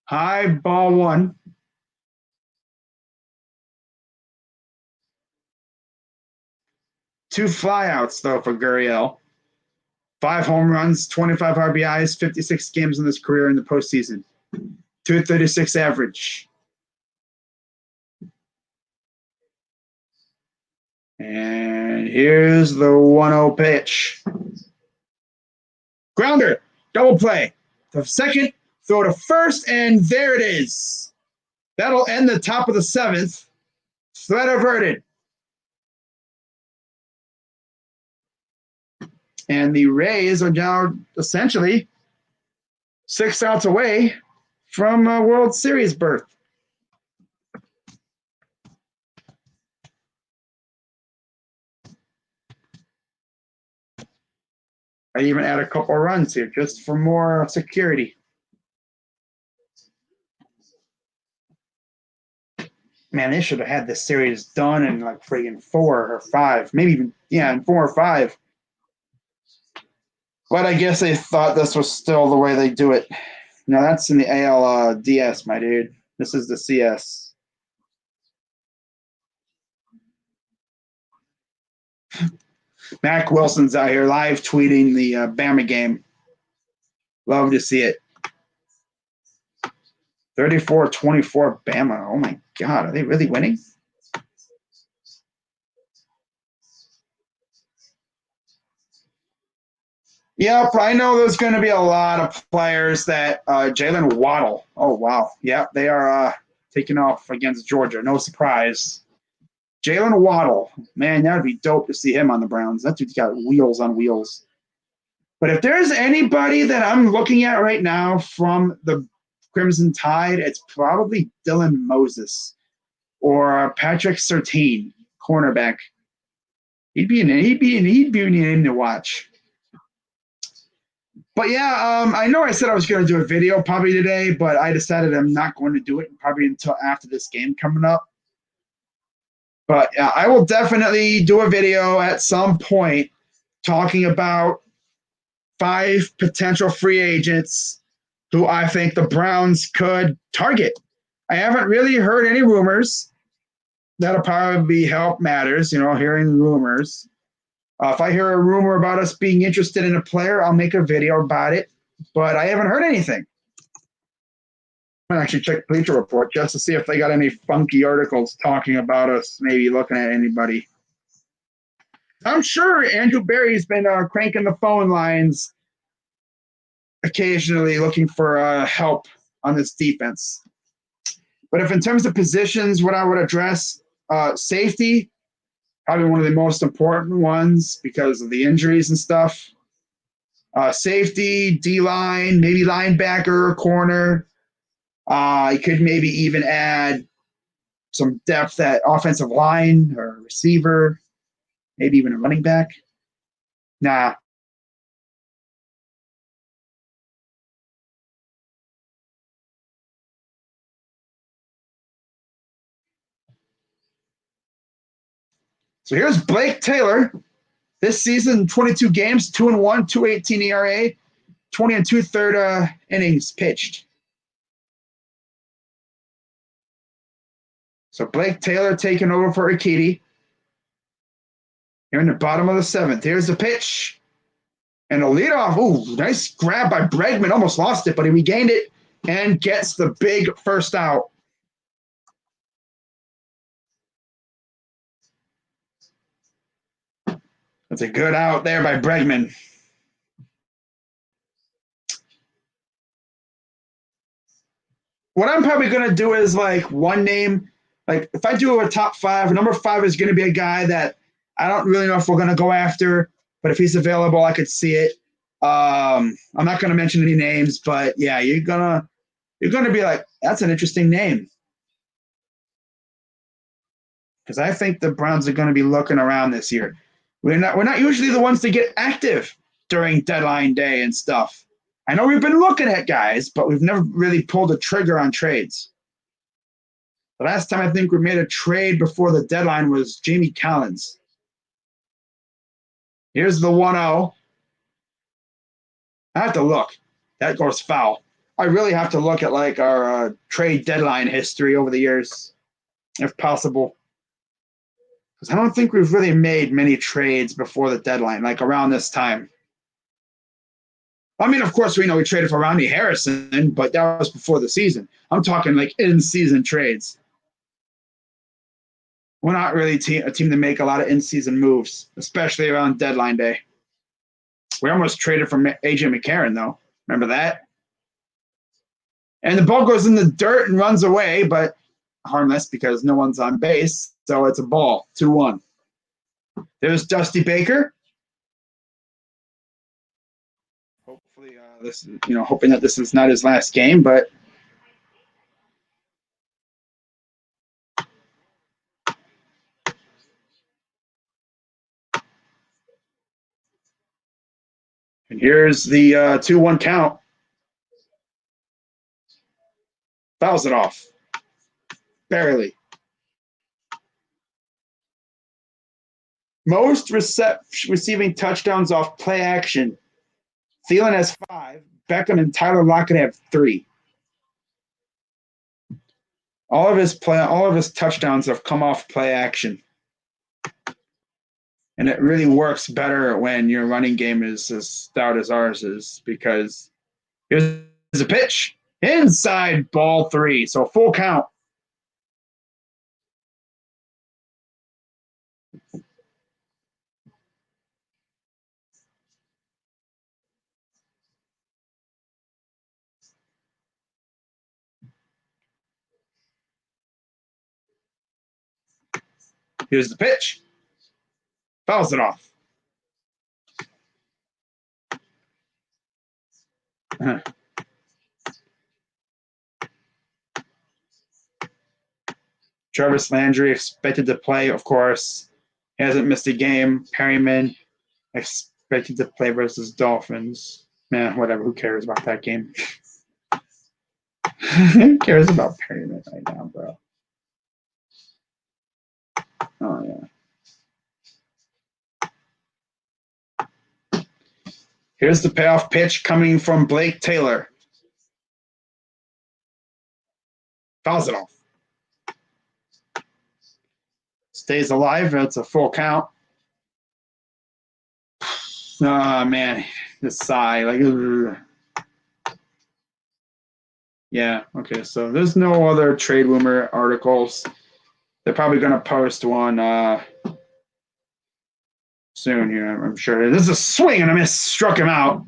High ball 1. Two flyouts, though, for Gurriel. 5 home runs, 25 RBIs, 56 games in his career in the postseason. 236 average. And here's the 1-0 pitch. Grounder, double play. The second, throw to first, and there it is. That'll end the top of the 7th. Threat averted. And the Rays are now essentially 6 outs away from a World Series berth. I even add a couple of runs here just for more security. Man, they should have had this series done in like friggin' 4 or 5, maybe even, in 4 or 5. But I guess they thought this was still the way they do it. No, that's in the ALCS, my dude. This is the CS. Mac Wilson's out here live tweeting the Bama game. Love to see it. 34-24 Bama. Oh, my God. Are they really winning? Yep, I know there's going to be a lot of players that Jalen Waddle. Oh, wow. Yep, they are taking off against Georgia. No surprise. Jalen Waddle. Man, that would be dope to see him on the Browns. That dude's got wheels on wheels. But if there's anybody that I'm looking at right now from the Crimson Tide, it's probably Dylan Moses or Patrick Surtain, cornerback. He'd be a name to watch. But yeah, I know I said I was going to do a video probably today, but I decided I'm not going to do it probably until after this game coming up. But I will definitely do a video at some point talking about 5 potential free agents who I think the Browns could target. I haven't really heard any rumors. That'll probably help matters, hearing rumors. If I hear a rumor about us being interested in a player, I'll make a video about it. But I haven't heard anything. I'm going to actually check Bleacher Report just to see if they got any funky articles talking about us maybe looking at anybody. I'm sure Andrew Berry's been cranking the phone lines occasionally looking for help on this defense. But if in terms of positions, what I would address, safety, probably one of the most important ones because of the injuries and stuff. Safety, D-line, maybe linebacker, corner. You could maybe even add some depth at offensive line or receiver, maybe even a running back. Nah. So here's Blake Taylor. This season, 22 games, 2-1, 2.18 ERA, 20 and 2/3 innings pitched. So Blake Taylor taking over for Urquidy. Here in the bottom of the seventh. Here's the pitch. And a leadoff. Ooh, nice grab by Bregman. Almost lost it, but he regained it and gets the big first out. That's a good out there by Bregman. What I'm probably going to do is like one name. Like if I do a top five, number 5 is going to be a guy that I don't really know if we're going to go after, but if he's available, I could see it. I'm not going to mention any names, but yeah, you're gonna be like, that's an interesting name. Because I think the Browns are going to be looking around this year. We're not usually the ones to get active during deadline day and stuff. I know we've been looking at guys, but we've never really pulled a trigger on trades. The last time I think we made a trade before the deadline was Jamie Collins. Here's the 1-0. I have to look. That goes foul. I really have to look at like our trade deadline history over the years, if possible. Because I don't think we've really made many trades before the deadline, like around this time. I mean, of course, we know we traded for Ronnie Harrison, but that was before the season. I'm talking like in-season trades. We're not really a team to make a lot of in-season moves, especially around deadline day. We almost traded for AJ McCarron, though. Remember that? And the ball goes in the dirt and runs away, but harmless because no one's on base, so it's a ball, 2-1. There's Dusty Baker. Hopefully, hoping that this is not his last game, but and here's the 2-1 count. Fouls it off. Barely. Most receiving touchdowns off play action. Thielen has 5. Beckham and Tyler Lockett have 3. All of his touchdowns have come off play action. And it really works better when your running game is as stout as ours is, because here's a pitch. Inside, ball 3. So full count. Here's the pitch. Fouls it off. Jarvis Landry expected to play, of course. He hasn't missed a game. Perryman expected to play versus Dolphins. Man, whatever. Who cares about that game? Who cares about Perryman right now, bro? Oh, yeah. Here's the payoff pitch coming from Blake Taylor. Fouls it off. Stays alive. That's a full count. Oh, man. This sigh. Like, ugh. Yeah, okay. So there's no other trade rumor articles. They're probably going to post one soon here, I'm sure. This is a swing and I struck him out.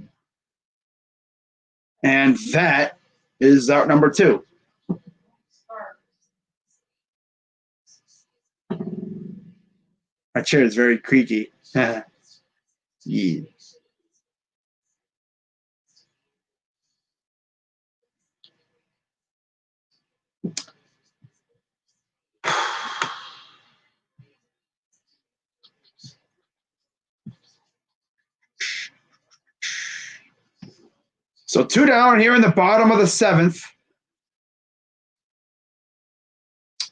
And that is out number 2. My chair is very creaky. Yeah. So 2 down here in the bottom of the 7th.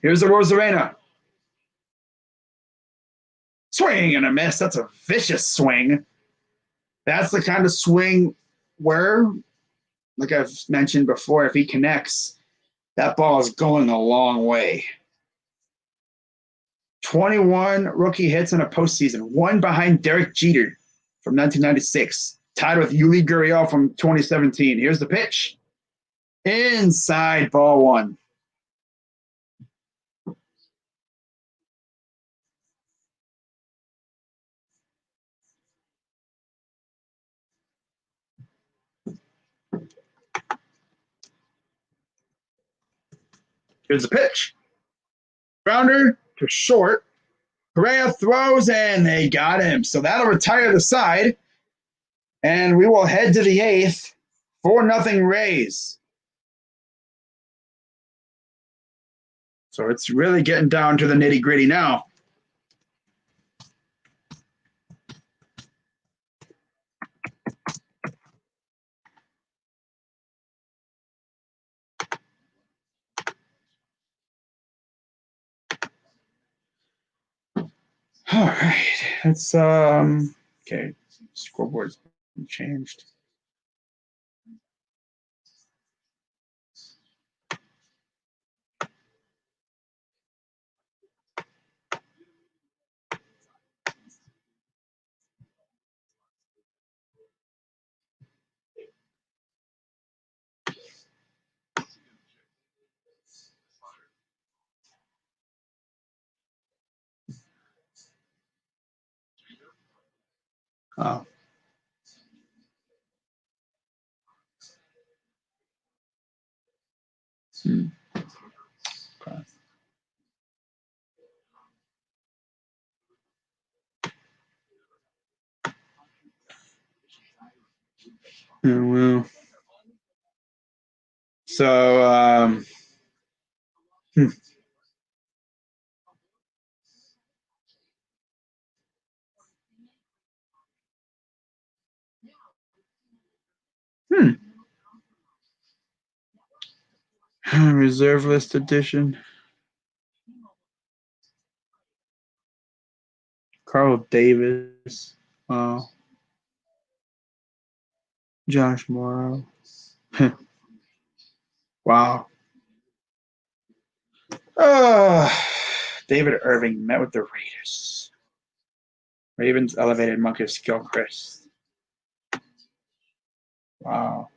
Here's the Rosarena. Swing and a miss. That's a vicious swing. That's the kind of swing where, like I've mentioned before, if he connects, that ball is going a long way. 21 rookie hits in a postseason, one behind Derek Jeter from 1996, tied with Yuli Gurriel from 2017. Here's the pitch. Inside, ball one. Here's the pitch. Grounder to short. Correa throws, and they got him. So that'll retire the side. And we will head to the 8th. 4-0 Rays. So it's really getting down to the nitty-gritty now. All right. It's okay. Scoreboard's changed. Oh. Okay. Oh, well. So, hmm. Reserve list edition. Carl Davis. Wow. Josh Morrow. Wow. David Irving met with the Raiders. Ravens elevated Marcus Gilchrist. Wow.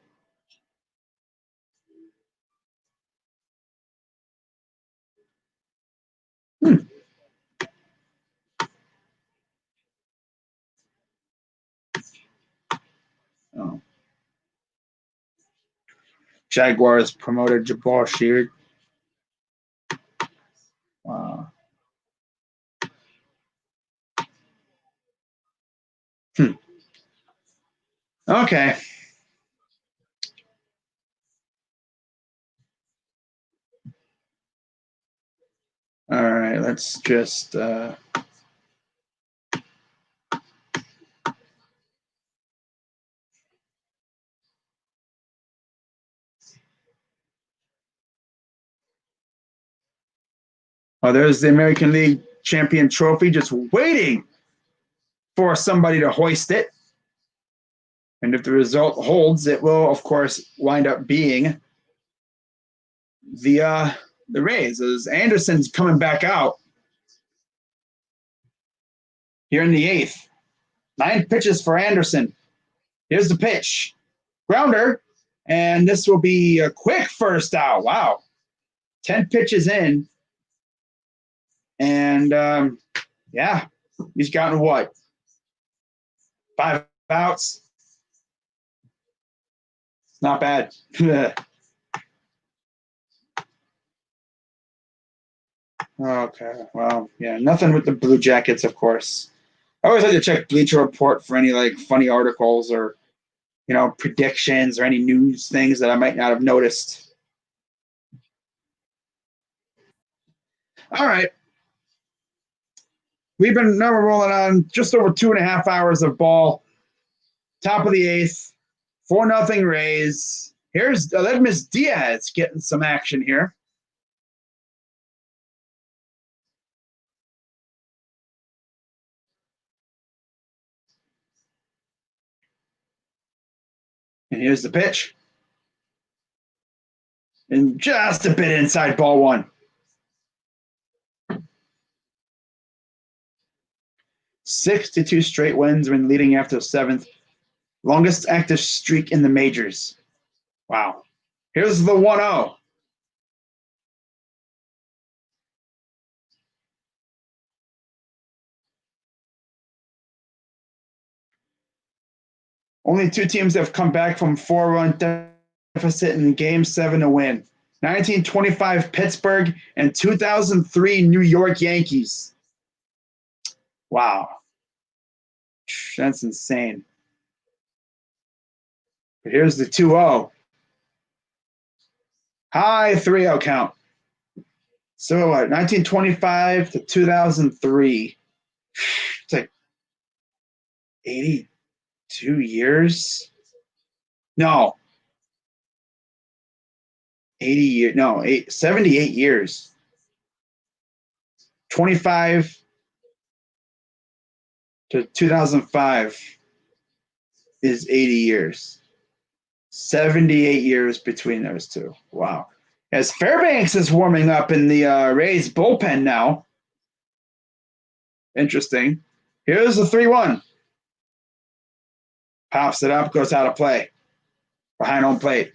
Oh. Jaguars promoted Jabbar Sheard. Wow. Okay. All right. Let's just. Oh, there's the American League Champion Trophy just waiting for somebody to hoist it. And if the result holds, it will, of course, wind up being the Rays. As Anderson's coming back out here in the 8th. 9 pitches for Anderson. Here's the pitch. Grounder. And this will be a quick first out. Wow. 10 pitches in. And, yeah, he's gotten what? 5 outs. Not bad. Okay. Well, yeah, nothing with the Blue Jackets, of course. I always like to check Bleacher Report for any like funny articles or predictions or any news things that I might not have noticed. All right. Now we're rolling on just over 2.5 hours of ball. Top of the eighth, 4-0 Rays. Here's Miss Diaz getting some action here. And here's the pitch. And just a bit inside ball one. 62 straight wins when leading after the seventh. Longest active streak in the majors. Wow. Here's the 1-0. Only two teams have come back from 4-run deficit in Game 7 to win. 1925 Pittsburgh and 2003 New York Yankees. Wow. That's insane. But here's the 2-0. High 3-0 count. So what? 1925 to 2003. It's like 82 years? No. 80 years. No, 78 years. 25 to 2005 is 80 years. 78 years between those two. Wow. As Fairbanks is warming up in the Rays bullpen now. Interesting. Here's the 3-1. Pops it up, goes out of play. Behind home plate.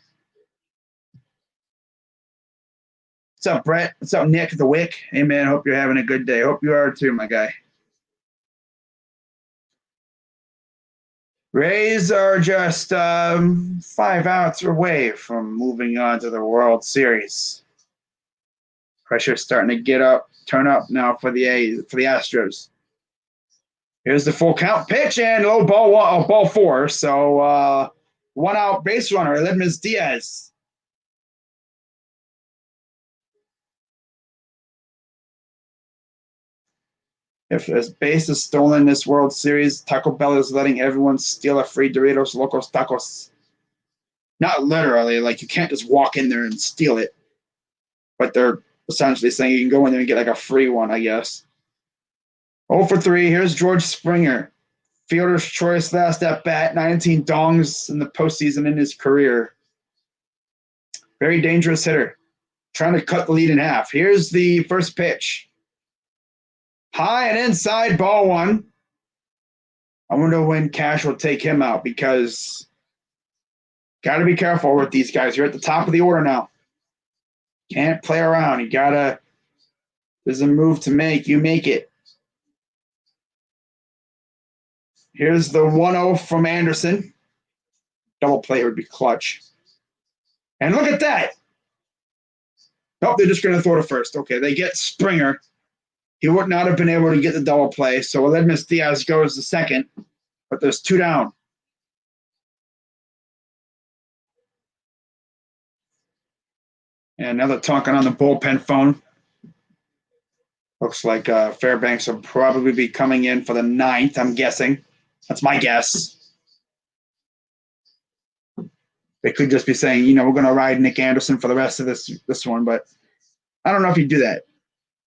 What's up, Brett? What's up, Nick the Wick? Hey, man, hope you're having a good day. Hope you are too, my guy. Rays are just 5 outs away from moving on to the World Series. Pressure's starting to turn up now for the Astros. Here's the full count pitch and low ball 4. So 1 out base runner, Miss Diaz. If a base is stolen this World Series, Taco Bell is letting everyone steal a free Doritos Locos Tacos. Not literally, like you can't just walk in there and steal it. But they're essentially saying you can go in there and get like a free one, I guess. 0 for 3. Here's George Springer. Fielder's choice last at bat. 19 dongs in the postseason in his career. Very dangerous hitter. Trying to cut the lead in half. Here's the first pitch. High and inside, ball 1. I wonder when Cash will take him out because got to be careful with these guys. You're at the top of the order now. Can't play around. There's a move to make. You make it. Here's the 1-0 from Anderson. Double play would be clutch. And look at that. Nope, they're just going to throw to first. Okay, they get Springer. He would not have been able to get the double play, so Miss Diaz goes to second, but there's 2 down. And another talking on the bullpen phone. Looks like Fairbanks will probably be coming in for the 9th, I'm guessing. That's my guess. They could just be saying, we're going to ride Nick Anderson for the rest of this one, but I don't know if you do that.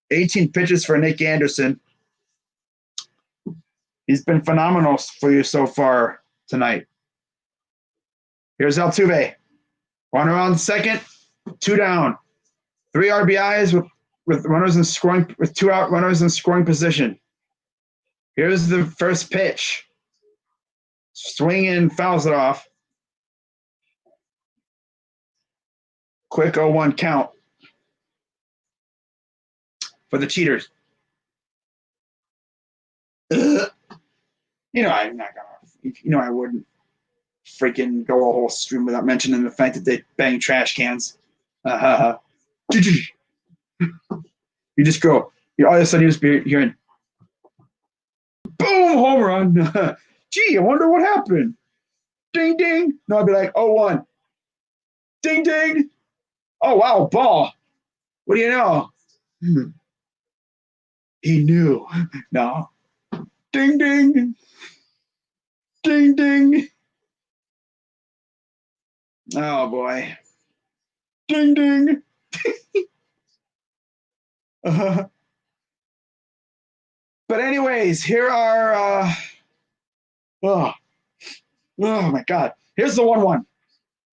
18 pitches for Nick Anderson. He's been phenomenal for you so far tonight. Here's Altuve. 1 around second, 2 down. 3 RBIs with runners in scoring, with 2 out runners in scoring position. Here's the first pitch. Swing in, fouls it off. Quick 0-1 count for the cheaters. I'm not gonna. I wouldn't freaking go a whole stream without mentioning the fact that they bang trash cans. You just go. All of a sudden, you just be hearing, boom, home run. Gee, I wonder what happened. Ding, ding. No, I'd be like, 0-1. Ding, ding. Oh, wow, ball. What do you know? He knew. No. Ding, ding. Ding, ding. Oh, boy. Ding, ding. But anyways, here are, oh my God. Here's the 1-1.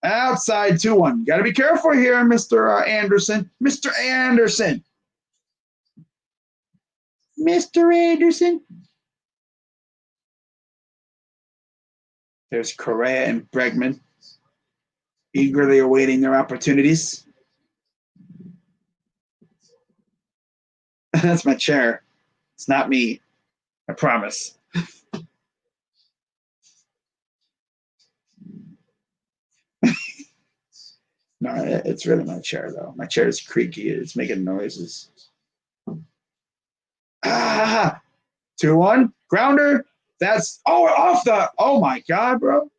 Outside 2-1. You got to be careful here, Mr. Anderson. Mr. Anderson. Mr. Anderson. There's Correa and Bregman eagerly awaiting their opportunities. That's my chair. It's not me. I promise. No, it's really my chair, though. My chair is creaky. It's making noises. 2-1. Grounder. That's off the. Oh my God, bro.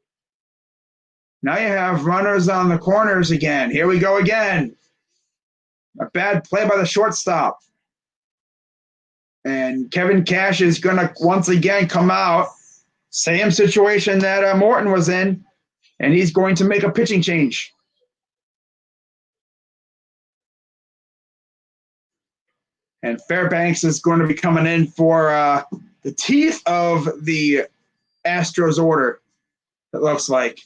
Now you have runners on the corners again. Here we go again. A bad play by the shortstop. And Kevin Cash is going to once again come out. Same situation that Morton was in. And he's going to make a pitching change. And Fairbanks is going to be coming in for the teeth of the Astros order, it looks like.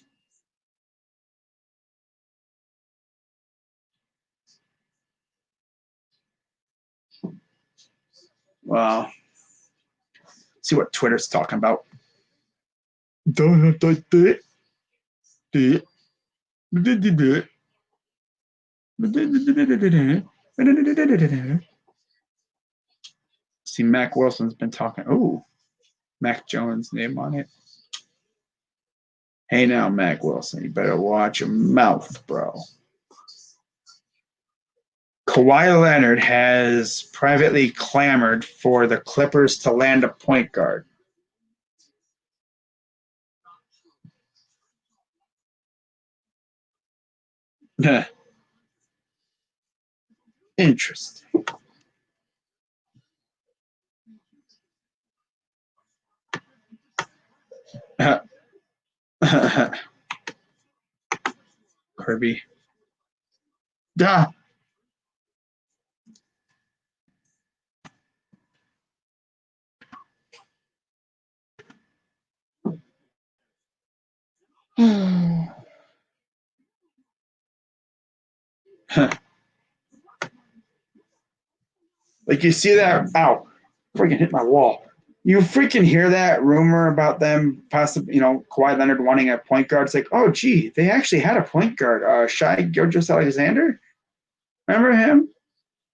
Well, see what Twitter's talking about. See, Mac Wilson's been talking. Oh, Mac Jones' name on it. Hey now, Mac Wilson, you better watch your mouth, bro. Kawhi Leonard has privately clamored for the Clippers to land a point guard. Interesting. Kirby. Duh. Like you see that? Ow! Freaking hit my wall. You freaking hear that rumor about them possibly, Kawhi Leonard wanting a point guard? It's like, oh, gee, they actually had a point guard, Shai Gilgeous-Alexander. Remember him?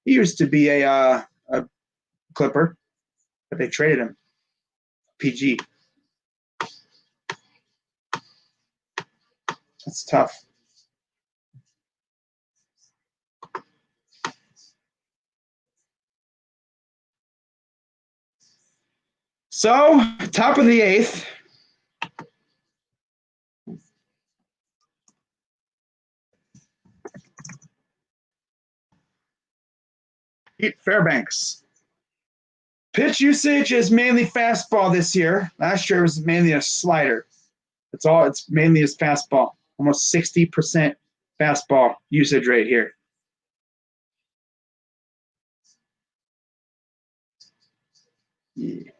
He used to be a Clipper, but they traded him. PG. That's tough. So, top of the 8th. Pete Fairbanks. Pitch usage is mainly fastball this year. Last year was mainly a slider. It's mainly his fastball. Almost 60% fastball usage rate here. Yeah.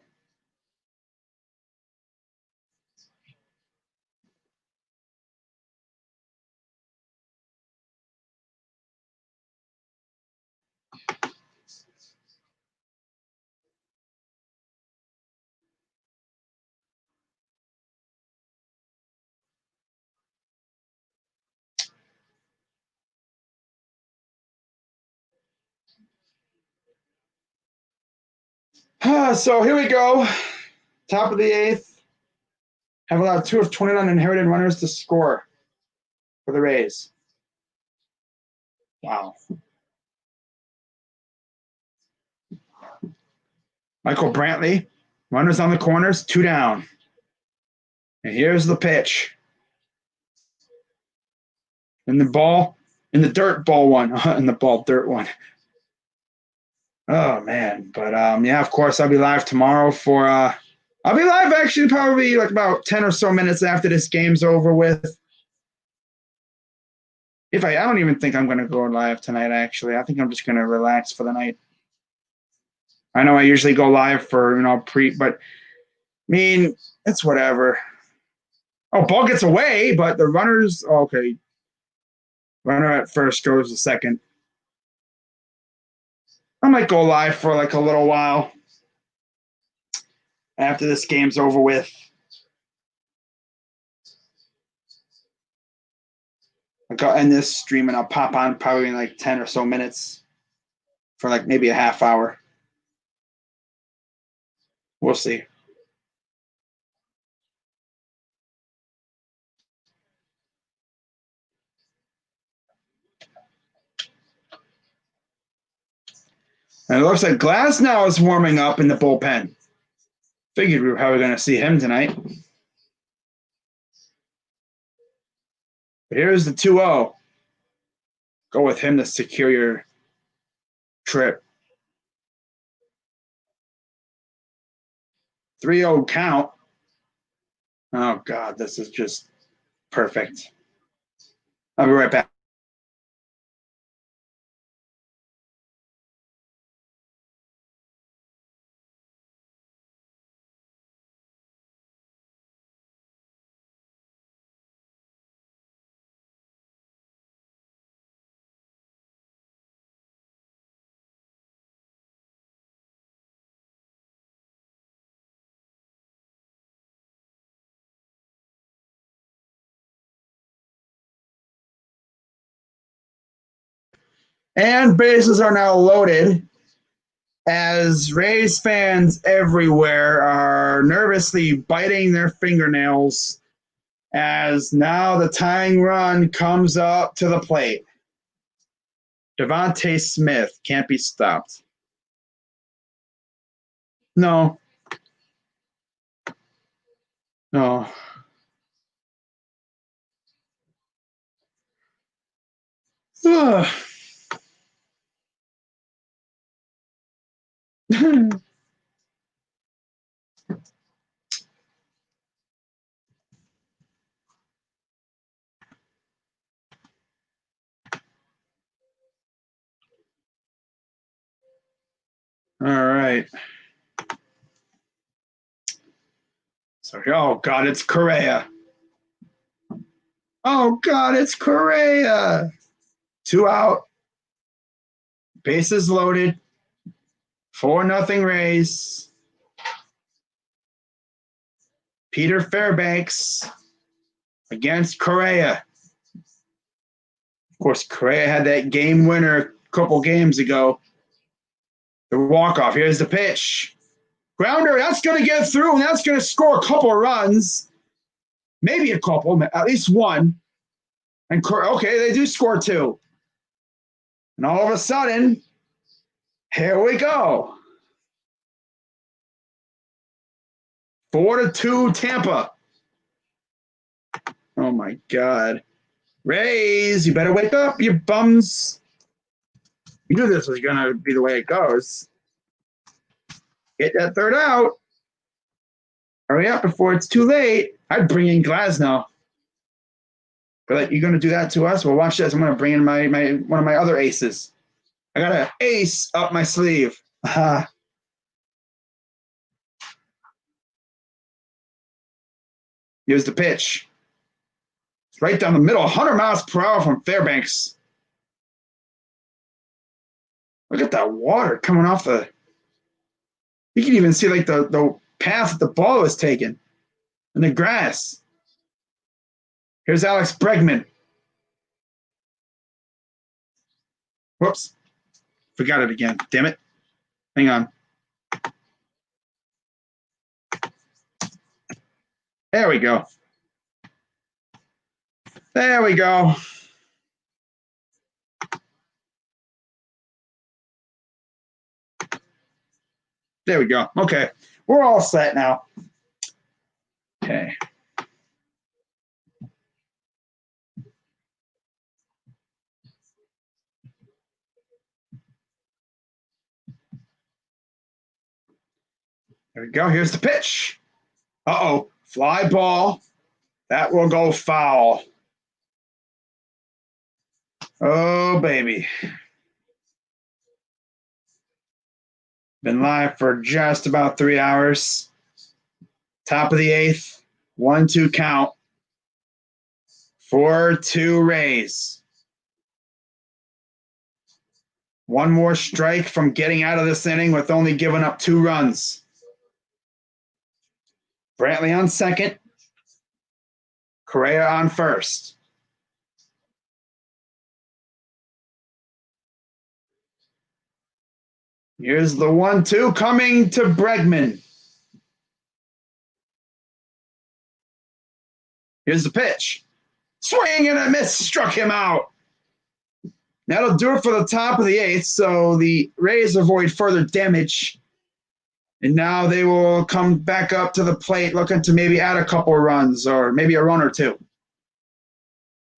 So here we go. Top of the 8th. Have allowed 2 of 29 inherited runners to score for the Rays. Wow. Michael Brantley, runners on the corners, 2 down. And here's the pitch. And the ball, in the dirt ball one, in the ball dirt one. Oh man, but yeah, of course I'll be live tomorrow for I'll be live actually probably like about 10 or so minutes after this game's over with. If I don't even think I'm gonna go live tonight actually. I think I'm just gonna relax for the night. I know I usually go live for but I mean it's whatever. Oh, ball gets away, but the runners okay. Runner at first goes to second. I might go live for like a little while after this game's over with. I'll end this stream and I'll pop on probably in like 10 or so minutes for like maybe a half hour. We'll see. And it looks like Glasnow is warming up in the bullpen. Figured we were probably going to see him tonight. But here's the 2-0. Go with him to secure your trip. 3-0 count. Oh, God, this is just perfect. I'll be right back. And bases are now loaded as Rays fans everywhere are nervously biting their fingernails as now the tying run comes up to the plate. Devontae Smith can't be stopped. No. No. Ugh. All right. So, oh, God, it's Correa. Oh, God, it's Correa. 2 out. Bases loaded. 4-0 Rays. Peter Fairbanks against Correa. Of course, Correa had that game winner a couple games ago. The walk-off. Here's the pitch. Grounder, that's going to get through, and that's going to score a couple of runs. Maybe a couple, at least one. And, okay, they do score 2. And all of a sudden, here we go. 4-2 Tampa. Oh, my God. Rays, you better wake up, you bums. You knew this was going to be the way it goes. Get that third out. Hurry up before it's too late. I'd bring in Glasnow. But like, you're going to do that to us? Well, watch this. I'm going to bring in my one of my other aces. I got an ace up my sleeve. Here's the pitch. It's right down the middle. 100 miles per hour from Fairbanks. Look at that water coming off the... You can even see like the path that the ball was taken in the grass. Here's Alex Bregman. Whoops. Forgot it again. Damn it. Hang on. There we go. There we go. There we go. Okay. We're all set now. Okay. There we go. Here's the pitch. Uh-oh. Fly ball. That will go foul. Oh, baby. Been live for just about 3 hours. Top of the 8th. 1-2 count. 4-2 Rays. One more strike from getting out of this inning with only giving up 2 runs. Brantley on second. Correa on first. Here's the 1-2 coming to Bregman. Here's the pitch. Swing and a miss, struck him out. That'll do it for the top of the 8th, so the Rays avoid further damage. And now they will come back up to the plate looking to maybe add a couple of runs or maybe a run or 2.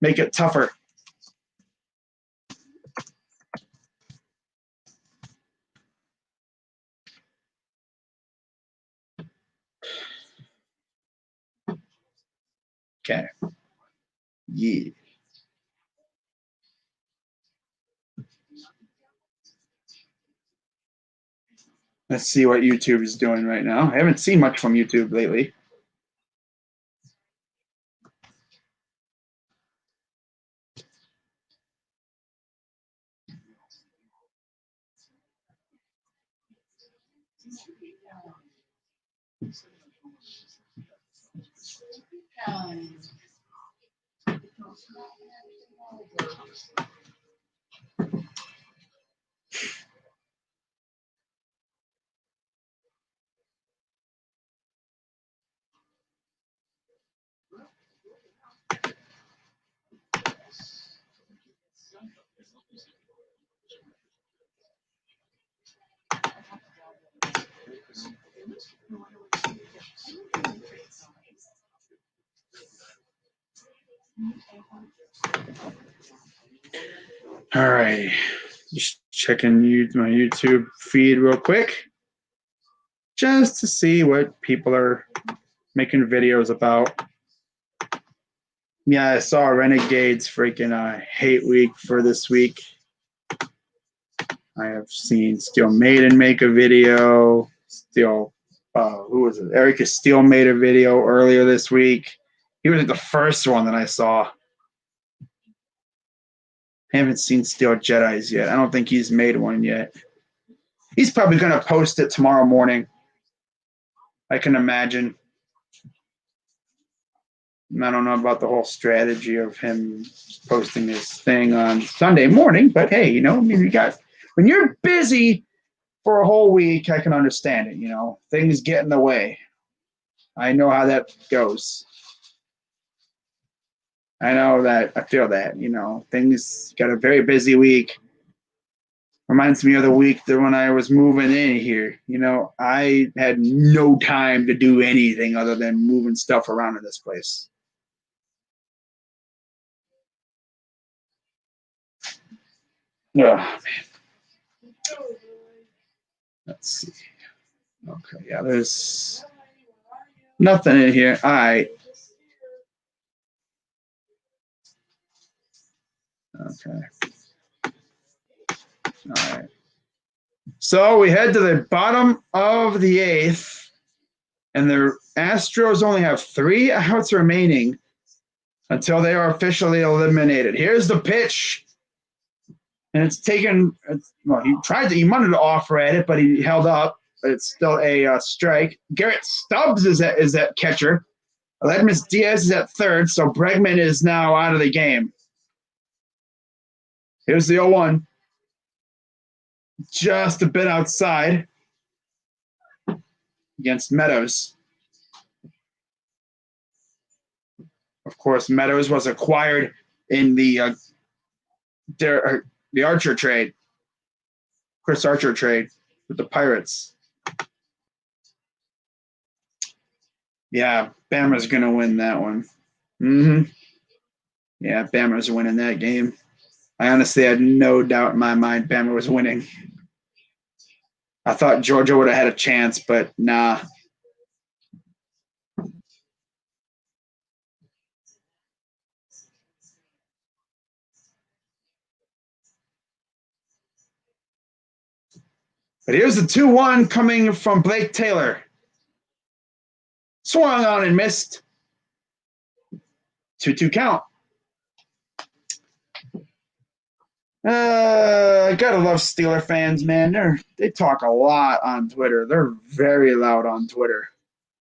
Make it tougher. Okay. Yeah. Let's see what YouTube is doing right now. I haven't seen much from YouTube lately. All right. Just checking my YouTube feed real quick just to see what people are making videos about. Yeah, I saw Renegade's freaking hate week for this week. I have seen Steel Maiden make a video. Who was it? Eric Steele made a video earlier this week. He was the first one that I saw. I haven't seen Steel Jedi's yet. I don't think he's made one yet. He's probably going to post it tomorrow morning. I can imagine. I don't know about the whole strategy of him posting his thing on Sunday morning, but hey, when you're busy for a whole week, I can understand it. Things get in the way. I know how that goes. I know that. I feel that. Things got a very busy week. Reminds me of the week that when I was moving in here. I had no time to do anything other than moving stuff around in this place. Oh, man. Let's see. Okay, yeah, there's nothing in here. All right. Okay. All right. So we head to the bottom of the 8th, and the Astros only have 3 outs remaining until they are officially eliminated. Here's the pitch. And it's taken, he wanted to offer at it, but he held up. But it's still a strike. Garrett Stubbs is that catcher. Aledmus Diaz is at third, so Bregman is now out of the game. Here's the 0-1. Just a bit outside against Meadows. Of course, Meadows was acquired in the Archer trade, Chris Archer trade with the Pirates. Yeah, Bama's going to win that one. Mm-hmm. Yeah, Bama's winning that game. I honestly had no doubt in my mind Bama was winning. I thought Georgia would have had a chance, but nah. But here's the 2-1 coming from Blake Taylor. Swung on and missed. 2-2 count. Gotta love Steeler fans, man. They talk a lot on Twitter. They're very loud on Twitter.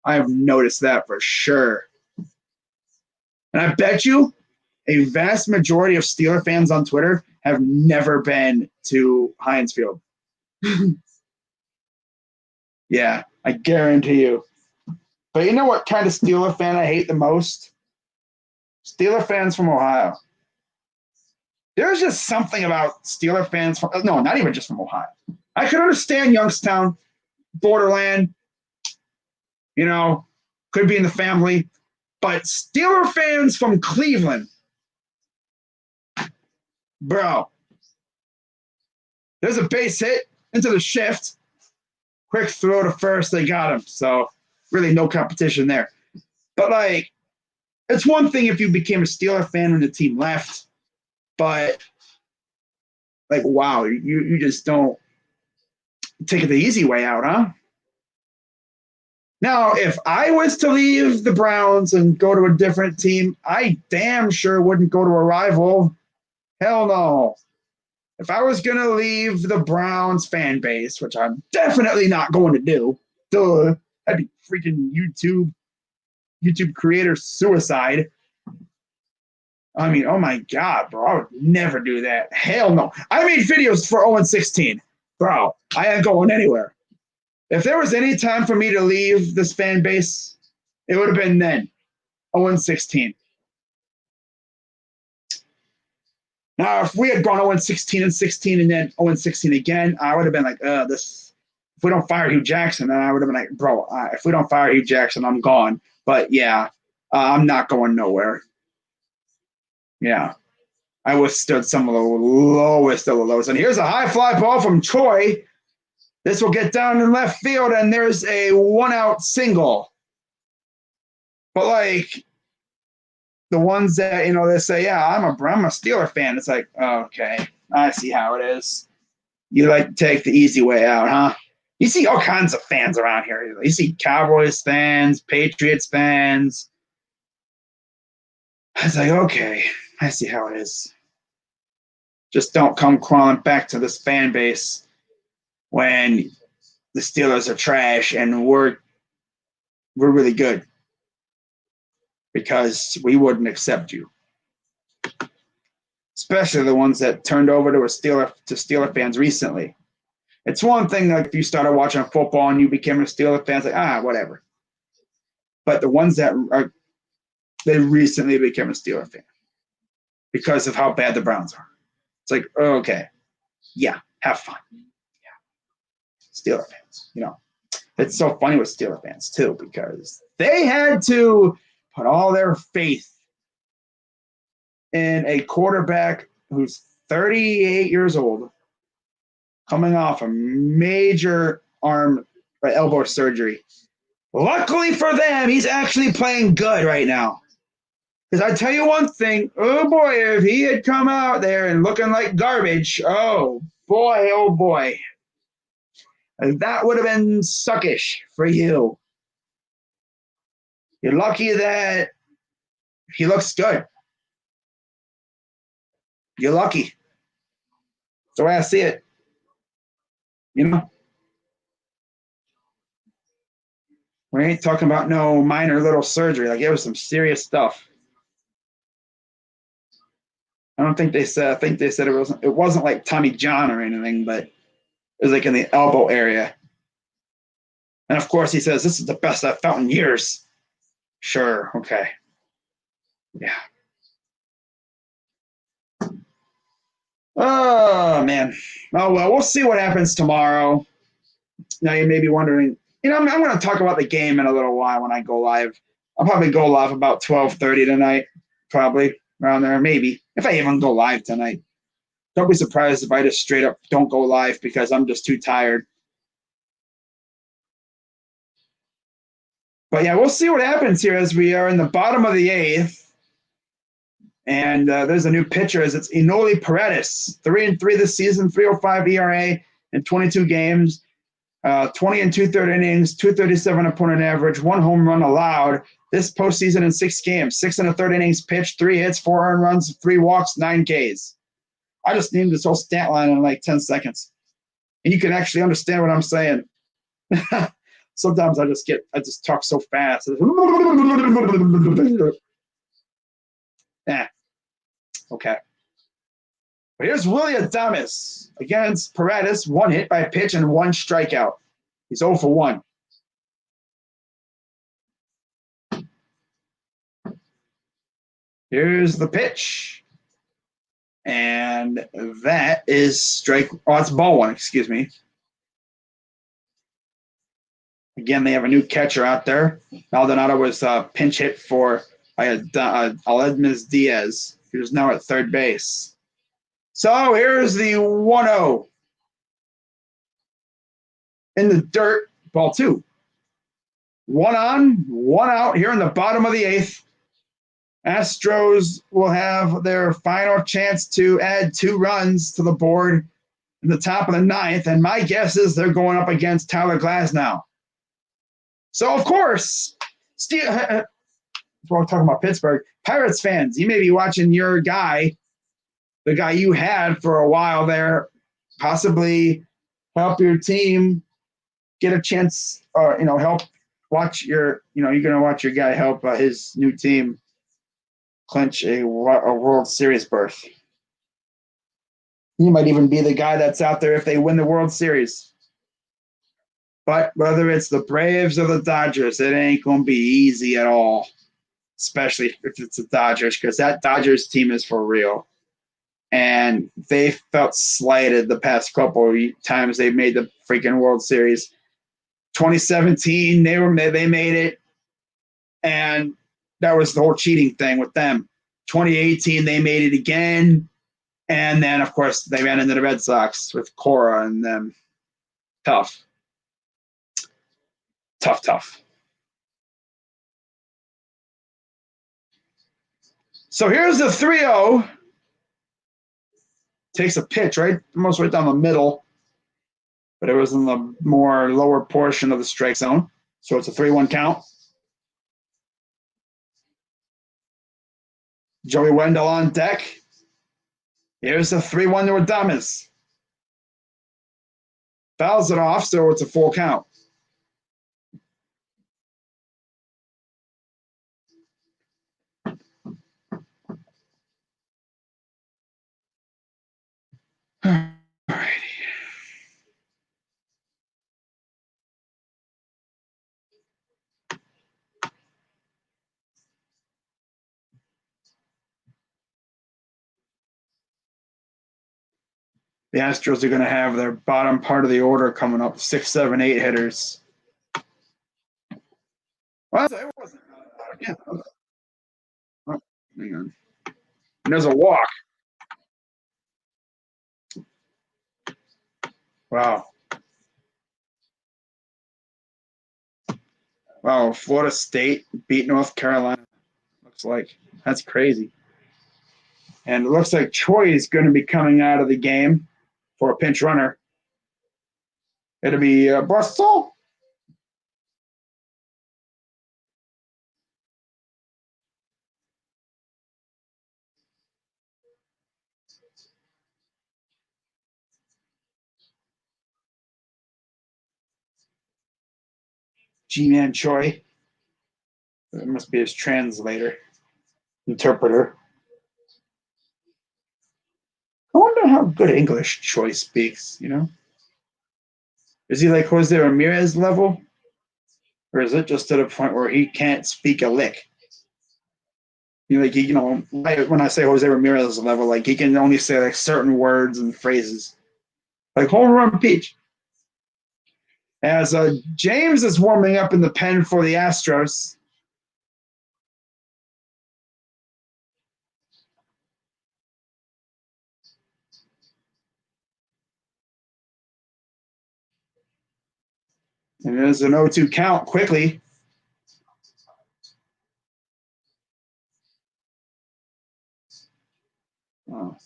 I have noticed that for sure. And I bet you a vast majority of Steeler fans on Twitter have never been to Heinz Field. Yeah, I guarantee you. But you know what kind of Steeler fan I hate the most? Steeler fans from Ohio. There's just something about Steeler fans from, no, not even just from Ohio. I could understand Youngstown, borderland, could be in the family. But Steeler fans from Cleveland, bro, there's a base hit into the shift. Quick throw to first, they got him. So really no competition there. But like, it's one thing if you became a Steeler fan when the team left, but like, wow, you just don't take it the easy way out, huh? Now, if I was to leave the Browns and go to a different team, I damn sure wouldn't go to a rival. Hell no. If I was going to leave the Browns fan base, which I'm definitely not going to do, duh, that'd be freaking YouTube creator suicide. I mean, oh my God, bro, I would never do that. Hell no. I made videos for 0-16. Bro, I ain't going anywhere. If there was any time for me to leave this fan base, it would have been then. 0-16. Now, if we had gone 0-16 and 16 and then 0-16 again, I would have been like, this. If we don't fire Hugh Jackson, then I would have been like, bro, if we don't fire Hugh Jackson, I'm gone. But yeah, I'm not going nowhere. Yeah. I withstood some of the lowest of the lows. And here's a high fly ball from Troy. This will get down in left field, and there's a 1-out single. But like the ones that, they say, yeah, I'm a Steeler fan. It's like, okay, I see how it is. You like to take the easy way out, huh? You see all kinds of fans around here. You see Cowboys fans, Patriots fans. I was like, okay, I see how it is. Just don't come crawling back to this fan base when the Steelers are trash and we're really good, because we wouldn't accept you. Especially the ones that turned over to Steeler fans recently. It's one thing like if you started watching football and you became a Steeler fan, it's like, whatever. But the ones that they recently became a Steeler fan because of how bad the Browns are. It's like, okay, yeah, have fun. Yeah. Steeler fans, It's so funny with Steeler fans too, because they had to put all their faith in a quarterback who's 38 years old, coming off a major elbow surgery. Luckily for them, he's actually playing good right now. Because I tell you one thing, oh boy, if he had come out there and looking like garbage, oh boy, that would have been suckish for you. You're lucky that he looks good. You're lucky. That's the way I see it. We ain't talking about no minor little surgery. Like, it was some serious stuff. I don't think they said. I think they said it wasn't like Tommy John or anything, but it was like in the elbow area. And of course, he says, "This is the best I've felt in years." Sure, okay, yeah. Oh man. Oh well, we'll see what happens tomorrow. Now you may be wondering, I'm going to talk about the game in a little while when I go live. I'll probably go live about 12:30 tonight, probably around there, maybe, if I even go live tonight. Don't be surprised if I just straight up don't go live because I'm just too tired. But yeah, we'll see what happens here as we are in the bottom of the eighth. And there's a new pitcher as it's Enoli Paredes, 3-3 this season, 3.05 ERA in 22 games. 20 and 2/3 innings, 237 opponent average, 1 home run allowed this postseason in 6 games, 6 1/3 innings pitched, 3 hits, 4 earned runs, 3 walks, 9 Ks. I just named this whole stat line in like 10 seconds. And you can actually understand what I'm saying. Sometimes I just talk so fast. Yeah. Okay. But here's Willie Adames against Paredes, 1 hit by pitch and 1 strikeout. He's 0 for 1. Here's the pitch. And that is strike. Oh, it's ball 1, excuse me. Again, they have a new catcher out there. Maldonado was pinch hit for Aledmus Diaz, who's now at third base. So here's the 1-0. In the dirt, ball 2. 1 on, 1 out here in the bottom of the 8th. Astros will have their final chance to add 2 runs to the board in the top of the 9th, and my guess is they're going up against Tyler Glasnow. So, of course, we're talking about Pittsburgh. Pirates fans, you may be watching your guy, the guy you had for a while there, possibly help your team get a chance, or help watch your, you're going to watch your guy help his new team clinch a World Series berth. He might even be the guy that's out there if they win the World Series. But whether it's the Braves or the Dodgers, it ain't going to be easy at all, especially if it's the Dodgers, because that Dodgers team is for real. And they felt slighted the past couple of times they made the freaking World Series. 2017, they made it, and that was the whole cheating thing with them. 2018, they made it again, and then, of course, they ran into the Red Sox with Cora and them. Tough. So here's the 3-0. Takes a pitch, right? Almost right down the middle. But it was in the more lower portion of the strike zone. So it's a 3-1 count. Joey Wendell on deck. Here's the 3-1 to Adames. Fouls it off, so it's a full count. Alrighty. The Astros are going to have their bottom part of the order coming up, 6, 7, 8 hitters. Well, it wasn't. Yeah. Oh, hang on. And there's a walk. Wow. Wow, Florida State beat North Carolina. Looks like. That's crazy. And it looks like Troy is going to be coming out of the game for a pinch runner. It'll be Bristol. G-Man Choi. It must be his translator, interpreter. I wonder how good English Choi speaks, Is he like Jose Ramirez level? Or is it just to the point where he can't speak a lick? When I say Jose Ramirez level, like he can only say like certain words and phrases. Like home run peach. As James is warming up in the pen for the Astros. And there's an 0-2 count quickly. Oh.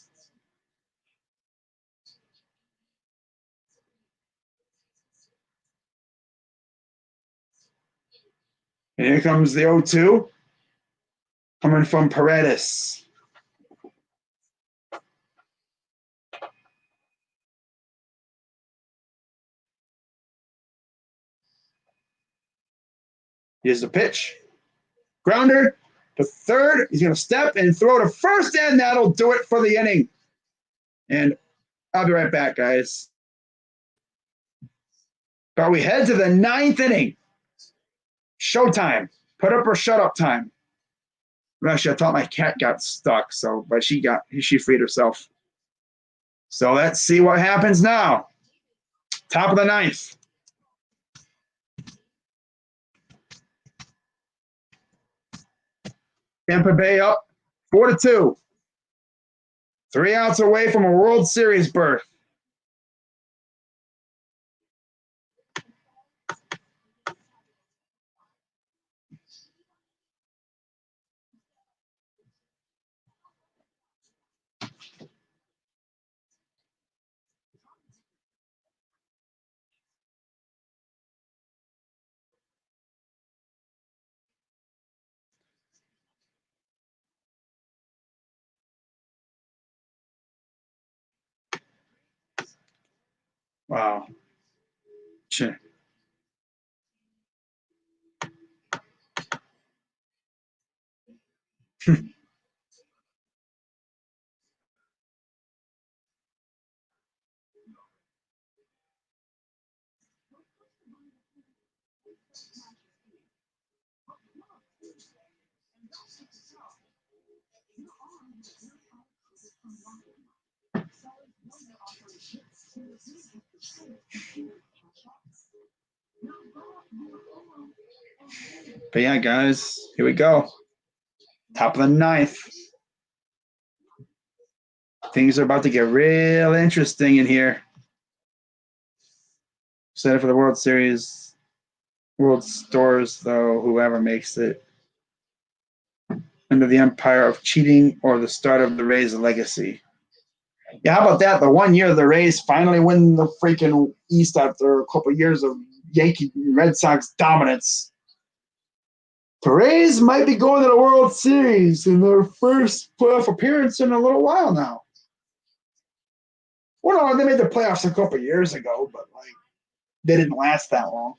And here comes the 0-2 coming from Paredes. Here's the pitch. Grounder to third. He's going to step and throw to first, and that'll do it for the inning. And I'll be right back, guys. But we head to the 9th inning. Showtime. Put up or shut up time. Actually, I thought my cat got stuck, but she freed herself. So let's see what happens now. Top of the 9th. Tampa Bay up 4-2. 3 outs away from a World Series berth. Wow. But yeah, guys, here we go. Top of the 9th. Things are about to get real interesting in here. Excited for the World Series. World Stores, though, whoever makes it. Under the empire of cheating or the start of the Rays' legacy. Yeah, how about that? The 1 year the Rays finally win the freaking East after a couple of years of Yankee Red Sox dominance. The Rays might be going to the World Series in their first playoff appearance in a little while now. Well, no, they made the playoffs a couple of years ago, but they didn't last that long.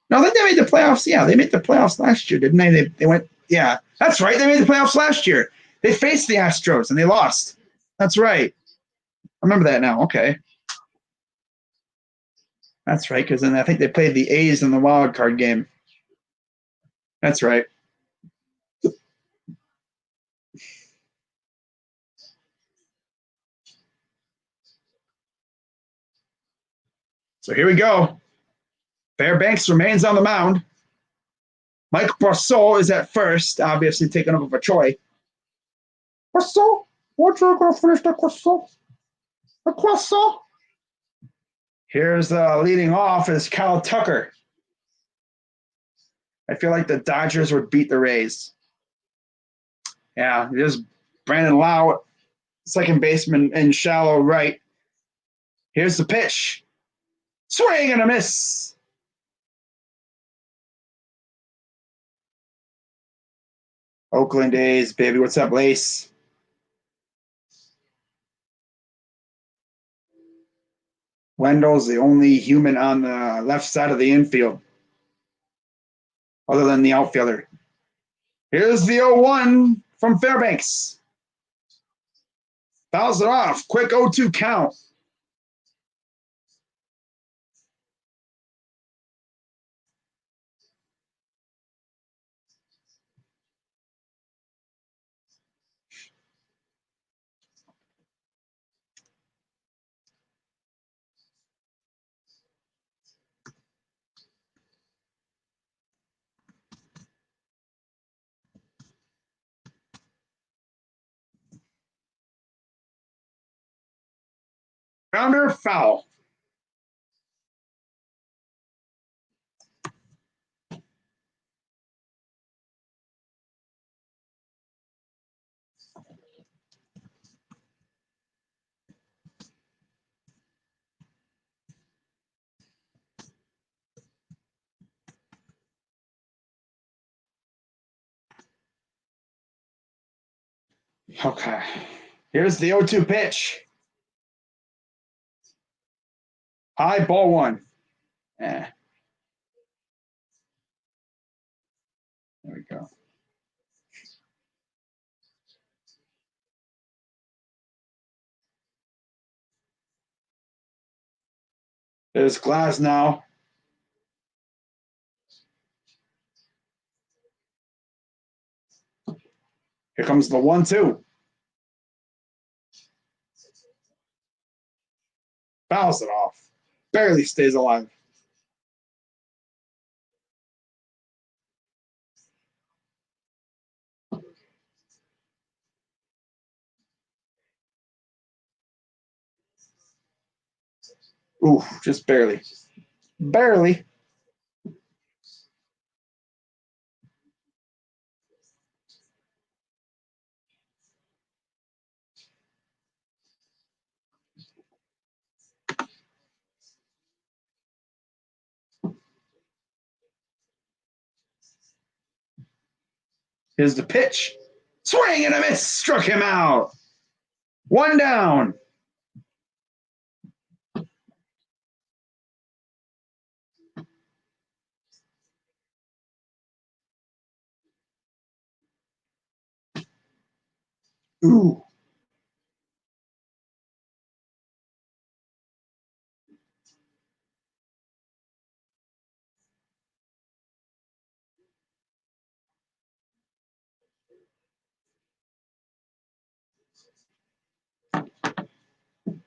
No, they made the playoffs. Yeah, they made the playoffs last year, didn't they? They went. Yeah, that's right. They made the playoffs last year. They faced the Astros and they lost. That's right. I remember that now. Okay. That's right, because then I think they played the A's in the wild card game. That's right. So here we go. Fairbanks remains on the mound. Mike Brosseau is at first, obviously taking up a Choi. Brosseau? What you going to finish the croissant? The croissant? Here's leading off is Kyle Tucker. I feel like the Dodgers would beat the Rays. Yeah, there's Brandon Lau, second baseman in shallow right. Here's the pitch. Swing and a miss. Oakland A's, baby. What's up, Lace? Wendell's the only human on the left side of the infield, other than the outfielder. Here's the 0-1 from Fairbanks. Fouls it off. Quick 0-2 count. Grounder, foul. Okay. Here's the 0-2 pitch. High, ball one. There we go. There's Glass now. Here comes the 1-2. Fouls it off. Barely stays alive. Ooh, just barely. Barely. Here's the pitch. Swing and a miss. Struck him out. One down. Ooh.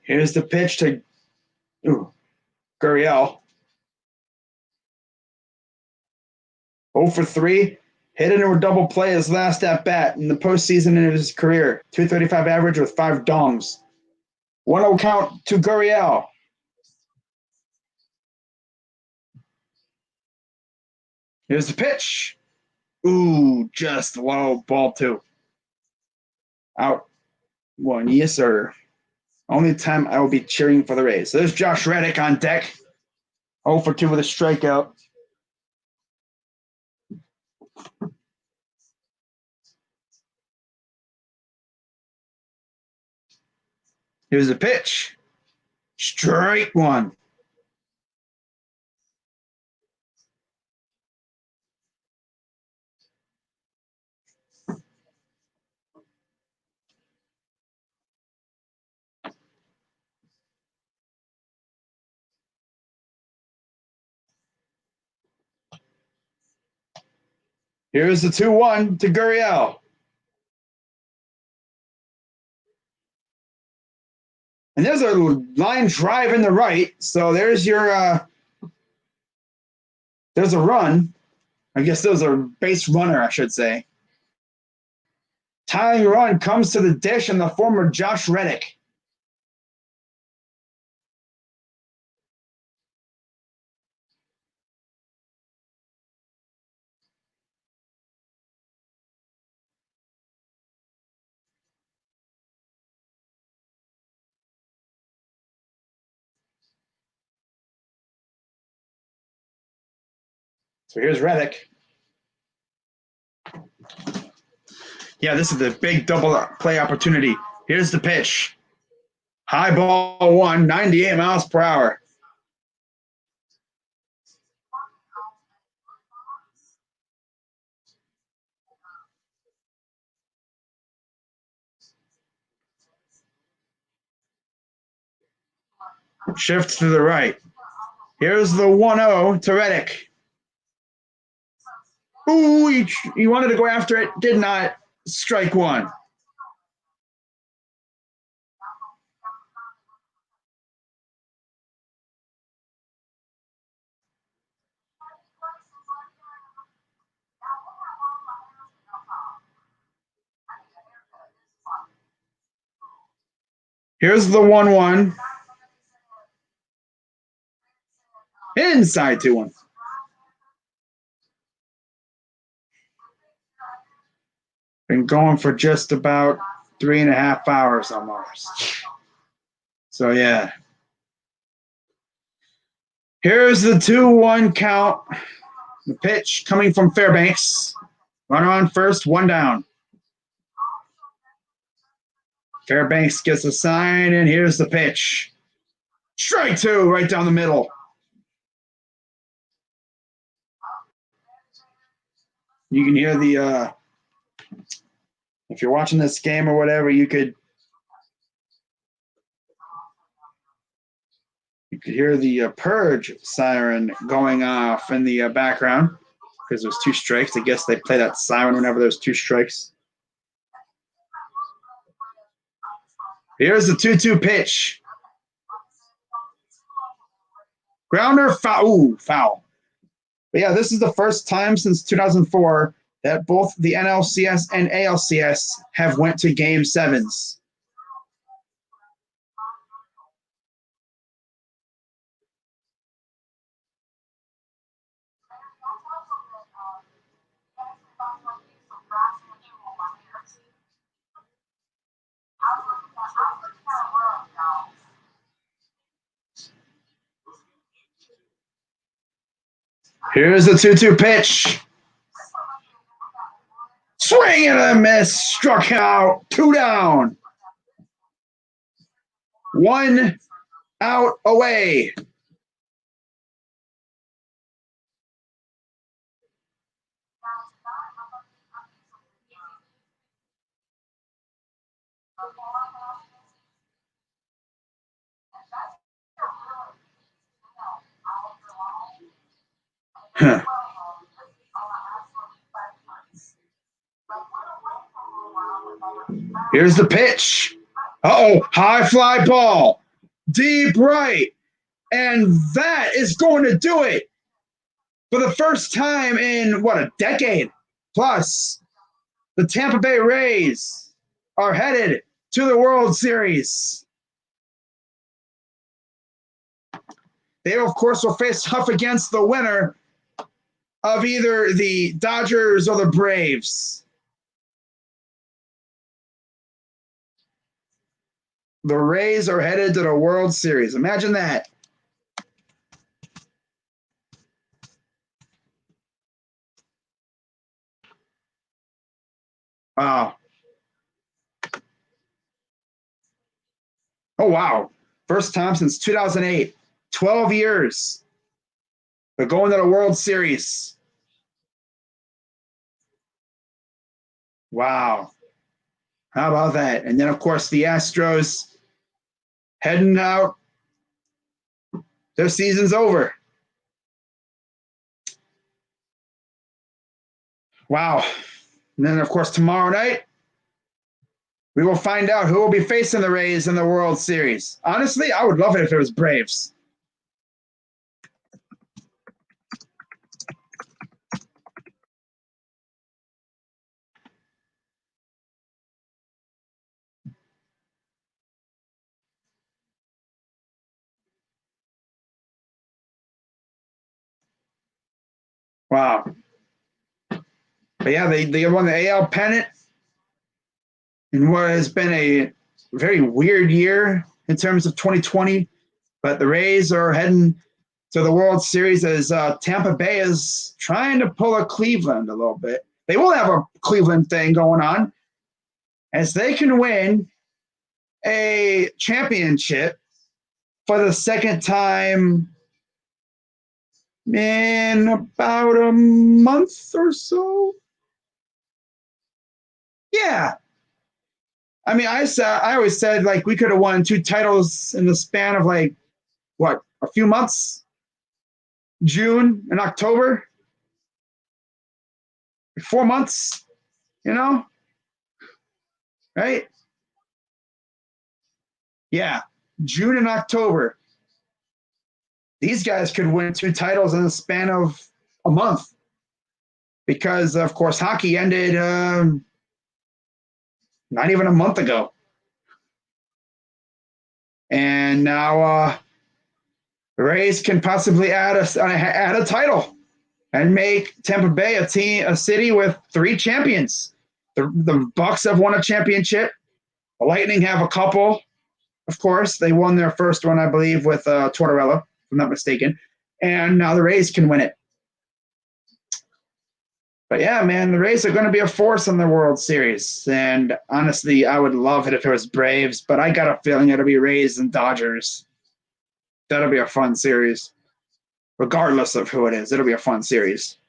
Here's the pitch to Gurriel. 0 for 3. Hit into a double play his last at bat in the postseason in his career. 235 average with 5 dongs. 1-0 count to Gurriel. Here's the pitch. Ooh, just low. Ball 2. Out 1. Yes, sir. Only time I will be cheering for the Rays. So there's Josh Reddick on deck. 0 for 2 with a strikeout. Here's the pitch. Strike 1. Here's the 2-1 to Gurriel. And there's a line drive in the right. So there's your there's a run. I guess there's a base runner, I should say. Tying run comes to the dish in the form of Josh Reddick. So here's Reddick. Yeah, this is the big double play opportunity. Here's the pitch. High ball 1, 98 miles per hour. Shifts to the right. Here's the 1-0 to Reddick. Ooh, he wanted to go after it. Did not. Strike 1. Here's the 1-1. Inside 2-1. Been going for just about 3.5 hours almost. So, yeah. Here's the 2-1 count. The pitch coming from Fairbanks. Runner on first, 1 down. Fairbanks gets a sign, and here's the pitch. Strike 2, right down the middle. You can hear the, if you're watching this game or whatever, you could hear the purge siren going off in the background because there's 2 strikes. I guess they play that siren whenever there's 2 strikes. Here's the 2-2 pitch. Grounder, foul. Foul. But yeah, this is the first time since 2004 that both the NLCS and ALCS have went to Game 7s. Here's the 2-2 pitch. Swing and a miss. Struck out. 2 down. 1 out away. Huh. Here's the pitch. Uh-oh, high fly ball. Deep right. And that is going to do it. For the first time in, a decade plus, the Tampa Bay Rays are headed to the World Series. They, of course, will face off against the winner of either the Dodgers or the Braves. The Rays are headed to the World Series. Imagine that. Wow. Oh, wow. First time since 2008. 12 years. They're going to the World Series. Wow. How about that? And then, of course, the Astros heading out. Their season's over. Wow. And then, of course, tomorrow night, we will find out who will be facing the Rays in the World Series. Honestly, I would love it if it was Braves. Wow. But yeah, they won the AL pennant in what has been a very weird year in terms of 2020. But the Rays are heading to the World Series as Tampa Bay is trying to pull a Cleveland a little bit. They will have a Cleveland thing going on as they can win a championship for the second time in about a month or so. Yeah. I mean, I always said like we could have won 2 titles in the span of like a few months, June and October, 4 months, right? Yeah, June and October. These guys could win 2 titles in the span of a month because, of course, hockey ended not even a month ago. And now The Rays can possibly add a title and make Tampa Bay a city with 3 champions. The Bucks have won a championship. The Lightning have a couple. Of course, they won their first one, I believe, with Tortorella, if I'm not mistaken. And now the Rays can win it. But yeah, man, the Rays are going to be a force in the World Series. And honestly, I would love it if it was Braves, but I got a feeling it'll be Rays and Dodgers. That'll be a fun series. Regardless of who it is, it'll be a fun series.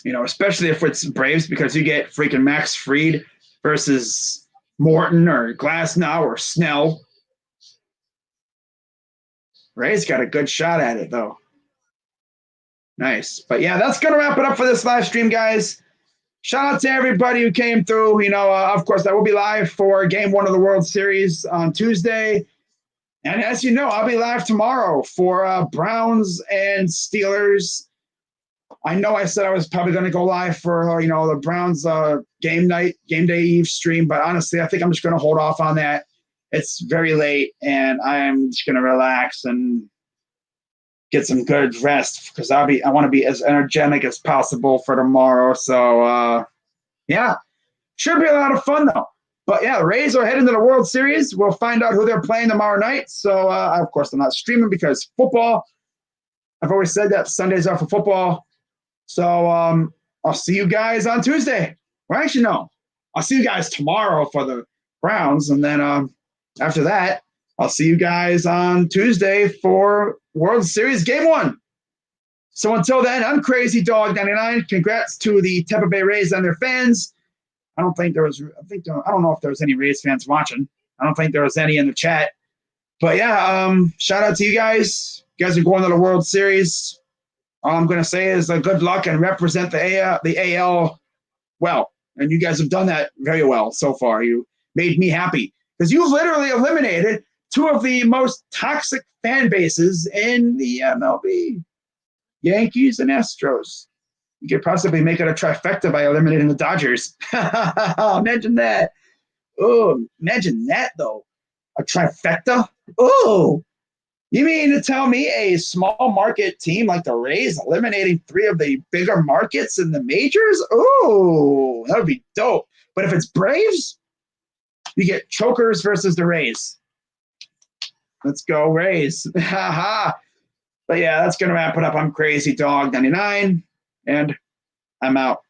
You know, especially if it's Braves, because you get freaking Max Fried versus Morton or Glasnow or Snell. Rays got a good shot at it, though. Nice. But yeah, that's going to wrap it up for this live stream, guys. Shout out to everybody who came through. You know, of course, I will be live for Game 1 of the World Series on Tuesday. And as you know, I'll be live tomorrow for Browns and Steelers. I know I said I was probably going to go live for, the Browns game day eve stream. But honestly, I think I'm just going to hold off on that. It's very late, and I'm just going to relax and get some good rest because I want to be as energetic as possible for tomorrow. So, yeah, should be a lot of fun, though. But, yeah, the Rays are heading to the World Series. We'll find out who they're playing tomorrow night. So, of course, I'm not streaming because football. I've always said that Sundays are for football. So, I'll see you guys on Tuesday. Well, actually, no. I'll see you guys tomorrow for the Browns. And then after that, I'll see you guys on Tuesday for World Series Game 1. So until then, I'm Crazy Dog 99. Congrats to the Tampa Bay Rays and their fans. I don't know if there was any Rays fans watching. I don't think there was any in the chat. But yeah, shout out to you guys. You guys are going to the World Series. All I'm going to say is good luck and represent the AL well. And you guys have done that very well so far. You made me happy because you literally eliminated 2 of the most toxic fan bases in the MLB, Yankees and Astros. You could possibly make it a trifecta by eliminating the Dodgers. Imagine that. Oh, imagine that, though. A trifecta? Oh, you mean to tell me a small market team like the Rays eliminating 3 of the bigger markets in the majors? Oh, that would be dope. But if it's Braves, you get chokers versus the Rays. Let's go Rays. But yeah, that's going to wrap it up. I'm Crazy Dog 99, and I'm out.